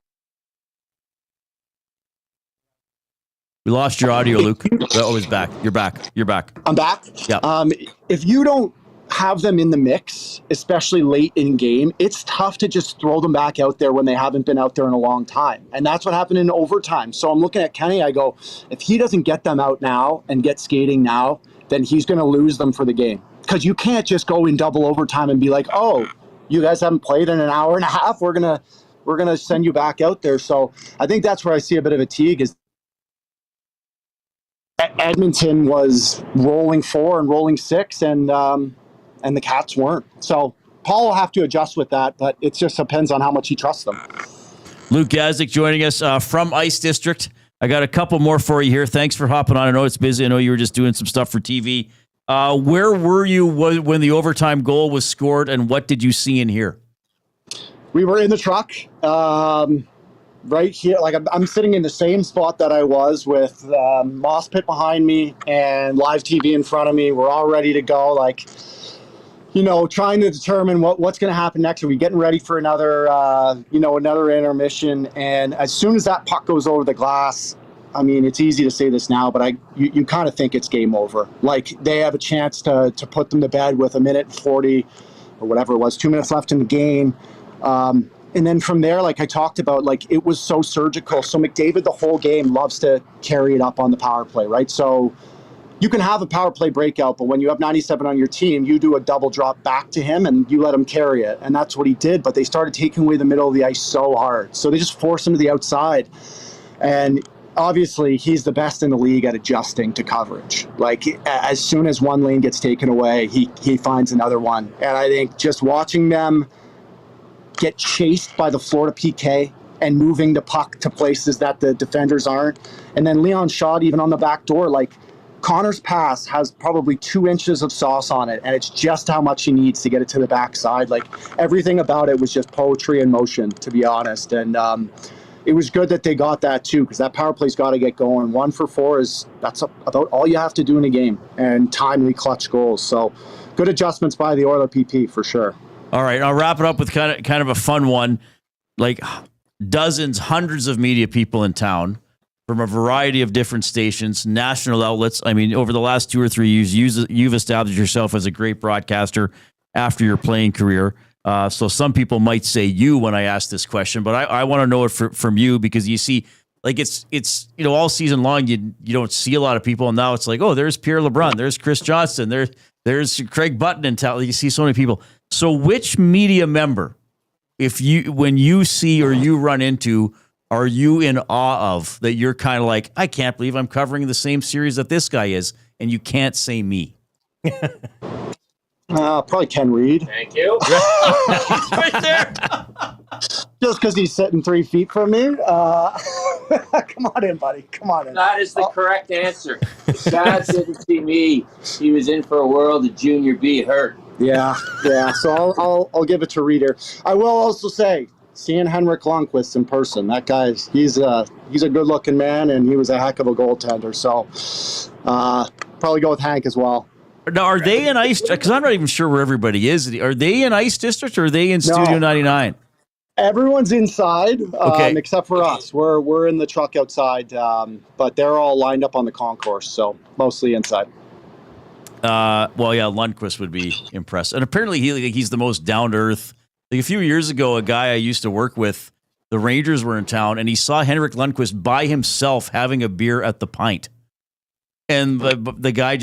We lost your audio, Luke. Oh, it's back. You're back. I'm back? Yeah. If you don't have them in the mix, especially late in game, it's tough to just throw them back out there when they haven't been out there in a long time. And that's what happened in overtime. So I'm looking at Kenny, I go, if he doesn't get them out now and get skating now, then he's going to lose them for the game. Because you can't just go in double overtime and be like, oh, you guys haven't played in an hour and a half, we're gonna send you back out there. So I think that's where I see a bit of fatigue is Edmonton was rolling 4 and rolling 6, and the Cats weren't. So Paul will have to adjust with that, but it just depends on how much he trusts them. Luke Gazdic joining us from Ice District. I got a couple more for you here. Thanks for hopping on. I know it's busy. I know you were just doing some stuff for TV. Where were you when the overtime goal was scored, and what did you see and hear? We were in the truck. Right here, like I'm sitting in the same spot that I was with Moss Pit behind me and live TV in front of me. We're all ready to go, like, trying to determine what's going to happen next. Are we getting ready for another intermission? And as soon as that puck goes over the glass, I mean, it's easy to say this now, but you kind of think it's game over. Like, they have a chance to put them to bed with 1:40 or whatever it was, 2 minutes left in the game. And then from there, like I talked about, like it was so surgical. So McDavid the whole game loves to carry it up on the power play, right? So you can have a power play breakout, but when you have 97 on your team, you do a double drop back to him and you let him carry it. And that's what he did. But they started taking away the middle of the ice so hard. So they just forced him to the outside. And obviously, he's the best in the league at adjusting to coverage. Like, as soon as one lane gets taken away, he finds another one. And I think just watching them get chased by the Florida PK and moving the puck to places that the defenders aren't. And then Leon Schott, even on the back door, like, Connor's pass has probably 2 inches of sauce on it, and it's just how much he needs to get it to the backside. Like, everything about it was just poetry in motion, to be honest. And it was good that they got that too, because that power play's got to get going. 1 for 4 that's about all you have to do in a game, and timely clutch goals. So good adjustments by the Oiler PP for sure. All right, I'll wrap it up with kind of a fun one. Like dozens, hundreds of media people in town from a variety of different stations, national outlets. I mean, over the last 2 or 3 years, you've established yourself as a great broadcaster after your playing career. So some people might say you when I ask this question, but I want to know it from you, because you see, like it's all season long you don't see a lot of people, and now it's like, oh, there's Pierre LeBrun, there's Chris Johnston, there's Craig Button in town. You see so many people. So which media member, when you see or you run into, are you in awe of, that you're kind of like, I can't believe I'm covering the same series that this guy is, and you can't say me? Probably Ken Reid. Thank you. Right there. Just because he's sitting 3 feet from me. Come on in, buddy. Come on in. That is the correct answer. Chad didn't see me. He was in for a world of Junior B hurt. Yeah. So I'll give it to Reader. I will also say, seeing Henrik Lundqvist in person, that guy, he's a good-looking man, and he was a heck of a goaltender. So probably go with Hank as well. Now, are they in Ice? Because I'm not even sure where everybody is. Are they in Ice District, or are they in Studio 99? Everyone's inside, Okay. except for us. We're in the truck outside, but they're all lined up on the concourse, so mostly inside. Well, yeah, Lundqvist would be impressed, and apparently he's the most down to earth. Like a few years ago, a guy I used to work with, the Rangers were in town, and he saw Henrik Lundqvist by himself having a beer at the Pint. And the guy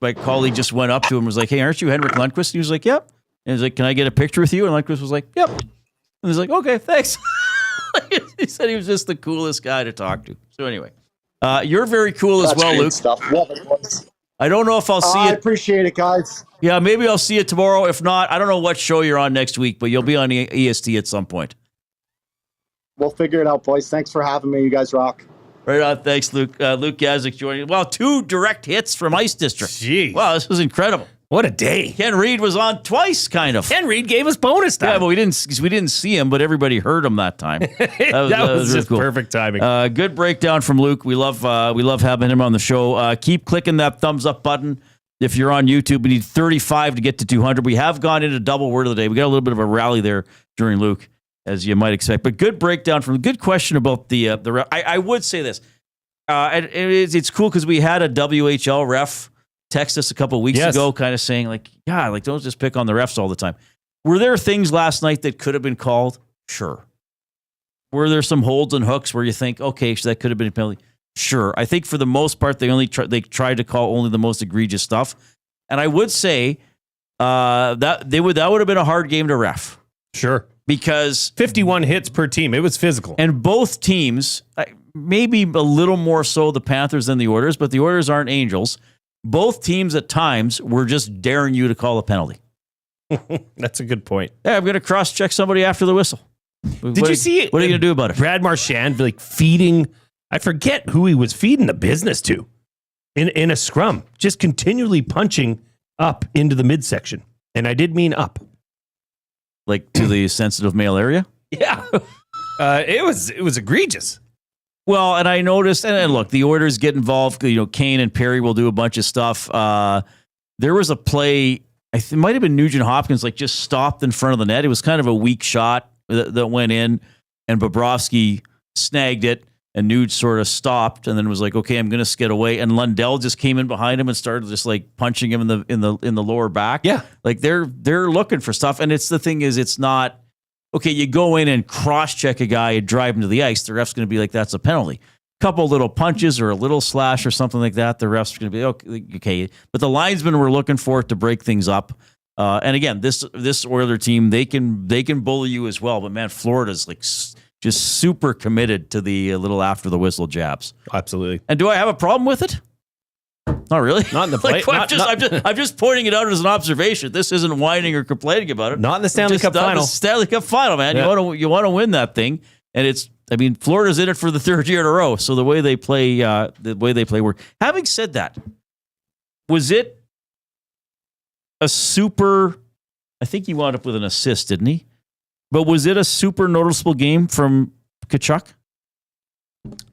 my colleague just went up to him and was like, hey, aren't you Henrik Lundqvist? And he was like, yep. And he was like, can I get a picture with you? And Lundqvist was like, yep. And he's like, okay, thanks. He said he was just the coolest guy to talk to. So anyway, you're very cool as well, Luke. Stuff. Love it, boys. I don't know if I'll see it. I appreciate it, guys. Yeah, maybe I'll see it tomorrow. If not, I don't know what show you're on next week, but you'll be on EST at some point. We'll figure it out, boys. Thanks for having me. You guys rock. Right on. Thanks, Luke. Luke Gazdic joining. Well, 2 direct hits from Ice District. Jeez. Wow, this was incredible. What a day. Ken Reid was on twice, kind of. Ken Reid gave us bonus time. Yeah, but we didn't see him, but everybody heard him that time. That was just really cool. perfect timing. Good breakdown from Luke. We love having him on the show. Keep clicking that thumbs up button. If you're on YouTube, we need 35 to get to 200. We have gone into double word of the day. We got a little bit of a rally there during Luke, as you might expect. But good breakdown good question about the I would say this. It's cool because we had a WHL ref text us a couple of weeks ago, kind of saying like, yeah, like don't just pick on the refs all the time. Were there things last night that could have been called? Sure. Were there some holds and hooks where you think, okay, so that could have been a penalty? Sure. I think for the most part, they tried to call only the most egregious stuff. And I would say that would have been a hard game to ref. Sure. Because 51 hits per team. It was physical. And both teams, maybe a little more so the Panthers than the Oilers, but the Oilers aren't angels. Both teams at times were just daring you to call a penalty. That's a good point. Yeah, I'm going to cross-check somebody after the whistle. Did you see it? What are you going to do about it? Brad Marchand feeding, I forget who he was feeding the business to in a scrum, just continually punching up into the midsection. And I did mean up. Like to the sensitive male area? Yeah. It was egregious. Well, and I noticed, and look, the Oilers get involved. Kane and Perry will do a bunch of stuff. There was a play, it might have been Nugent Hopkins, just stopped in front of the net. It was kind of a weak shot that went in, and Bobrovsky snagged it, and Nuge sort of stopped, and then was like, okay, I'm going to skid away. And Lundell just came in behind him and started just punching him in the lower back. Yeah. They're looking for stuff. And the thing is, it's not, okay, you go in and cross-check a guy and drive him to the ice, the ref's going to be like, that's a penalty. Couple little punches or a little slash or something like that, the ref's going to be okay. But the linesmen were looking for it to break things up. And again, this Oiler team, they can bully you as well. But man, Florida's like just super committed to the little after the whistle jabs. Absolutely. And do I have a problem with it? Not really. Not in the play. I'm just pointing it out as an observation. This isn't whining or complaining about it. Not in the Stanley Cup Final. The Stanley Cup Final, man. Yeah. You want to win that thing, and Florida's in it for the third year in a row. So the way they play, work. Having said that, was it a super? I think he wound up with an assist, didn't he? But was it a super noticeable game from Tkachuk?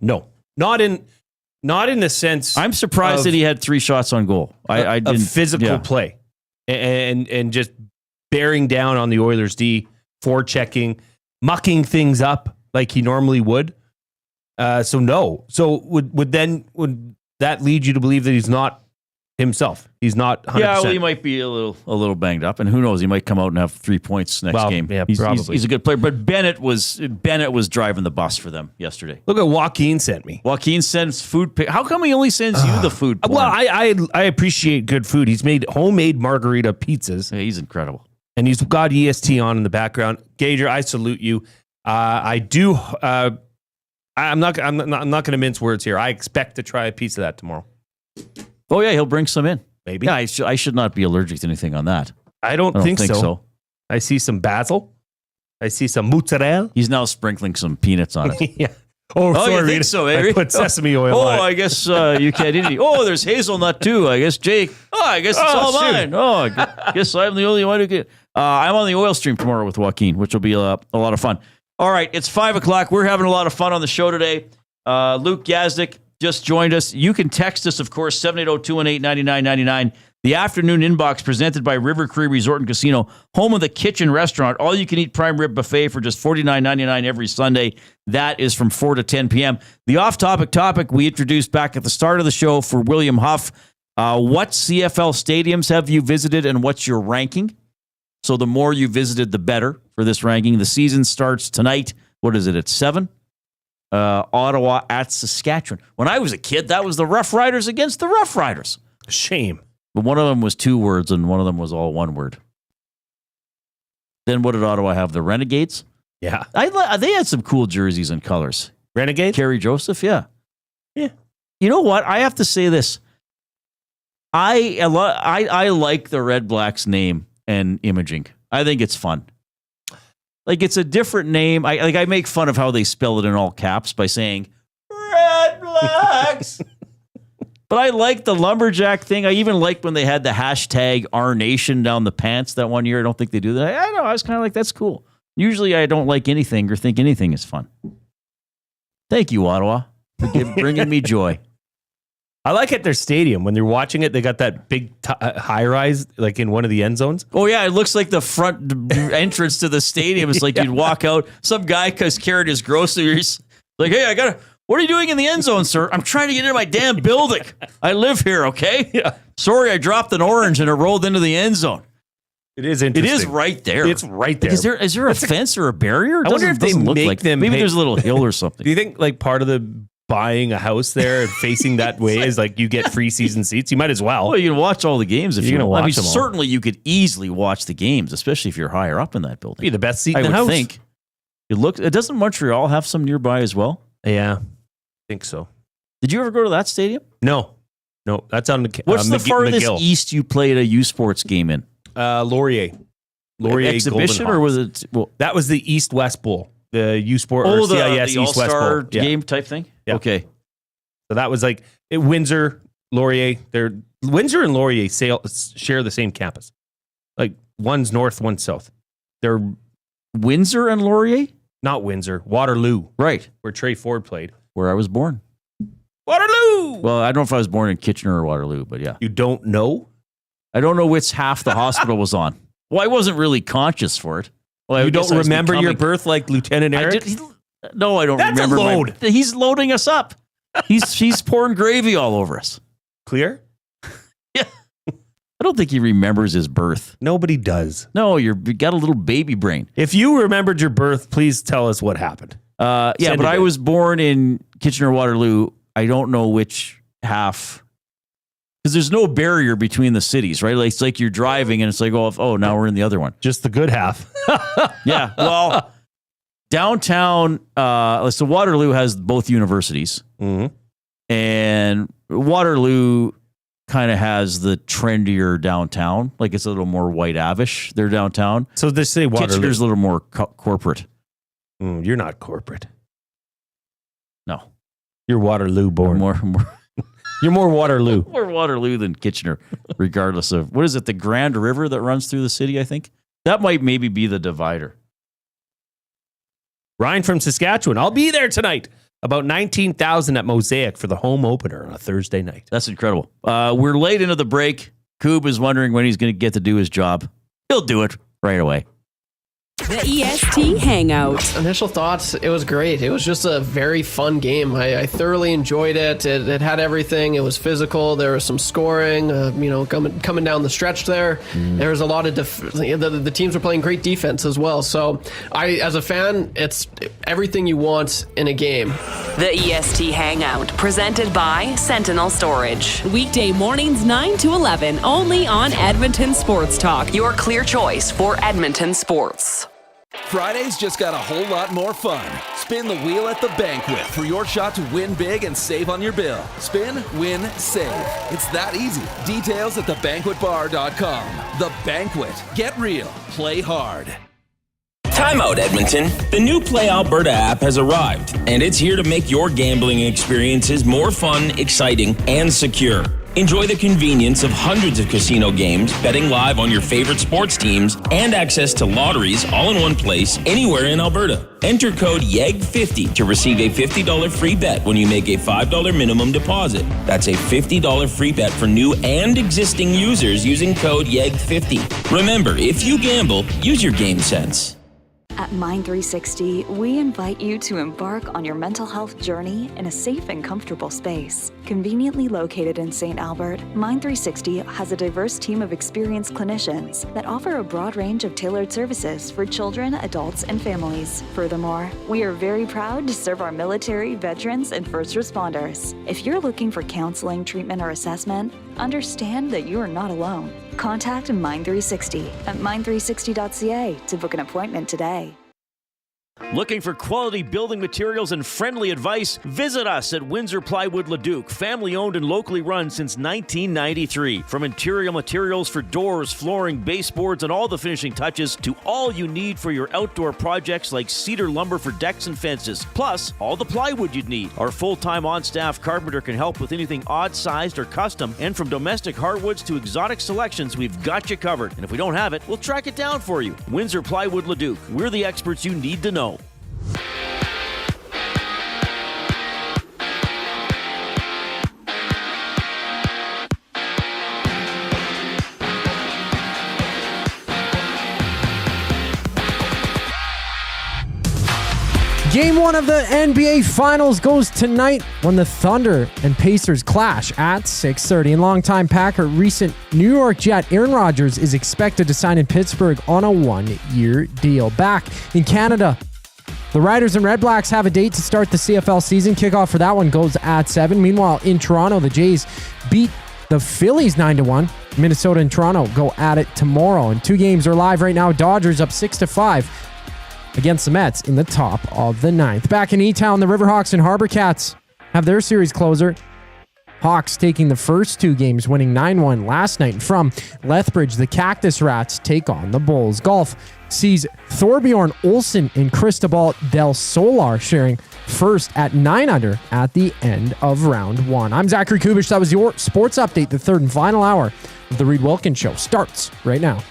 No, not in the sense. I'm surprised that he had 3 shots on goal. I didn't physical play and just bearing down on the Oilers D, forechecking, mucking things up like he normally would. So no. So would that lead you to believe that he's not himself? He's not 100%. Yeah, well, he might be a little banged up, and who knows? He might come out and have 3 points next game. Yeah, probably. He's a good player, but Bennett was driving the bus for them yesterday. Look at Joaquin sent me. Joaquin sends food. How come he only sends you the food? Porn? Well, I appreciate good food. He's made homemade margarita pizzas. Yeah, he's incredible, and he's got EST on in the background. Gager, I salute you. I do. I'm not going to mince words here. I expect to try a piece of that tomorrow. Oh yeah, he'll bring some in. Maybe. Yeah, I should not be allergic to anything on that. I don't think so. I see some basil. I see some mozzarella. He's now sprinkling some peanuts on it. Yeah. Oh, sorry. You think so, I put sesame oil on it. I guess you can't eat it. Oh, there's hazelnut too. I guess Jake. Oh, I guess it's all mine. Oh, I guess I'm the only one who can. I'm on the oil stream tomorrow with Joaquin, which will be a lot of fun. All right, it's 5:00. We're having a lot of fun on the show today. Luke Gazdic just joined us. You can text us, of course, 780-218-9999. The afternoon inbox presented by River Cree Resort and Casino, home of the Kitchen Restaurant. All you can eat prime rib buffet for just $49.99 every Sunday. That is from 4 to 10 p.m. The off-topic topic we introduced back at the start of the show for William Huff. What CFL stadiums have you visited and what's your ranking? So the more you visited, the better for this ranking. The season starts tonight. What is it, at 7? Ottawa at Saskatchewan. When I was a kid, that was the Rough Riders against the Rough Riders. Shame. But one of them was 2 words and one of them was all 1 word. Then what did Ottawa have? The Renegades? Yeah. They had some cool jerseys and colors. Renegade? Kerry Joseph, yeah. Yeah. You know what? I have to say this. I like the Red Blacks name and imaging. I think it's fun. Like, it's a different name. I make fun of how they spell it in all caps by saying Red Blacks. But I like the lumberjack thing. I even liked when they had the hashtag Our Nation down the pants that one year. I don't think they do that. I know. I was kind of like, that's cool. Usually I don't like anything or think anything is fun. Thank you, Ottawa, for bringing me joy. I like at their stadium, when they're watching it, they got that big high rise, like in one of the end zones. Oh, yeah. It looks like the front entrance to the stadium. It's like you'd walk out. Some guy carried his groceries. Like, hey, what are you doing in the end zone, sir? I'm trying to get into my damn building. I live here, okay? Yeah. Sorry, I dropped an orange and it rolled into the end zone. It is interesting. It is right there. It's right there. Like, is there a fence or a barrier? I wonder if they make them. Maybe there's a little hill or something. Do you think like part of the buying a house there and facing that way is like you get free season seats? You might as well. Well, you can watch all the games if you're going to watch them all. Certainly you could easily watch the games, especially if you're higher up in that building. Be the best seat in the house. I would think. Doesn't Montreal have some nearby as well? Yeah, I think so. Did you ever go to that stadium? No, that's on the. What's the farthest east you played a U Sports game in? Laurier exhibition, or was it? Well, that was the East West Bowl, the U Sport or CIS the East West Bowl game type thing. Yeah. Okay, so that was like Windsor, Laurier. Windsor and Laurier share the same campus. Like one's north, one's south. They're Windsor and Laurier. Not Windsor, Waterloo. Right. Where Trey Ford played. Where I was born. Waterloo! Well, I don't know if I was born in Kitchener or Waterloo, but yeah. You don't know? I don't know which half the hospital was on. Well, I wasn't really conscious for it. Well, you don't remember your birth like Lieutenant Eric? No, I don't remember. That's a load. He's loading us up. He's pouring gravy all over us. Clear? Yeah. I don't think he remembers his birth. Nobody does. No, you got a little baby brain. If you remembered your birth, please tell us what happened. Yeah, but I was born in Kitchener-Waterloo. I don't know which half, because there's no barrier between the cities, right? Like, it's like you're driving and it's like, oh, now we're in the other one. Just the good half. Yeah, well, downtown, so Waterloo has both universities. Mm-hmm. And Waterloo kind of has the trendier downtown. Like, it's a little more white avish, their downtown. So they say Waterloo. Kitchener's a little more corporate. You're not corporate. No. You're Waterloo born. You're more Waterloo. More Waterloo than Kitchener, regardless of, what is it, the Grand River that runs through the city, I think? That might maybe be the divider. Ryan from Saskatchewan. I'll be there tonight. About 19,000 at Mosaic for the home opener on a Thursday night. That's incredible. We're late into the break. Coob is wondering when he's going to get to do his job. He'll do it right away. The EST Hangout. Initial thoughts, it was great. It was just a very fun game. I thoroughly enjoyed it. It had everything. It was physical. There was some scoring, coming down the stretch there. There was a lot of, the teams were playing great defense as well. So as a fan, it's everything you want in a game. The EST Hangout, presented by Sentinel Storage. Weekday mornings 9 to 11, only on Edmonton Sports Talk, your clear choice for Edmonton sports. Fridays just got a whole lot more fun. Spin the wheel at the banquet for your shot to win big and save on your bill. Spin, win, save. It's that easy. Details at thebanquetbar.com. The Banquet. Get real. Play hard. Timeout Edmonton. The new Play Alberta app has arrived, and it's here to make your gambling experiences more fun, exciting, and secure. Enjoy the convenience of hundreds of casino games, betting live on your favorite sports teams, and access to lotteries all in one place, anywhere in Alberta. Enter code YEG50 to receive a $50 free bet when you make a $5 minimum deposit. That's a $50 free bet for new and existing users using code YEG50. Remember, if you gamble, use your game sense. At Mind 360, we invite you to embark on your mental health journey in a safe and comfortable space. Conveniently located in St. Albert, Mind 360 has a diverse team of experienced clinicians that offer a broad range of tailored services for children, adults, and families. Furthermore, we are very proud to serve our military, veterans, and first responders. If you're looking for counseling, treatment, or assessment, understand that you are not alone. Contact Mind 360 at mind360.ca to book an appointment today. Looking for quality building materials and friendly advice? Visit us at Windsor Plywood Leduc, family owned and locally run since 1993. From interior materials for doors, flooring, baseboards, and all the finishing touches to all you need for your outdoor projects like cedar lumber for decks and fences, plus all the plywood you'd need. Our full-time on-staff carpenter can help with anything odd-sized or custom, and from domestic hardwoods to exotic selections, we've got you covered. And if we don't have it, we'll track it down for you. Windsor Plywood Leduc. We're the experts you need to know. Game 1 of the NBA Finals goes tonight when the Thunder and Pacers clash at 6:30. And longtime Packer, recent New York Jet Aaron Rodgers is expected to sign in Pittsburgh on a 1-year deal. Back in Canada, the Riders and Red Blacks have a date to start the CFL season. Kickoff for that one goes at 7. Meanwhile, in Toronto, the Jays beat the Phillies 9-1. Minnesota and Toronto go at it tomorrow. And 2 games are live right now. Dodgers up 6-5 against the Mets in the top of the 9th. Back in E-Town, the Riverhawks and Harbor Cats have their series closer. Hawks taking the first 2 games, winning 9-1 last night. And from Lethbridge, the Cactus Rats take on the Bulls. Golf sees Thorbjorn Olsen and Cristobal del Solar sharing first at 9 under at the end of round 1. I'm Zachary Kubish. That was your sports update. The third and final hour of the Reid Wilkins Show starts right now.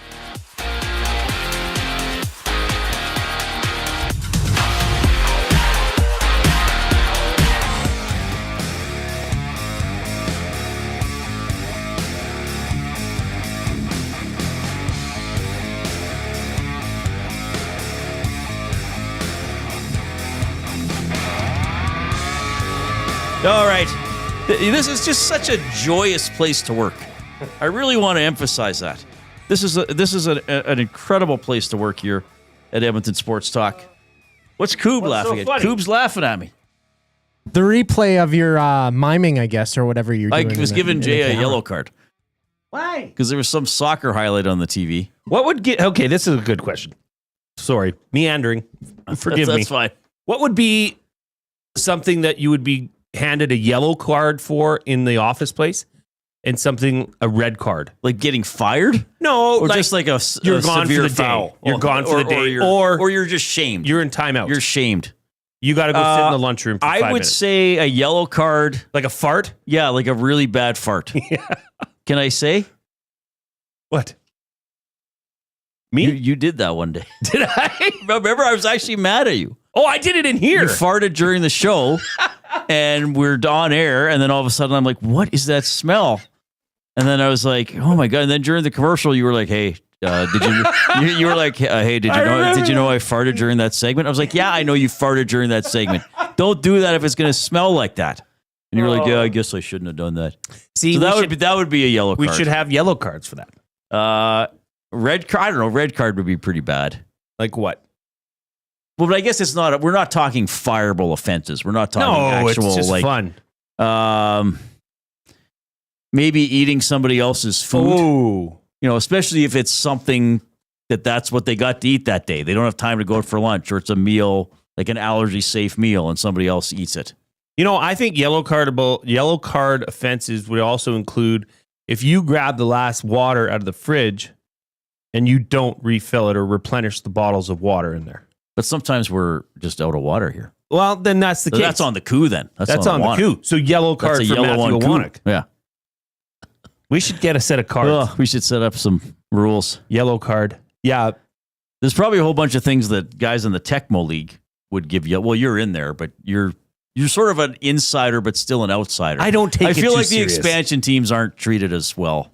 All right. This is just such a joyous place to work. I really want to emphasize that. This is an incredible place to work here at Edmonton Sports Talk. What's Coob laughing at? Coob's laughing at me. The replay of your miming, I guess, or whatever you're doing. I was giving Jay a yellow card. Why? Because there was some soccer highlight on the TV. What would get... Okay, this is a good question. Sorry, meandering. Forgive me. That's fine. What would be something that you would be handed a yellow card for in the office place and something a red card? Like getting fired? No, or just like you're a gone severe for the foul. day. You're gone for the day. Or you're just shamed. You're in timeout. You're shamed. You got to go sit in the lunchroom for 5 minutes. I would say a yellow card. Like a fart? Yeah, like a really bad fart. Yeah. Can I say? What? Me? You did that one day. Did I? Remember, I was actually mad at you. Oh, I did it in here. You farted during the show, and we're on air, and then all of a sudden I'm like, what is that smell? And then I was like, oh my God. And then during the commercial, you were like, hey, did you were like, hey, did you know I farted during that segment? I was like, yeah, I know you farted during that segment. Don't do that if it's going to smell like that. And you were like, yeah, I guess I shouldn't have done that. See, so that would be a yellow card. We should have yellow cards for that. Red card, I don't know. Red card would be pretty bad. Like what? Well, but I guess it's not. We're not talking fireable offenses. We're not talking actual it's just like fun. Maybe eating somebody else's food. Ooh. You know, especially if it's something that's what they got to eat that day. They don't have time to go out for lunch, or it's a meal like an allergy safe meal, and somebody else eats it. You know, I think yellow card offenses would also include if you grab the last water out of the fridge and you don't refill it or replenish the bottles of water in there. But sometimes we're just out of water here. Well, then that's the case. That's on the coup then. That's on the coup. So yellow card that's for yellow Matthew Iwanek. Yeah. We should get a set of cards. We should set up some rules. Yellow card. Yeah. There's probably a whole bunch of things that guys in the Tecmo League would give you. Well, you're in there, but you're sort of an insider, but still an outsider. I don't take it I feel too like serious. the expansion teams aren't treated as well.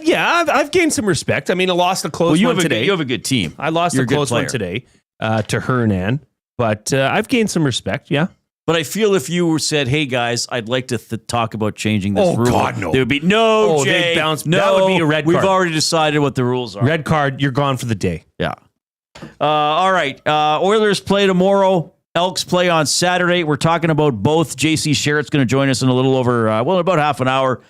Yeah, I've gained some respect. I mean, I lost a close one today. You have a good team. I lost a close one today to Hernan, but I've gained some respect, yeah. But I feel if you said, hey, guys, I'd like to talk about changing this rule. Oh, God, no. There would be, Jay, that would be a red card. We've already decided what the rules are. Red card, you're gone for the day. Yeah. All right. Oilers play tomorrow. Elks play on Saturday. We're talking about both. JC Sherritt's going to join us in a little over, about half an hour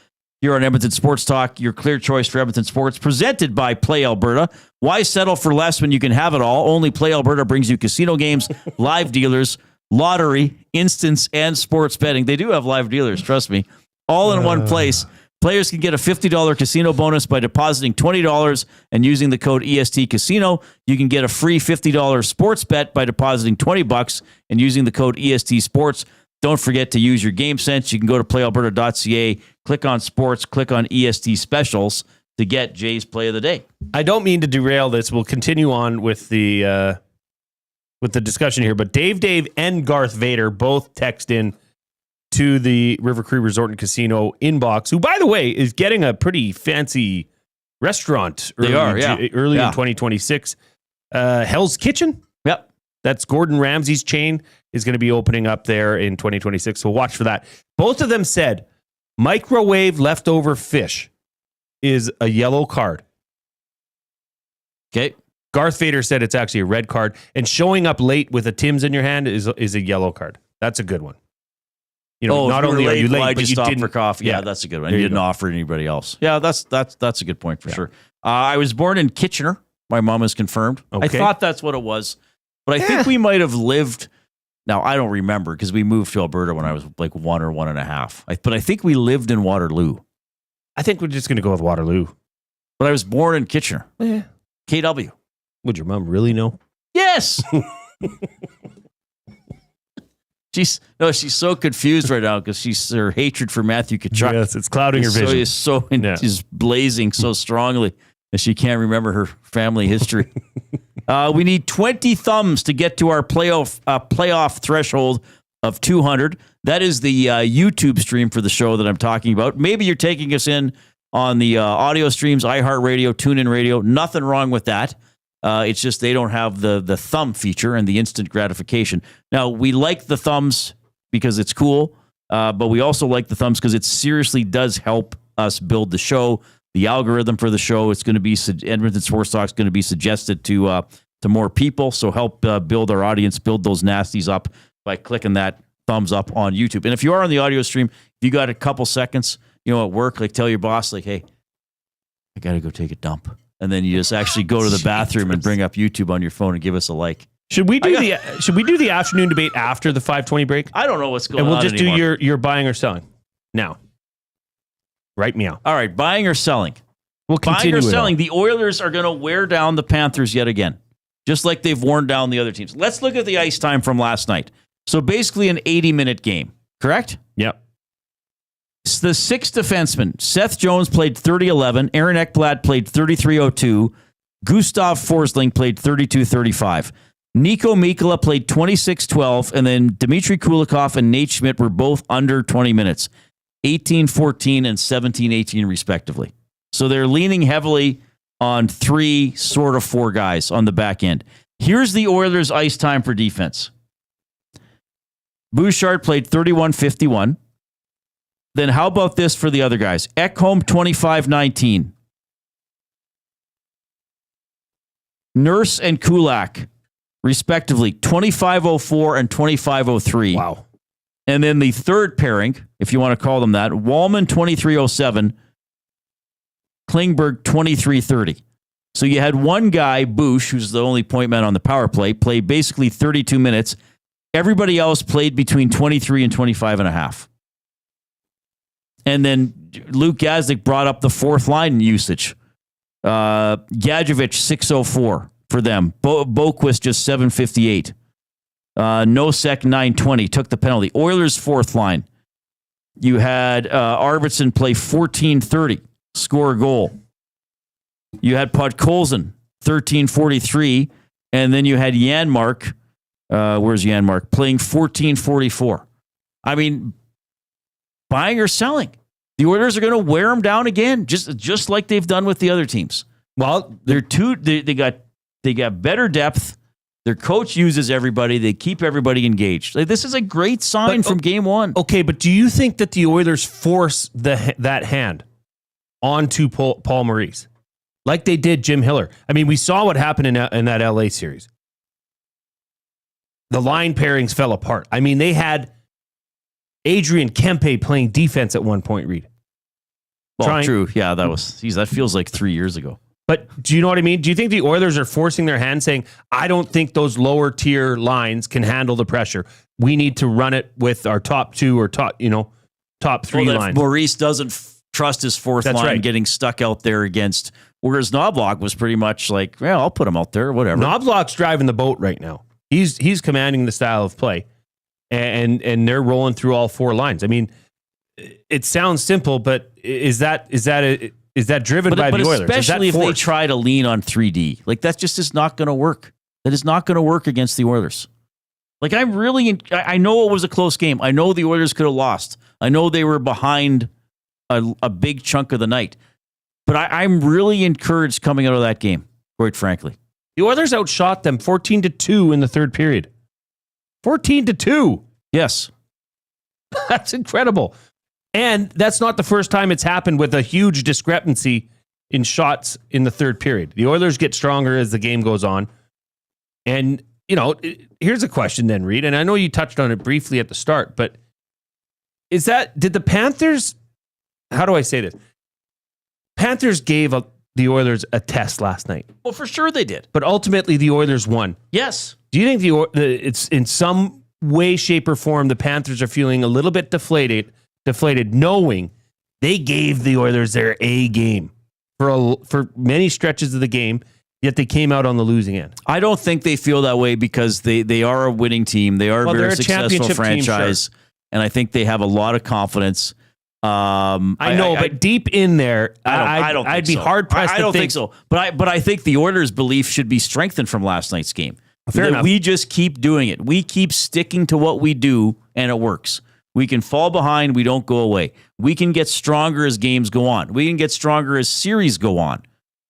here on Edmonton Sports Talk, your clear choice for Edmonton Sports, presented by Play Alberta. Why settle for less when you can have it all? Only Play Alberta brings you casino games, live dealers, lottery, instance, and sports betting. They do have live dealers, trust me, all in one place. Players can get a $50 casino bonus by depositing $20 and using the code EST Casino. You can get a free $50 sports bet by depositing $20 and using the code EST Sports. Don't forget to use your game sense. You can go to playalberta.ca, click on sports, click on EST specials to get Jay's play of the day. I don't mean to derail this. We'll continue on with the discussion here, but Dave and Garth Vader both text in to the River Cree Resort and Casino inbox, who, by the way, is getting a pretty fancy restaurant early in 2026. Hell's Kitchen? Yep. That's Gordon Ramsay's chain, is going to be opening up there in 2026. So watch for that. Both of them said microwave leftover fish is a yellow card. Okay. Garth Vader said it's actually a red card. And showing up late with a Tim's in your hand is a yellow card. That's a good one. You know, not only are you late, but you stopped didn't for coffee. Yeah, that's a good one. There You you didn't go. offer anybody else. Yeah, that's a good point for sure. I was born in Kitchener. My mom is confirmed. I Okay. thought that's what it was, but I think we might have lived. Now I don't remember because we moved to Alberta when I was like 1 or 1.5. But I think we lived in Waterloo. I think we're just going to go with Waterloo. But I was born in Kitchener. Yeah. KW. Would your mom really know? Yes. She's so confused right now because her hatred for Matthew Tkachuk. Yes, it's clouding her vision. Is blazing so strongly that she can't remember her family history. We need 20 thumbs to get to our playoff threshold of 200. That is the YouTube stream for the show that I'm talking about. Maybe you're taking us in on the audio streams, iHeartRadio, TuneIn Radio. Nothing wrong with that. It's just they don't have the thumb feature and the instant gratification. Now, we like the thumbs because it's cool, but we also like the thumbs because it seriously does help us build the show, the algorithm for the show. It's going to be Edmonton Sports Talk is going to be suggested to more people. So help build our audience, build those nasties up by clicking that thumbs up on YouTube. And if you are on the audio stream, if you got a couple seconds, at work, like tell your boss, like, hey, I got to go take a dump. And then you just actually go to the bathroom and bring up YouTube on your phone and give us a like. Should we do the afternoon debate after the 5:20 break? I don't know what's going on. And we'll just anymore. do your buying or selling now. Right, meow. All right, buying or selling. We'll continue. Buying or selling. The Oilers are going to wear down the Panthers yet again, just like they've worn down the other teams. Let's look at the ice time from last night. So basically an 80-minute game, correct? Yep. It's the 6 defensemen. Seth Jones played 30-11. Aaron Ekblad played 33-02. Gustav Forsling played 32-35. Nico Mikkola played 26-12. And then Dmitry Kulikov and Nate Schmidt were both under 20 minutes. 18-14 and 17-18 respectively. So they're leaning heavily on 3, sort of 4 guys on the back end. Here's the Oilers' ice time for defense. Bouchard played 31-51. Then how about this for the other guys? Ekholm, 25-19. Nurse and Kulak, respectively, 25-04 and 25-03. Wow. And then the third pairing, if you want to call them that, Wallman, 23-07. Klingberg, 23-30. So you had one guy, Bush, who's the only point man on the power play, played basically 32 minutes. Everybody else played between 23 and 25.5. And then Luke Gazdic brought up the fourth line usage. Gadjevich, 604 for them. Boquist, just 758. Nosek, 920, took the penalty. Oilers' fourth line. You had Arvidsson play 14:30, score a goal. You had Podkolzin, 13:43, and then you had Janmark. Where's Janmark? Playing 14:44. I mean, buying or selling. The Oilers are going to wear them down again, just like they've done with the other teams. Well, they got better depth. Their coach uses everybody. They keep everybody engaged. Like, this is a great sign from game one. Okay, but do you think that the Oilers force that hand onto Paul Maurice like they did Jim Hiller? I mean, we saw what happened in that LA series. The line pairings fell apart. I mean, they had Adrian Kempe playing defense at one point, Reid. Well, true. Yeah, that feels like 3 years ago. But do you know what I mean? Do you think the Oilers are forcing their hand, saying, I don't think those lower tier lines can handle the pressure. We need to run it with our top 2 or top 3 lines. Maurice doesn't trust his fourth line getting stuck out there against, whereas Knobloch was pretty much like, well, I'll put him out there, whatever. Knobloch's driving the boat right now. He's commanding the style of play, and they're rolling through all 4 lines. I mean, it sounds simple, but is that driven by the Oilers? Especially if they try to lean on 3D, like that just is not going to work. That is not going to work against the Oilers. Like I know it was a close game. I know the Oilers could have lost. I know they were behind a big chunk of the night, but I'm really encouraged coming out of that game. Quite frankly. The Oilers outshot them 14-2 in the third period. 14-2. Yes. That's incredible. And that's not the first time it's happened with a huge discrepancy in shots in the third period. The Oilers get stronger as the game goes on. And, here's a question then, Reid, and I know you touched on it briefly at the start, but did the Panthers, how do I say this? Panthers gave the Oilers a test last night. Well, for sure they did. But ultimately, the Oilers won. Yes. Do you think it's in some way, shape, or form, the Panthers are feeling a little bit deflated, knowing they gave the Oilers their A game for many stretches of the game, yet they came out on the losing end? I don't think they feel that way because they are a winning team. They are a very successful franchise, team, sure. And I think they have a lot of confidence. I know, but deep in there, I'd be hard pressed. I don't think so. But I think the Oilers' belief should be strengthened from last night's game. Fair enough. We just keep doing it. We keep sticking to what we do, and it works. We can fall behind. We don't go away. We can get stronger as games go on. We can get stronger as series go on,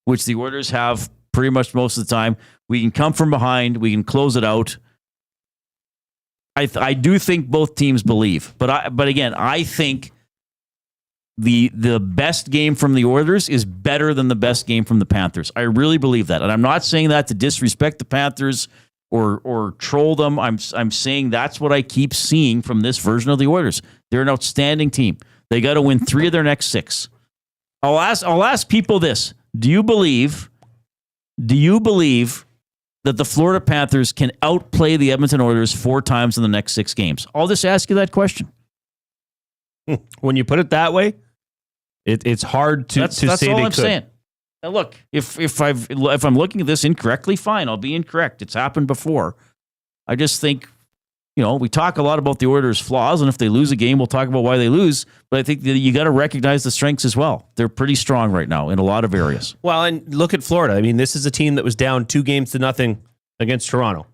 which the Oilers have pretty much most of the time. We can come from behind. We can close it out. I do think both teams believe, but again, I think the best game from the Oilers is better than the best game from the Panthers. I really believe that. And I'm not saying that to disrespect the Panthers or troll them. I'm saying that's what I keep seeing from this version of the Oilers. They're an outstanding team. They got to win 3 of their next 6. I'll ask people this. Do you believe that the Florida Panthers can outplay the Edmonton Oilers 4 times in the next 6 games? I'll just ask you that question. When you put it that way, it's hard to say that's all they I'm could. saying. Now look, if I'm looking at this incorrectly, fine, I'll be incorrect. It's happened before. I just think, we talk a lot about the Oilers' flaws, and if they lose a game, we'll talk about why they lose. But I think that you got to recognize the strengths as well. They're pretty strong right now in a lot of areas. Well, and look at Florida. I mean, this is a team that was down 2-0 against Toronto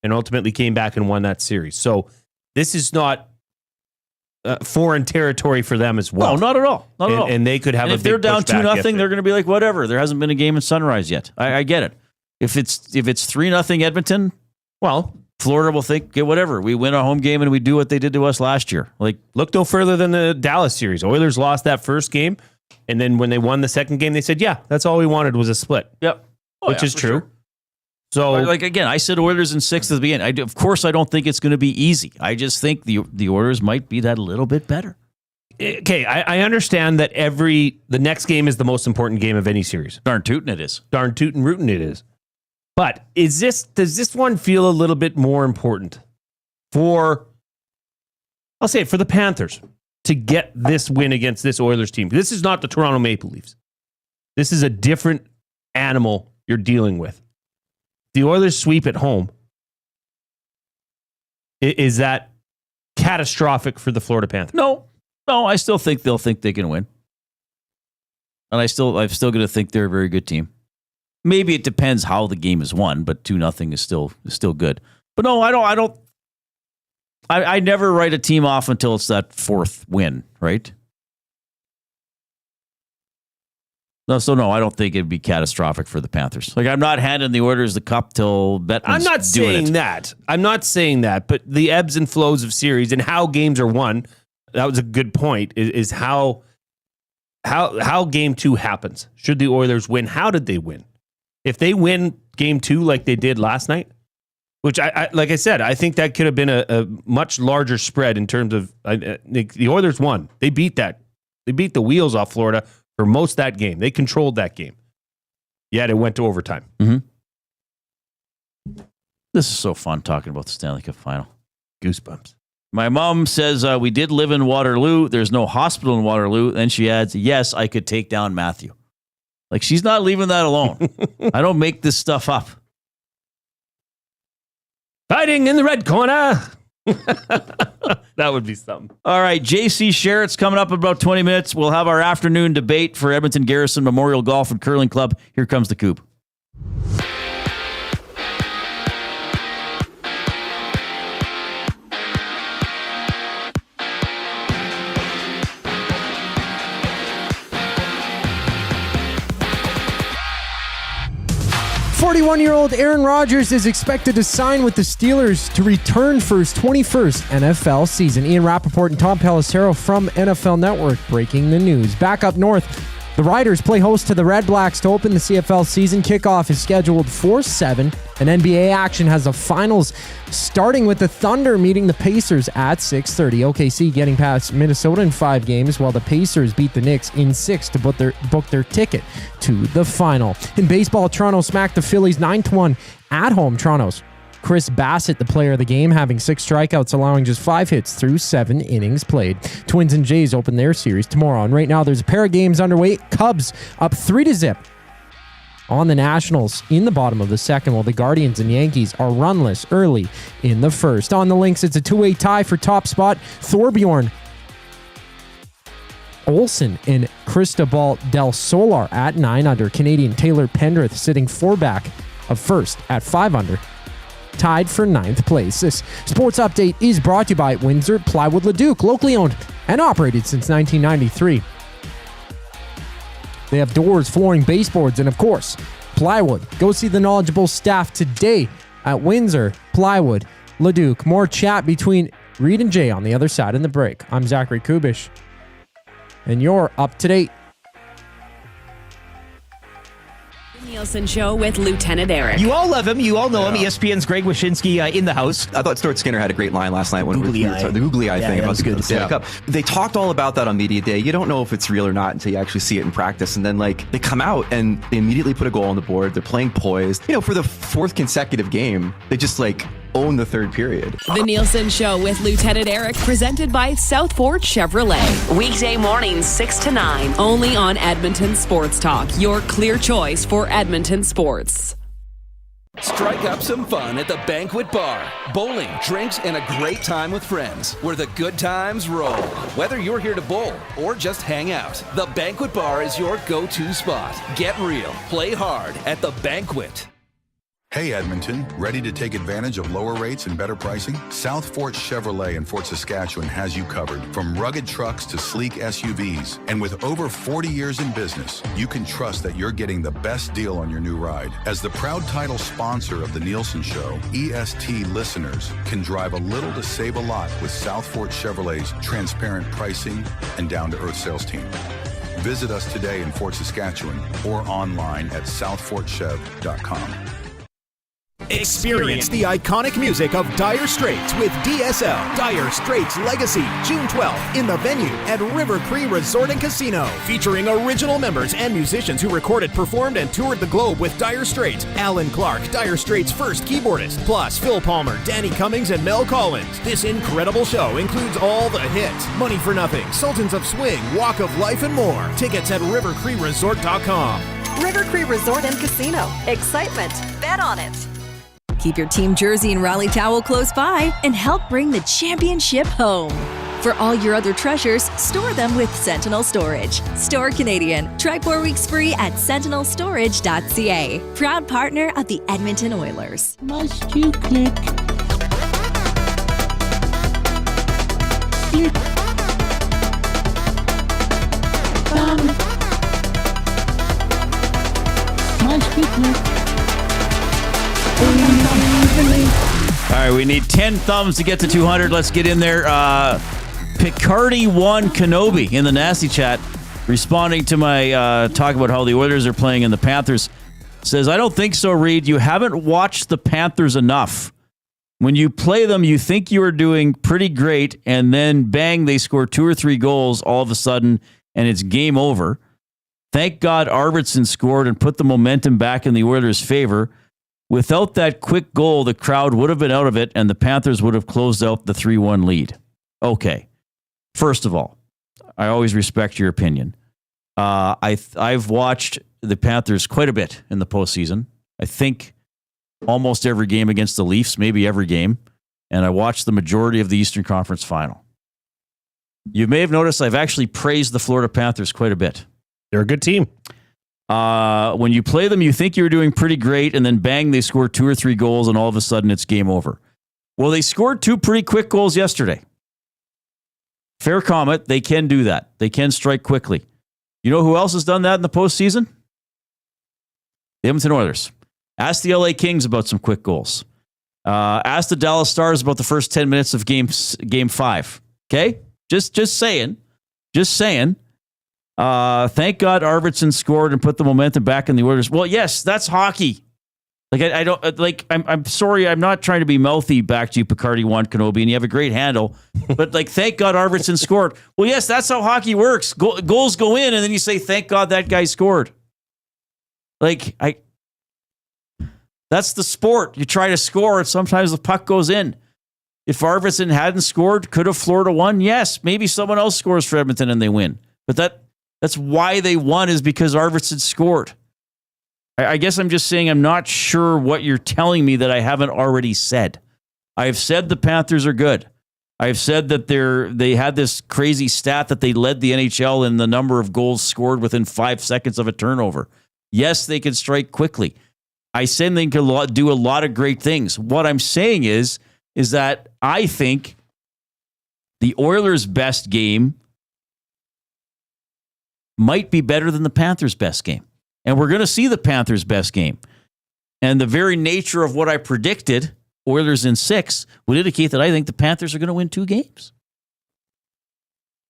and ultimately came back and won that series. So this is not foreign territory for them as well. No, not at all. Not at all. And they could have and if they're down 2-0, they're going to be like, whatever. There hasn't been a game in Sunrise yet. I get it. If it's 3-0 Edmonton, well, Florida will think, okay, whatever. We win a home game and we do what they did to us last year. Like, look no further than the Dallas series. Oilers lost that first game, and then when they won the second game, they said, "Yeah, that's all we wanted was a split." Yep, which is true. Sure. So, like again, I said Oilers in 6 at the beginning. Of course, I don't think it's going to be easy. I just think the Oilers might be that little bit better. Okay, I understand that the next game is the most important game of any series. Darn tootin' it is. Darn tootin' rootin' it is. But does this one feel a little bit more important for the Panthers to get this win against this Oilers team? This is not the Toronto Maple Leafs. This is a different animal you're dealing with. The Oilers sweep at home. Is that catastrophic for the Florida Panthers? No, I still think they'll think they can win. And I'm still going to think they're a very good team. Maybe it depends how the game is won, but 2-0 is still good. But no, I don't. I never write a team off until it's that 4th win, right? No, I don't think it'd be catastrophic for the Panthers. Like, I'm not handing the Oilers the cup till Bettman's I'm not saying that. I'm not saying that. But the ebbs and flows of series and how games are won, that was a good point, is how game 2 happens. Should the Oilers win? How did they win? If they win game 2 like they did last night, which I like I said, I think that could have been a much larger spread in terms of the Oilers won. They beat that. They beat the wheels off Florida for most of that game. They controlled that game. Yet it went to overtime. Mm-hmm. This is so fun talking about the Stanley Cup Final. Goosebumps. My mom says we did live in Waterloo. There's no hospital in Waterloo. Then she adds, yes, I could take down Matthew. Like, she's not leaving that alone. I don't make this stuff up. Hiding in the red corner. That would be something. All right, JC Sherritt's coming up in about 20 minutes. We'll have our afternoon debate for Edmonton Garrison Memorial Golf and Curling Club. Here comes the Coop. 41-year-old Aaron Rodgers is expected to sign with the Steelers to return for his 21st NFL season. Ian Rappaport and Tom Pelissero from NFL Network breaking the news. Back up north, the Riders play host to the Red Blacks to open the CFL season. Kickoff is scheduled for 7. And NBA action has the finals starting with the Thunder meeting the Pacers at 6:30. OKC getting past Minnesota in 5 games, while the Pacers beat the Knicks in 6 to book their ticket to the final. In baseball, Toronto smacked the Phillies 9-1 at home. Toronto's Chris Bassett, the player of the game, having 6 strikeouts, allowing just 5 hits through 7 innings played. Twins and Jays open their series tomorrow. And right now, there's a pair of games underway. Cubs up 3-0 on the Nationals in the bottom of the second, while the Guardians and Yankees are runless early in the first. On the Lynx, it's a 2-way tie for top spot. Thorbjorn Olsen and Cristobal del Solar at 9 under. Canadian Taylor Pendrith sitting 4 back of first at 5 under. Tied for 9th place. This sports update is brought to you by Windsor Plywood Leduc, locally owned and operated since 1993. They have doors, flooring, baseboards, and of course, plywood. Go see the knowledgeable staff today at Windsor Plywood Leduc. More chat between Reid and Jay on the other side in the break. I'm Zachary Kubish. and you're up to date. Nielsen Show with Lieutenant Eric. You all love him. You all know him. ESPN's Greg Wyshynski in the house. I thought Stuart Skinner had a great line last night when we were talking the googly eye thing about the Stanley Cup. They talked all about that on media day. You don't know if it's real or not until you actually see it in practice. And then they come out and they immediately put a goal on the board. They're playing poised. For the fourth consecutive game, they just own the third period. The Nielsen Show with Lieutenant Eric, presented by South Fort Chevrolet. Weekday mornings 6 to 9, only on Edmonton Sports Talk, your clear choice for Edmonton sports. Strike up some fun at the Banquet Bar. Bowling, drinks, and a great time with friends, where the good times roll. Whether you're here to bowl or just hang out, the Banquet Bar is your go-to spot. Get real, play hard at the Banquet. Hey Edmonton, ready to take advantage of lower rates and better pricing? South Fort Chevrolet in Fort Saskatchewan has you covered. From rugged trucks to sleek SUVs. And with over 40 years in business, you can trust that you're getting the best deal on your new ride. As the proud title sponsor of the Nielsen Show, EST listeners can drive a little to save a lot with South Fort Chevrolet's transparent pricing and down-to-earth sales team. Visit us today in Fort Saskatchewan or online at southfortchev.com. Experience the iconic music of Dire Straits with DSL, Dire Straits Legacy, June 12th in the venue at River Cree Resort and Casino. Featuring original members and musicians who recorded, performed, and toured the globe with Dire Straits. Alan Clark, Dire Straits' first keyboardist, plus Phil Palmer, Danny Cummings, and Mel Collins. This incredible show includes all the hits, Money for Nothing, Sultans of Swing, Walk of Life, and more. Tickets at rivercreeresort.com. River Cree Resort and Casino. Excitement. Bet on it. Keep your team jersey and rally towel close by and help bring the championship home. For all your other treasures, store them with Sentinel Storage. Store Canadian. Try 4 weeks free at sentinelstorage.ca. Proud partner of the Edmonton Oilers. Must you click? Click. Must you click? All right, we need 10 thumbs to get to 200. Let's get in there. Picardy1 Kenobi in the Nasty Chat, responding to my talk about how the Oilers are playing in the Panthers, says, I don't think so, Reid. You haven't watched the Panthers enough. When you play them, you think you are doing pretty great, and then bang, they score 2 or 3 goals all of a sudden, and it's game over. Thank God Arvidsson scored and put the momentum back in the Oilers' favor. Without that quick goal, the crowd would have been out of it, and the Panthers would have closed out the 3-1 lead. Okay. First of all, I always respect your opinion. I've watched the Panthers quite a bit in the postseason. I think almost every game against the Leafs, maybe every game, and I watched the majority of the Eastern Conference Final. You may have noticed I've actually praised the Florida Panthers quite a bit. They're a good team. When you play them, you think you're doing pretty great, and then bang, they score 2 or 3 goals, and all of a sudden it's game over. Well, they scored 2 pretty quick goals yesterday. Fair comment, they can do that. They can strike quickly. You know who else has done that in the postseason? The Edmonton Oilers. Ask the LA Kings about some quick goals. Ask the Dallas Stars about the first 10 minutes of game 5. Okay? Just saying. Just saying. Thank God Arvidsson scored and put the momentum back in the Oilers. Well, yes, that's hockey. Like I don't like. I'm sorry. I'm not trying to be mouthy back to you, Picardy1 Kenobi, and you have a great handle. But thank God Arvidsson scored. Well, yes, that's how hockey works. Goals go in, and then you say, thank God that guy scored. That's the sport. You try to score, and sometimes the puck goes in. If Arvidsson hadn't scored, could have Florida won? Yes, maybe someone else scores for Edmonton and they win. But that's why they won, is because Arvidsson scored. I guess I'm just saying I'm not sure what you're telling me that I haven't already said. I have said the Panthers are good. I have said that they had this crazy stat that they led the NHL in the number of goals scored within 5 seconds of a turnover. Yes, they can strike quickly. I said they can do a lot of great things. What I'm saying is that I think the Oilers' best game might be better than the Panthers' best game. And we're going to see the Panthers' best game. And the very nature of what I predicted, Oilers in 6, would indicate that I think the Panthers are going to win 2 games.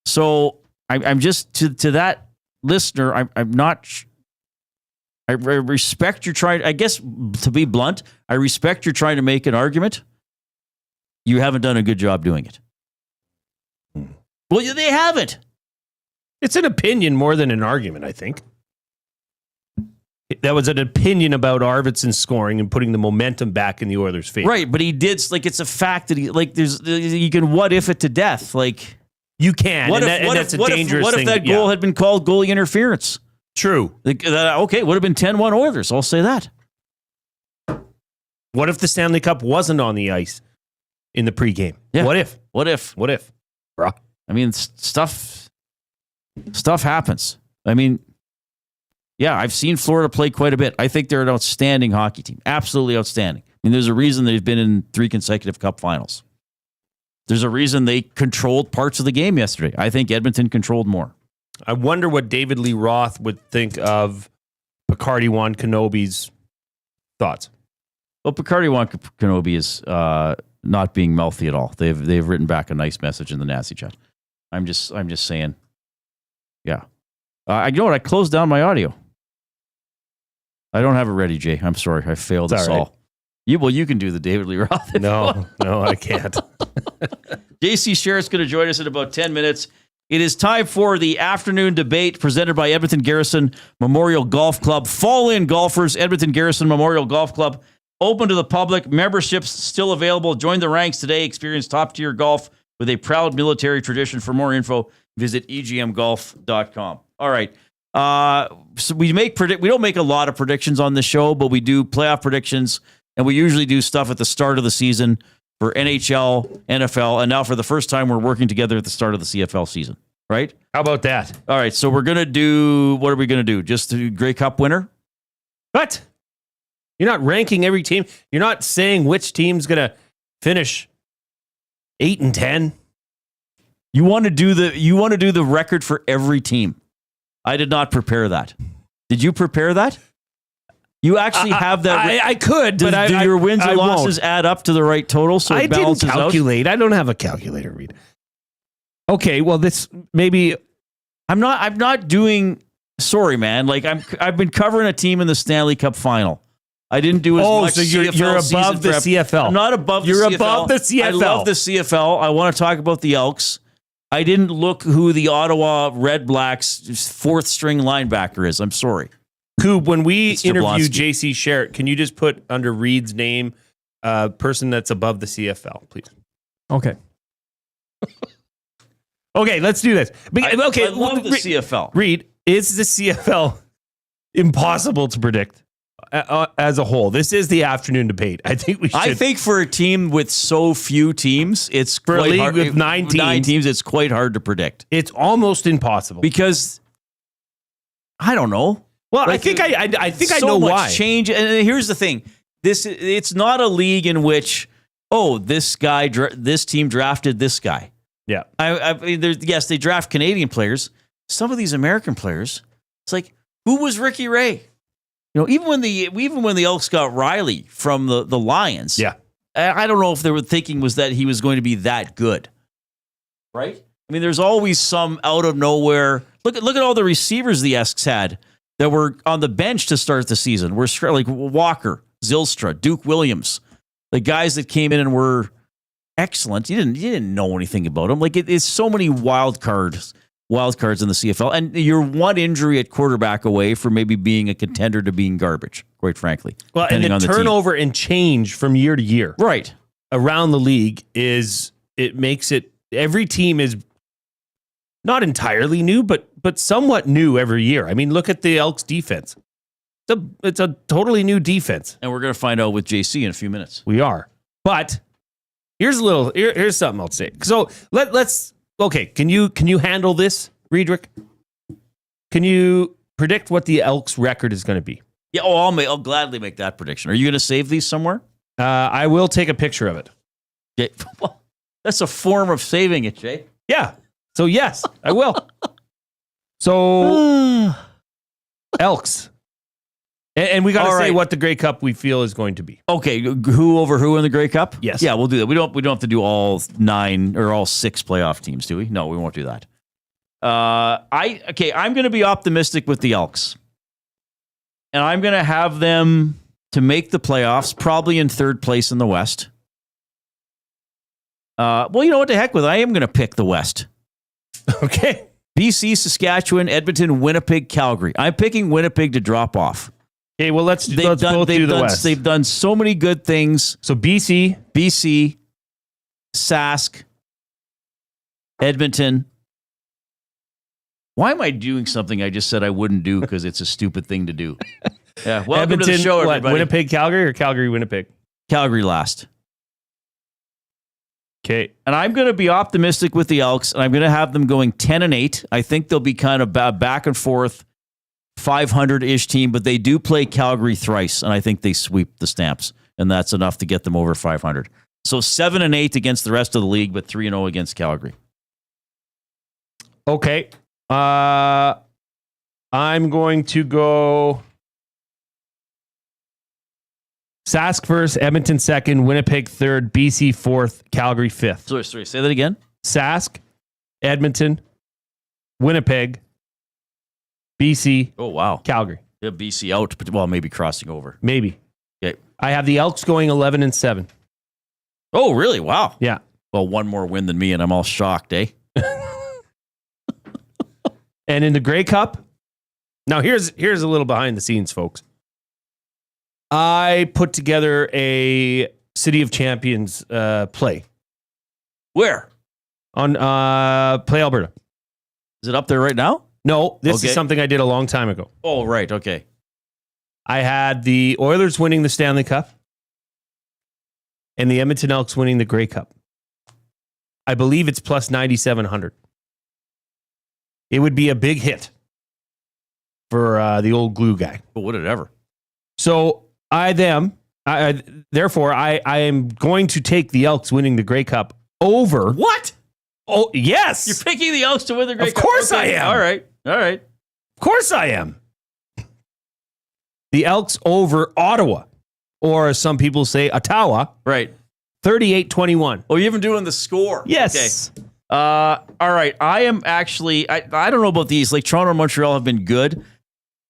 So I'm just to that listener. I'm not. I respect you're trying. I guess to be blunt, I respect you're trying to make an argument. You haven't done a good job doing it. Well, they haven't. It's an opinion more than an argument, I think. That was an opinion about Arvidsson scoring and putting the momentum back in the Oilers' favor. Right, but he did, like, it's a fact that he, like, you can what if it to death. Like, you can. What and that's a dangerous thing. What if that goal had been called goalie interference? True. Like, okay, would have been 10-1 Oilers. I'll say that. What if the Stanley Cup wasn't on the ice in the pregame? Yeah. What if? Bruh. I mean, stuff happens. I mean, yeah, I've seen Florida play quite a bit. I think they're an outstanding hockey team. Absolutely outstanding. I mean, there's a reason they've been in 3 consecutive Cup finals. There's a reason they controlled parts of the game yesterday. I think Edmonton controlled more. I wonder what David Lee Roth would think of Bacardi Juan Kenobi's thoughts. Well, Bacardi Juan Kenobi is not being mouthy at all. They've written back a nice message in the Nazi chat. I'm just saying. Yeah. You know what? I closed down my audio. I don't have it ready, Jay. I'm sorry. I failed us all. You can do the David Lee Roth. No, I can't. JC Sherritt's going to join us in about 10 minutes. It is time for the afternoon debate presented by Edmonton Garrison Memorial Golf Club. Fall in, golfers. Edmonton Garrison Memorial Golf Club. Open to the public. Memberships still available. Join the ranks today. Experience top-tier golf with a proud military tradition. For more info, visit egmgolf.com. All right. So we don't make a lot of predictions on this show, but we do playoff predictions, and we usually do stuff at the start of the season for NHL, NFL, and now for the first time, we're working together at the start of the CFL season, right? How about that? All right, so we're going to do, what are we going to do? Just the Grey Cup winner? What? You're not ranking every team. You're not saying which team's going to finish 8 and 10. You want to do the record for every team. I did not prepare that. Did you prepare that? You actually have that. I could, do your wins and losses won't. add up to the right total? So it balances didn't calculate. out? I don't have a calculator, Reid. Okay, well, this maybe I'm not doing. Sorry, man. Like I've been covering a team in the Stanley Cup Final. I didn't do as much. So you're above the CFL. I'm not above the CFL. You're above the CFL. I love the CFL. I want to talk about the Elks. I didn't look who the Ottawa Red Blacks' fourth string linebacker is. I'm sorry. Coob, when we interview JC Sherritt, can you just put under Reid's name person that's above the CFL, please? Okay. Okay, let's do this. I love the CFL. Reid, is the CFL impossible to predict as a whole? This is the afternoon debate. I think we should. I think for a team with so few teams, it's for quite a league hard, with 9 teams, it's quite hard to predict. It's almost impossible because I don't know. Well, like, I think I know so much why. Change, and here's the thing: it's not a league in which this team drafted this guy. Yeah, I mean, yes, they draft Canadian players. Some of these American players, it's like, who was Ricky Ray? You know, even when the Elks got Riley from the Lions, yeah, I don't know if they were thinking was that he was going to be that good, right? I mean, there's always some out of nowhere. Look at all the receivers the Elks had that were on the bench to start the season. We're like Walker, Zylstra, Duke Williams, the guys that came in and were excellent. You didn't know anything about them. Like it's so many wild cards in the CFL, and you're one injury at quarterback away from maybe being a contender to being garbage, quite frankly. Well, and the turnover and change from year to year, right, around the league makes it every team is not entirely new, but somewhat new every year. I mean, look at the Elks defense. It's a totally new defense. And we're going to find out with JC in a few minutes. We are. But here's something I'll say. So let's okay, can you handle this, Reidrick? Can you predict what the Elks record is going to be? Yeah, I'll gladly make that prediction. Are you going to save these somewhere? I will take a picture of it. Yeah. Well, that's a form of saving it, Jay. Yeah. So yes, I will. So Elks. And we got to say what the Grey Cup we feel is going to be. Okay, who over who in the Grey Cup? Yes. Yeah, we'll do that. We don't have to do all 9 or all 6 playoff teams, do we? No, we won't do that. I'm going to be optimistic with the Elks. And I'm going to have them to make the playoffs, probably in third place in the West. Well, you know what the heck with it? I am going to pick the West. Okay. BC, Saskatchewan, Edmonton, Winnipeg, Calgary. I'm picking Winnipeg to drop off. Okay, well, let's both do the West. They've done so many good things. So BC, Sask, Edmonton. Why am I doing something I just said I wouldn't do because it's a stupid thing to do? Yeah, welcome Edmonton, to the show, everybody. Winnipeg, Calgary, or Calgary, Winnipeg? Calgary last. Okay. And I'm going to be optimistic with the Elks, and I'm going to have them going 10-8. I think they'll be kind of back and forth, 500-ish team, but they do play Calgary thrice, and I think they sweep the Stamps, and that's enough to get them over 500. So 7-8 against the rest of the league, but 3-0 against Calgary. Okay. I'm going to go Sask first, Edmonton second, Winnipeg third, BC fourth, Calgary fifth. Sorry, say that again. Sask, Edmonton, Winnipeg, BC. Oh, wow. Calgary. Yeah, BC out, but well, maybe crossing over. Maybe. Okay. I have the Elks going 11-7. Oh, really? Wow. Yeah. Well, one more win than me, and I'm all shocked, eh? And in the Grey Cup, now here's a little behind the scenes, folks. I put together a City of Champions play. Where? On Play Alberta. Is it up there right now? No, this is something I did a long time ago. Oh, right. Okay. I had the Oilers winning the Stanley Cup and the Edmonton Elks winning the Grey Cup. I believe it's plus 9,700. It would be a big hit for the old glue guy. But would it ever? So therefore, I am going to take the Elks winning the Grey Cup over. What? Oh, yes. You're picking the Elks to win the Grey Cup? Of course I am. All right. Of course I am. The Elks over Ottawa, or as some people say, Ottawa. Right. 38-21. Oh, you're even doing the score. Yes. Okay. All right. I am actually, I don't know about these. Like Toronto and Montreal have been good.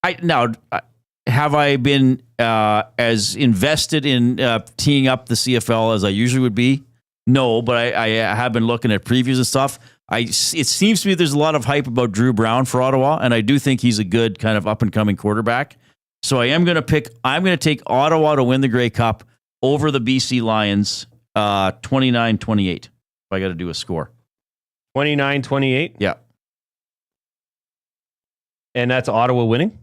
Have I been as invested in teeing up the CFL as I usually would be? No, but I have been looking at previews and stuff. It seems to me there's a lot of hype about Drew Brown for Ottawa, and I do think he's a good kind of up-and-coming quarterback. So I'm going to take Ottawa to win the Grey Cup over the BC Lions 29-28, if I got to do a score. 29-28? Yeah. And that's Ottawa winning?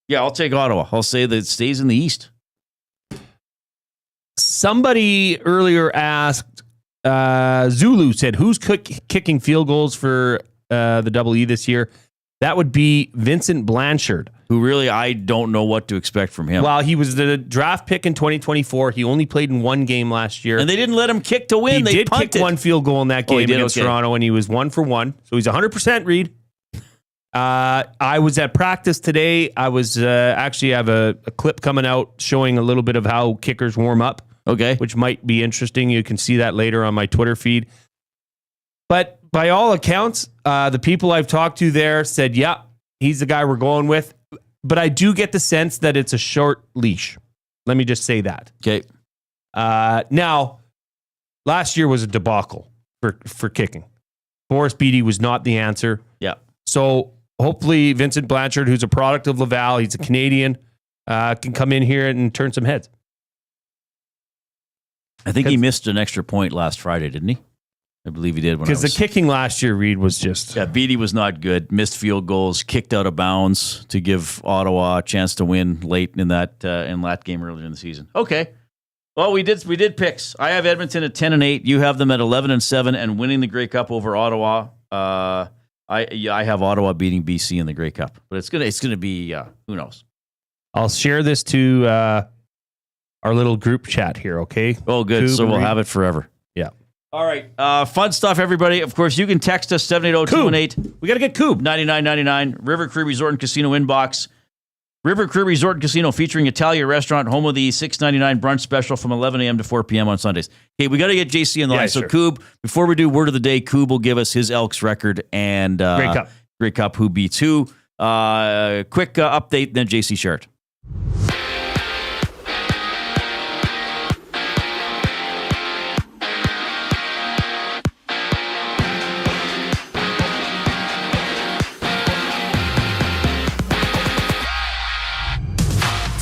Yeah, I'll take Ottawa. I'll say that it stays in the East. Somebody earlier asked, Zulu said, who's kicking field goals for the Double E this year? That would be Vincent Blanchard. Who really, I don't know what to expect from him. Well, he was the draft pick in 2024. He only played in one game last year. And they didn't let him kick to win. He did punted. kick one field goal in that game against Toronto, and he was 1 for 1. So he's 100%, Reid. I was at practice today. I was actually I have a clip coming out showing a little bit of how kickers warm up. Okay. Which might be interesting. You can see that later on my Twitter feed. But by all accounts, the people I've talked to there said, yeah, he's the guy we're going with. But I do get the sense that it's a short leash. Let me just say that. Okay. Now, last year was a debacle for kicking. Forrest Beatty was not the answer. Yeah. So hopefully Vincent Blanchard, who's a product of Laval, he's a Canadian, can come in here and turn some heads. I think he missed an extra point last Friday, didn't he? I believe he did. Because the kicking last year, Reid, was just... Yeah, Beatty was not good. Missed field goals, kicked out of bounds to give Ottawa a chance to win late in that game earlier in the season. Okay. Well, we did picks. I have Edmonton at 10-8. You have them at 11-7 and winning the Grey Cup over Ottawa. I have Ottawa beating BC in the Grey Cup. But it's gonna be who knows. I'll share this to our little group chat here, okay? Oh, good. So we'll have it forever. Yeah. All right. Fun stuff, everybody. Of course, you can text us 780-218. We got to get Coob. 99.99. River Cree Resort and Casino inbox. River Cree Resort and Casino featuring Italia Restaurant, home of the $6.99 brunch special from 11 a.m. to 4 p.m. on Sundays. Okay, we got to get JC on the line. So, sure. Coob, before we do word of the day, Coob will give us his Elks record and Grey Cup. Grey Cup, who beats who. Quick update, then JC Sherritt.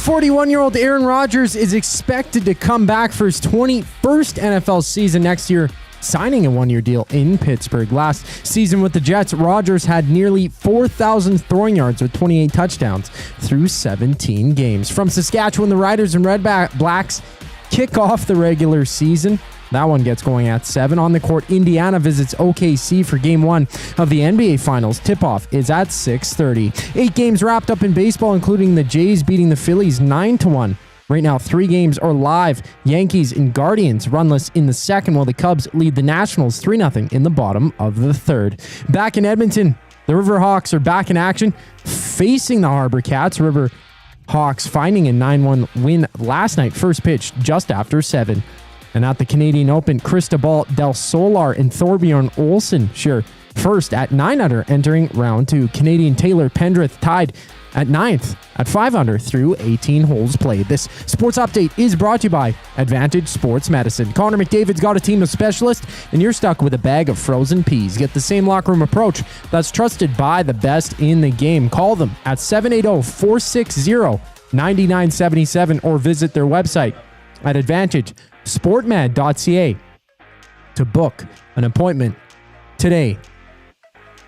.41-year-old Aaron Rodgers is expected to come back for his 21st NFL season next year, signing a one-year deal in Pittsburgh. Last season with the Jets, Rodgers had nearly 4,000 throwing yards with 28 touchdowns through 17 games. From Saskatchewan, the Riders and Red Blacks kick off the regular season. That one gets going at 7. On the court, Indiana visits OKC for Game 1 of the NBA Finals. Tip-off is at 6:30. 8 games wrapped up in baseball, including the Jays beating the Phillies 9-1. Right now, 3 games are live. Yankees and Guardians runless in the second, while the Cubs lead the Nationals 3-0 in the bottom of the third. Back in Edmonton, the Riverhawks are back in action, facing the Harbor Cats. Riverhawks finding a 9-1 win last night, first pitch just after 7. And at the Canadian Open, Cristobal Del Solar and Thorbjorn Olsen share first at 9-under entering round 2. Canadian Taylor Pendrith tied at 9th at 5-under through 18 holes played. This sports update is brought to you by Advantage Sports Medicine. Connor McDavid's got a team of specialists, and you're stuck with a bag of frozen peas. Get the same locker room approach that's trusted by the best in the game. Call them at 780-460-9977 or visit their website at AdvantageSportMed.ca to book an appointment today.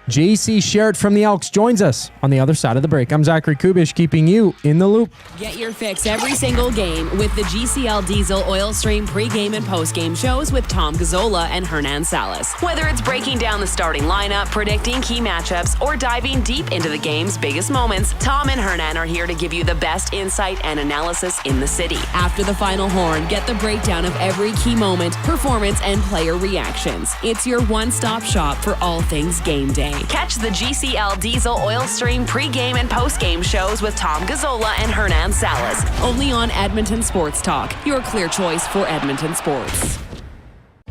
JC Sherritt from the Elks joins us on the other side of the break. I'm Zachary Kubish, keeping you in the loop. Get your fix every single game with the GCL Diesel Oil Stream pregame and postgame shows with Tom Gazzola and Hernan Salas. Whether it's breaking down the starting lineup, predicting key matchups, or diving deep into the game's biggest moments, Tom and Hernan are here to give you the best insight and analysis in the city. After the final horn, get the breakdown of every key moment, performance, and player reactions. It's your one-stop shop for all things game day. Catch the GCL Diesel Oil Stream pregame and postgame shows with Tom Gazzola and Hernan Salas. Only on Edmonton Sports Talk, your clear choice for Edmonton sports.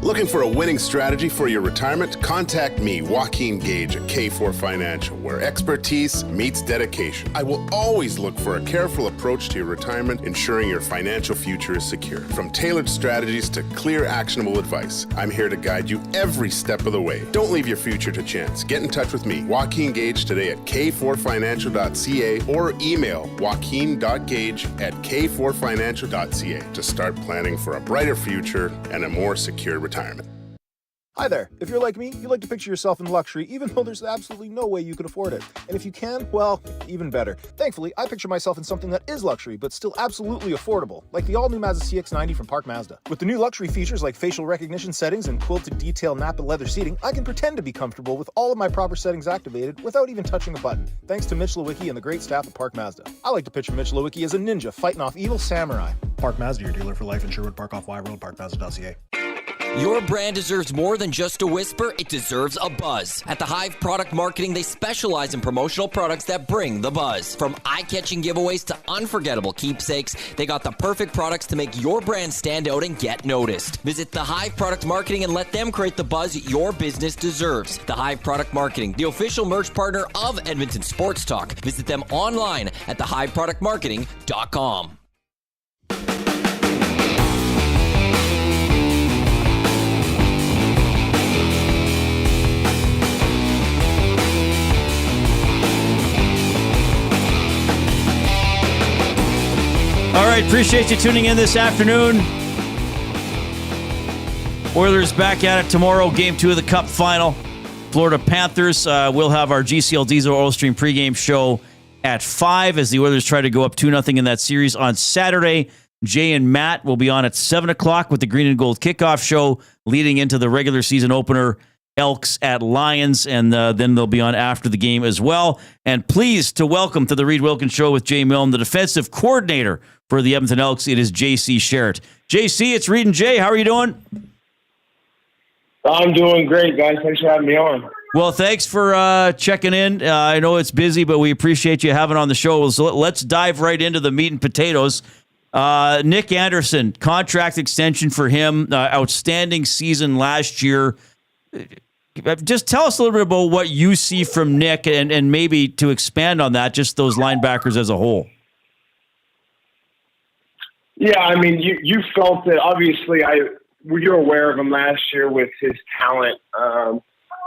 Looking for a winning strategy for your retirement? Contact me, Joaquin Gage at K4 Financial, where expertise meets dedication. I will always look for a careful approach to your retirement, ensuring your financial future is secure. From tailored strategies to clear, actionable advice, I'm here to guide you every step of the way. Don't leave your future to chance. Get in touch with me, Joaquin Gage, today at k4financial.ca or email joaquin.gage@k4financial.ca to start planning for a brighter future and a more secure retirement. Hi there. If you're like me, you like to picture yourself in luxury, even though there's absolutely no way you could afford it. And if you can, well, even better. Thankfully, I picture myself in something that is luxury, but still absolutely affordable, like the all-new Mazda CX-90 from Park Mazda. With the new luxury features like facial recognition settings and quilted detail Napa leather seating, I can pretend to be comfortable with all of my proper settings activated without even touching a button, thanks to Mitch Lewicki and the great staff at Park Mazda. I like to picture Mitch Lewicki as a ninja fighting off evil samurai. Park Mazda, your dealer for life in Sherwood Park off Y Road, parkmazda.ca. Your brand deserves more than just a whisper, it deserves a buzz. At the Hive Product Marketing, they specialize in promotional products that bring the buzz. From eye-catching giveaways to unforgettable keepsakes, they got the perfect products to make your brand stand out and get noticed. Visit the Hive Product Marketing and let them create the buzz your business deserves. The Hive Product Marketing, the official merch partner of Edmonton Sports Talk. Visit them online at thehiveproductmarketing.com. All right, appreciate you tuning in this afternoon. Oilers back at it tomorrow, Game 2 of the Cup Final. Florida Panthers. We'll have our GCL Diesel Oil Stream pregame show at 5 as the Oilers try to go up 2-0 in that series on Saturday. Jay and Matt will be on at 7 o'clock with the Green and Gold kickoff show leading into the regular season opener, Elks at Lions, and then they'll be on after the game as well. And pleased to welcome to the Reid Wilkins Show with Jay Milne, the defensive coordinator for the Edmonton Elks. It is JC Sherritt. JC, it's Reid and Jay. How are you doing? I'm doing great, guys. Thanks for having me on. Well, thanks for checking in. I know it's busy, but we appreciate you having on the show. So let's dive right into the meat and potatoes. Nick Anderson, contract extension for him. Outstanding season last year. Just tell us a little bit about what you see from Nick, and maybe to expand on that, just those linebackers as a whole. Yeah, I mean, you felt it. Obviously, you're aware of him last year with his talent.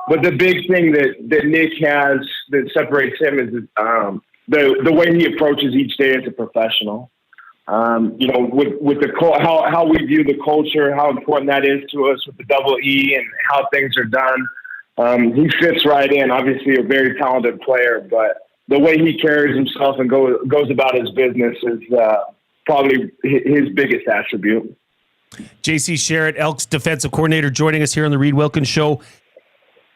But the big thing that Nick has that separates him is the way he approaches each day as a professional. With the how we view the culture, how important that is to us with the double E and how things are done. He fits right in. Obviously, a very talented player, but the way he carries himself and goes about his business is probably his biggest attribute. JC Sherritt, Elks defensive coordinator, joining us here on the Reid Wilkins Show.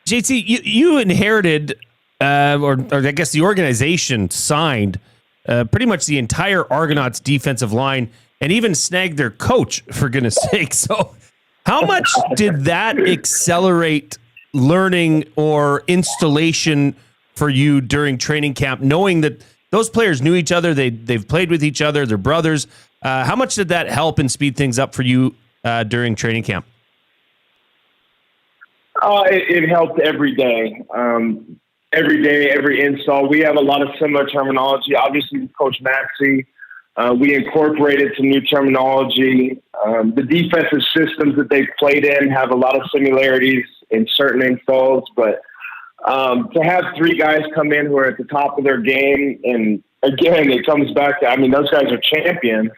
JC, you inherited, or I guess the organization signed pretty much the entire Argonauts defensive line and even snagged their coach, for goodness sake. So how much did that accelerate learning or installation for you during training camp, knowing that those players knew each other, they've played with each other, they're brothers? How much did that help and speed things up for you during training camp? It helped every day. Every day, every install. We have a lot of similar terminology. Obviously, Coach Maxey, we incorporated some new terminology. The defensive systems that they've played in have a lot of similarities in certain installs, but to have three guys come in who are at the top of their game, and again, it comes back to, those guys are champions.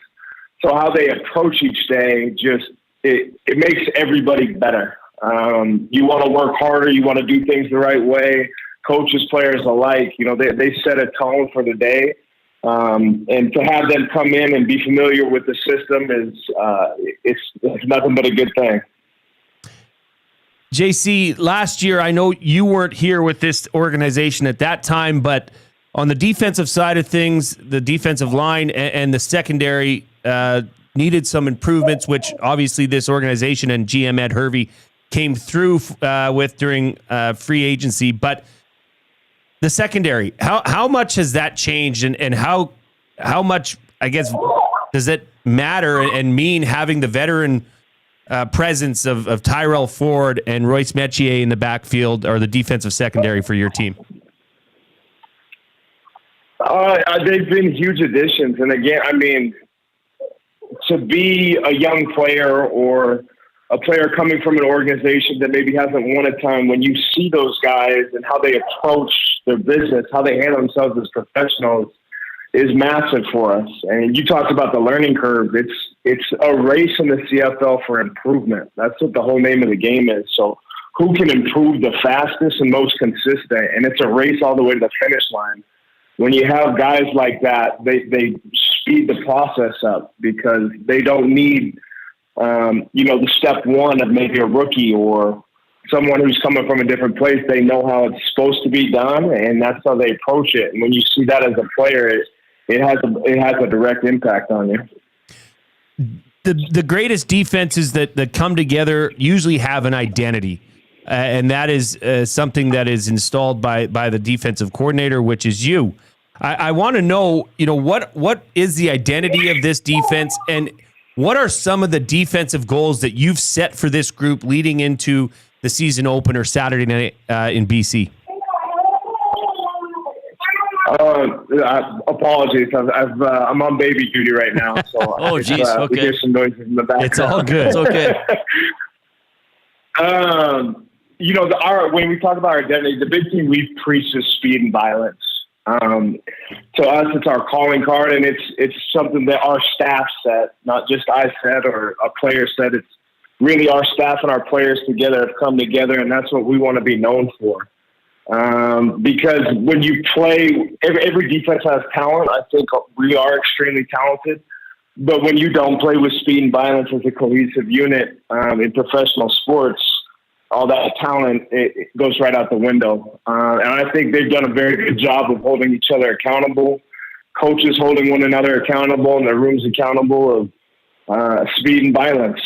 So how they approach each day, it makes everybody better. You want to work harder. You want to do things the right way. Coaches, players alike, they set a tone for the day. And to have them come in and be familiar with the system it's nothing but a good thing. JC, last year, I know you weren't here with this organization at that time, but on the defensive side of things, the defensive line and the secondary needed some improvements, which obviously this organization and GM Ed Hervey came through with during free agency. But the secondary, how much has that changed, and how much, I guess, does it matter and mean having the veteran presence of Tyrell Ford and Royce Metier in the backfield or the defensive secondary for your team? They've been huge additions. And again, to be a young player or a player coming from an organization that maybe hasn't won a ton, when you see those guys and how they approach their business, how they handle themselves as professionals, is massive for us. And you talked about the learning curve. It's a race in the CFL for improvement. That's what the whole name of the game is. So who can improve the fastest and most consistent? And it's a race all the way to the finish line. When you have guys like that, they speed the process up because they don't need, the step one of maybe a rookie or someone who's coming from a different place. They know how it's supposed to be done, and that's how they approach it. And when you see that as a player, it has a direct impact on you. The greatest defenses that come together usually have an identity, and that is something that is installed by the defensive coordinator, which is you. I want to know, what is the identity of this defense, and what are some of the defensive goals that you've set for this group leading into the season opener Saturday night in BC? Apologies. I'm on baby duty right now, so oh, geez, okay. There's some noises in the background. It's all good. It's okay. When we talk about our identity, the big thing we preach is speed and violence. To us, it's our calling card, and it's something that our staff set, not just I said or a player said. It's really our staff and our players together have come together, and that's what we want to be known for. Because when you play, every defense has talent. I think we are extremely talented. But when you don't play with speed and violence as a cohesive unit in professional sports, all that talent, it goes right out the window. And I think they've done a very good job of holding each other accountable, coaches holding one another accountable, and their rooms accountable of speed and violence.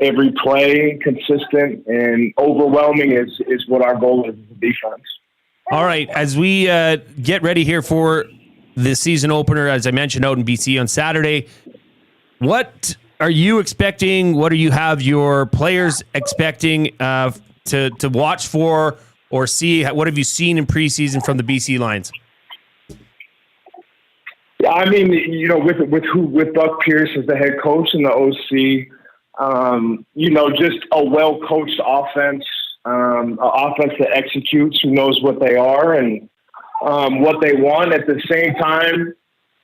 Every play, consistent and overwhelming is what our goal is as a defense. All right, as we get ready here for the season opener, as I mentioned, out in BC on Saturday, what are you expecting? What do you have your players expecting to watch for or see? What have you seen in preseason from the BC Lions? Yeah, I mean, with Buck Pierce as the head coach and the OC, just a well-coached offense, an offense that executes, who knows what they are and what they want. At the same time,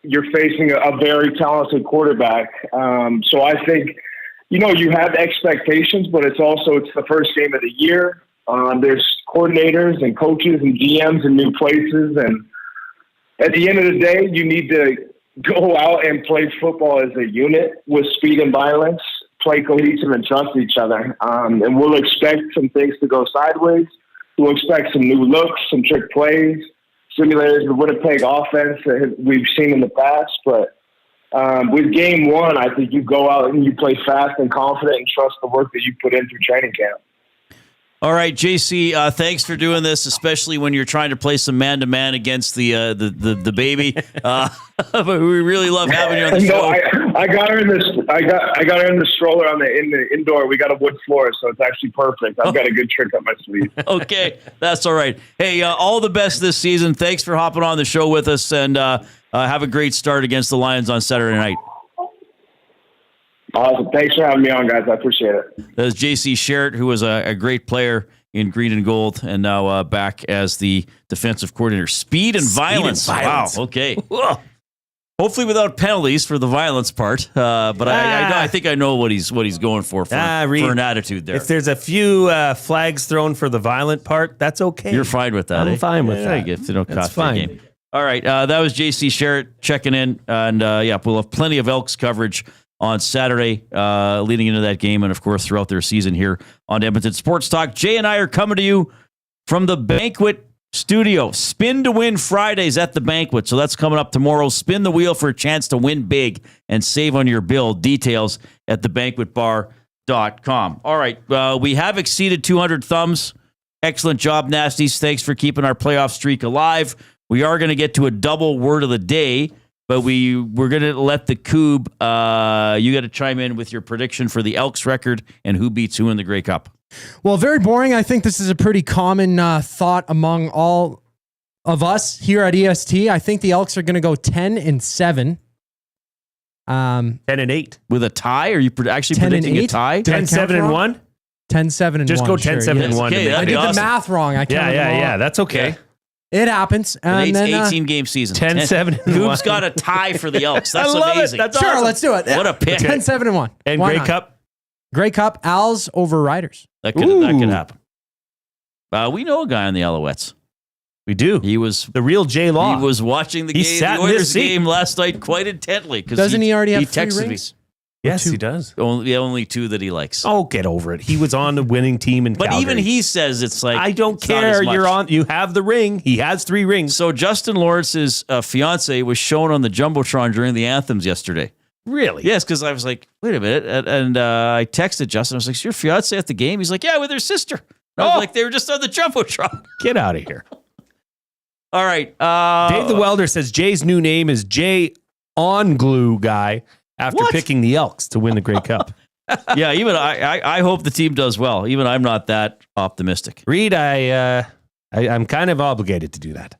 you're facing a very talented quarterback. So I think, you have expectations, but it's the first game of the year. There's coordinators and coaches and GMs in new places. And at the end of the day, you need to go out and play football as a unit with speed and violence, play cohesive and trust each other. And we'll expect some things to go sideways. We'll expect some new looks, some trick plays, simulators of Winnipeg offense that we've seen in the past. But with game one, I think you go out and you play fast and confident and trust the work that you put in through training camp. All right, JC, thanks for doing this, especially when you're trying to play some man-to-man against the baby. But we really love having you on the show. I got her in this. I got her in the stroller in the indoor. We got a wood floor, so it's actually perfect. I've got a good trick up my sleeve. Okay, that's all right. Hey, all the best this season. Thanks for hopping on the show with us, and have a great start against the Lions on Saturday night. Awesome. Thanks for having me on, guys. I appreciate it. That was JC Sherritt, who was a great player in green and gold, and now back as the defensive coordinator. Speed and violence. Wow. Okay. Hopefully without penalties for the violence part. But I think I know what he's going for an attitude there. If there's a few flags thrown for the violent part, that's okay. You're fine with that. I'm fine with that. That's fine. Game. All right. That was JC Sherritt checking in. And we'll have plenty of Elks coverage on Saturday, leading into that game, and of course throughout their season here on Edmonton Sports Talk. Jay and I are coming to you from the Banquet Studio. Spin to Win Fridays at the Banquet, so that's coming up tomorrow. Spin the wheel for a chance to win big and save on your bill. Details at thebanquetbar.com. All right, we have exceeded 200 thumbs. Excellent job, Nasties. Thanks for keeping our playoff streak alive. We are going to get to a double word of the day. But we're going to let the Coob, you got to chime in with your prediction for the Elks record and who beats who in the Grey Cup. Well, very boring. I think this is a pretty common thought among all of us here at EST. I think the Elks are going to go 10-7. 10-8. With a tie? Are you actually predicting a tie? 10-7-1? 10-7-1. Just go 10-7-1. Okay, I did the math wrong. I counted them all. Yeah. That's okay. Yeah. It happens. And then 18-game season. 10-7-1. Coop's got a tie for the Elks. That's I love amazing. It. That's sure, awesome. Let's do it. What a pick. 10-7-1. And Why Grey not? Cup? Grey Cup, Als over Riders. That could happen. We know a guy on the Alouettes. We do. He was the real J Law. He was watching the Oilers game last night quite intently. Doesn't he already have 3 texted rings? Me. Yes, he does. Only 2 that he likes. Oh, get over it. He was on the winning team in Calgary. But even he says it's like, I don't care. You're on. You have the ring. He has 3 rings. So Justin Lawrence's fiance was shown on the Jumbotron during the anthems yesterday. Really? Yes, because I was like, wait a minute. And I texted Justin. I was like, is your fiance at the game? He's like, yeah, with her sister. And I was like, they were just on the Jumbotron. Get out of here. All right. Dave the Welder says Jay's new name is Jay On Glue Guy after picking the Elks to win the Grey Cup. Yeah, even I hope the team does well. Even I'm not that optimistic. Reid, I'm kind of obligated to do that.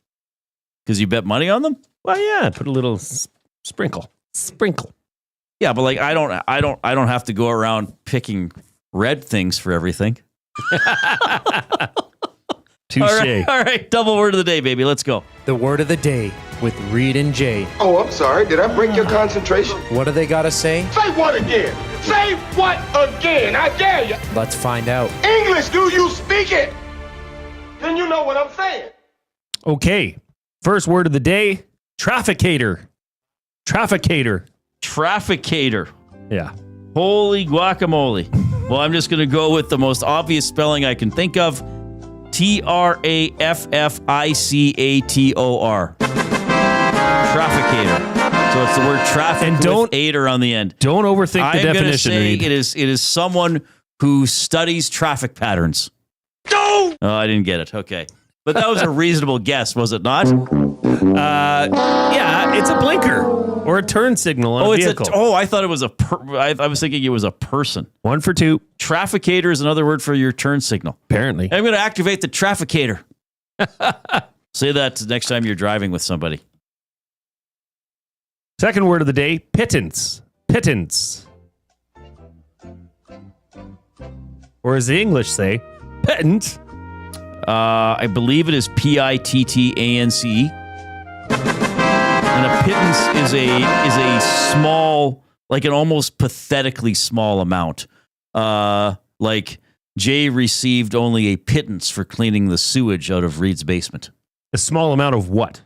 Because you bet money on them? Well, yeah, put a little sprinkle. Yeah, but like I don't have to go around picking red things for everything. Touche. All right, double word of the day, baby. Let's go. The word of the day with Reid and Jay. Oh, I'm sorry. Did I break your concentration? What do they got to say? Say what again? Say what again? I dare you. Let's find out. English, do you speak it? Then you know what I'm saying. Okay. First word of the day, trafficator. Trafficator. Yeah. Holy guacamole. Well, I'm just going to go with the most obvious spelling I can think of. Trafficator. Trafficator. So it's the word traffic and with ator on the end. Don't overthink the definition, Reid. It is someone who studies traffic patterns. No! Oh, I didn't get it. Okay. But that was a reasonable guess, was it not? Yeah, it's a blinker. Or a turn signal on a vehicle. I thought it was I was thinking it was a person. 1 for 2. Trafficator is another word for your turn signal. Apparently. I'm going to activate the trafficator. Say that next time you're driving with somebody. Second word of the day, pittance. Pittance. Or as the English say, pittance. I believe it is Pittance. And a pittance is a small, like an almost pathetically small amount. Like Jay received only a pittance for cleaning the sewage out of Reid's basement. A small amount of what?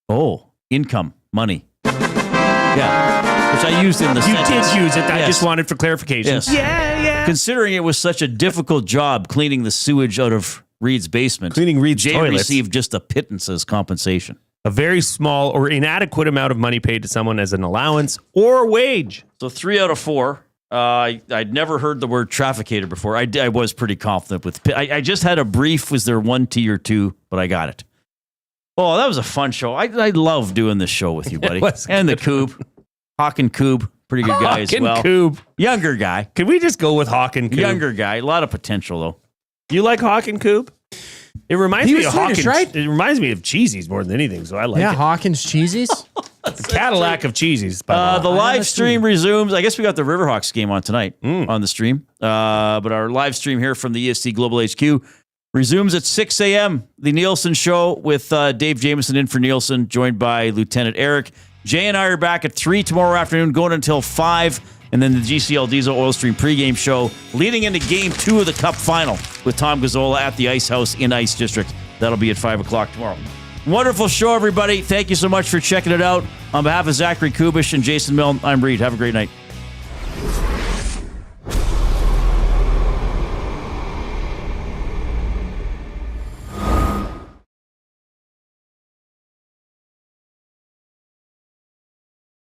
Oh, income, money. Yeah, which I used in the sentence. You did use it. I just wanted for clarification. Yes. Yeah. Considering it was such a difficult job cleaning the sewage out of Reid's basement, cleaning Reid's Jay toilets, received just a pittance as compensation. A very small or inadequate amount of money paid to someone as an allowance or wage. So 3 out of 4. I'd never heard the word trafficator before. I was pretty confident with. I just had a brief. Was there 1 T or 2? But I got it. Oh, that was a fun show. I love doing this show with you, buddy. And the Coob, Hawk and Coob, pretty good guy as well. Coob, younger guy. Can we just go with Hawk and Coob? Younger guy, a lot of potential though. You like Hawk and Coob? It reminds me of Swedish, Hawkins, right? It reminds me of Cheesies more than anything, so I like it. Yeah, Hawkins Cheesies. The Cadillac of Cheesies. The live stream resumes. I guess we got the Riverhawks game on tonight on the stream. But our live stream here from the EST Global HQ resumes at 6 a.m. The Nielsen Show with Dave Jameson in for Nielsen, joined by Lieutenant Eric. Jay and I are back at 3 tomorrow afternoon, going until 5. And then the GCL Diesel Oil Stream pregame show leading into Game 2 of the Cup Final with Tom Gazzola at the Ice House in Ice District. That'll be at 5 o'clock tomorrow. Wonderful show, everybody. Thank you so much for checking it out. On behalf of Zachary Kubish and Jason Milne, I'm Reid. Have a great night.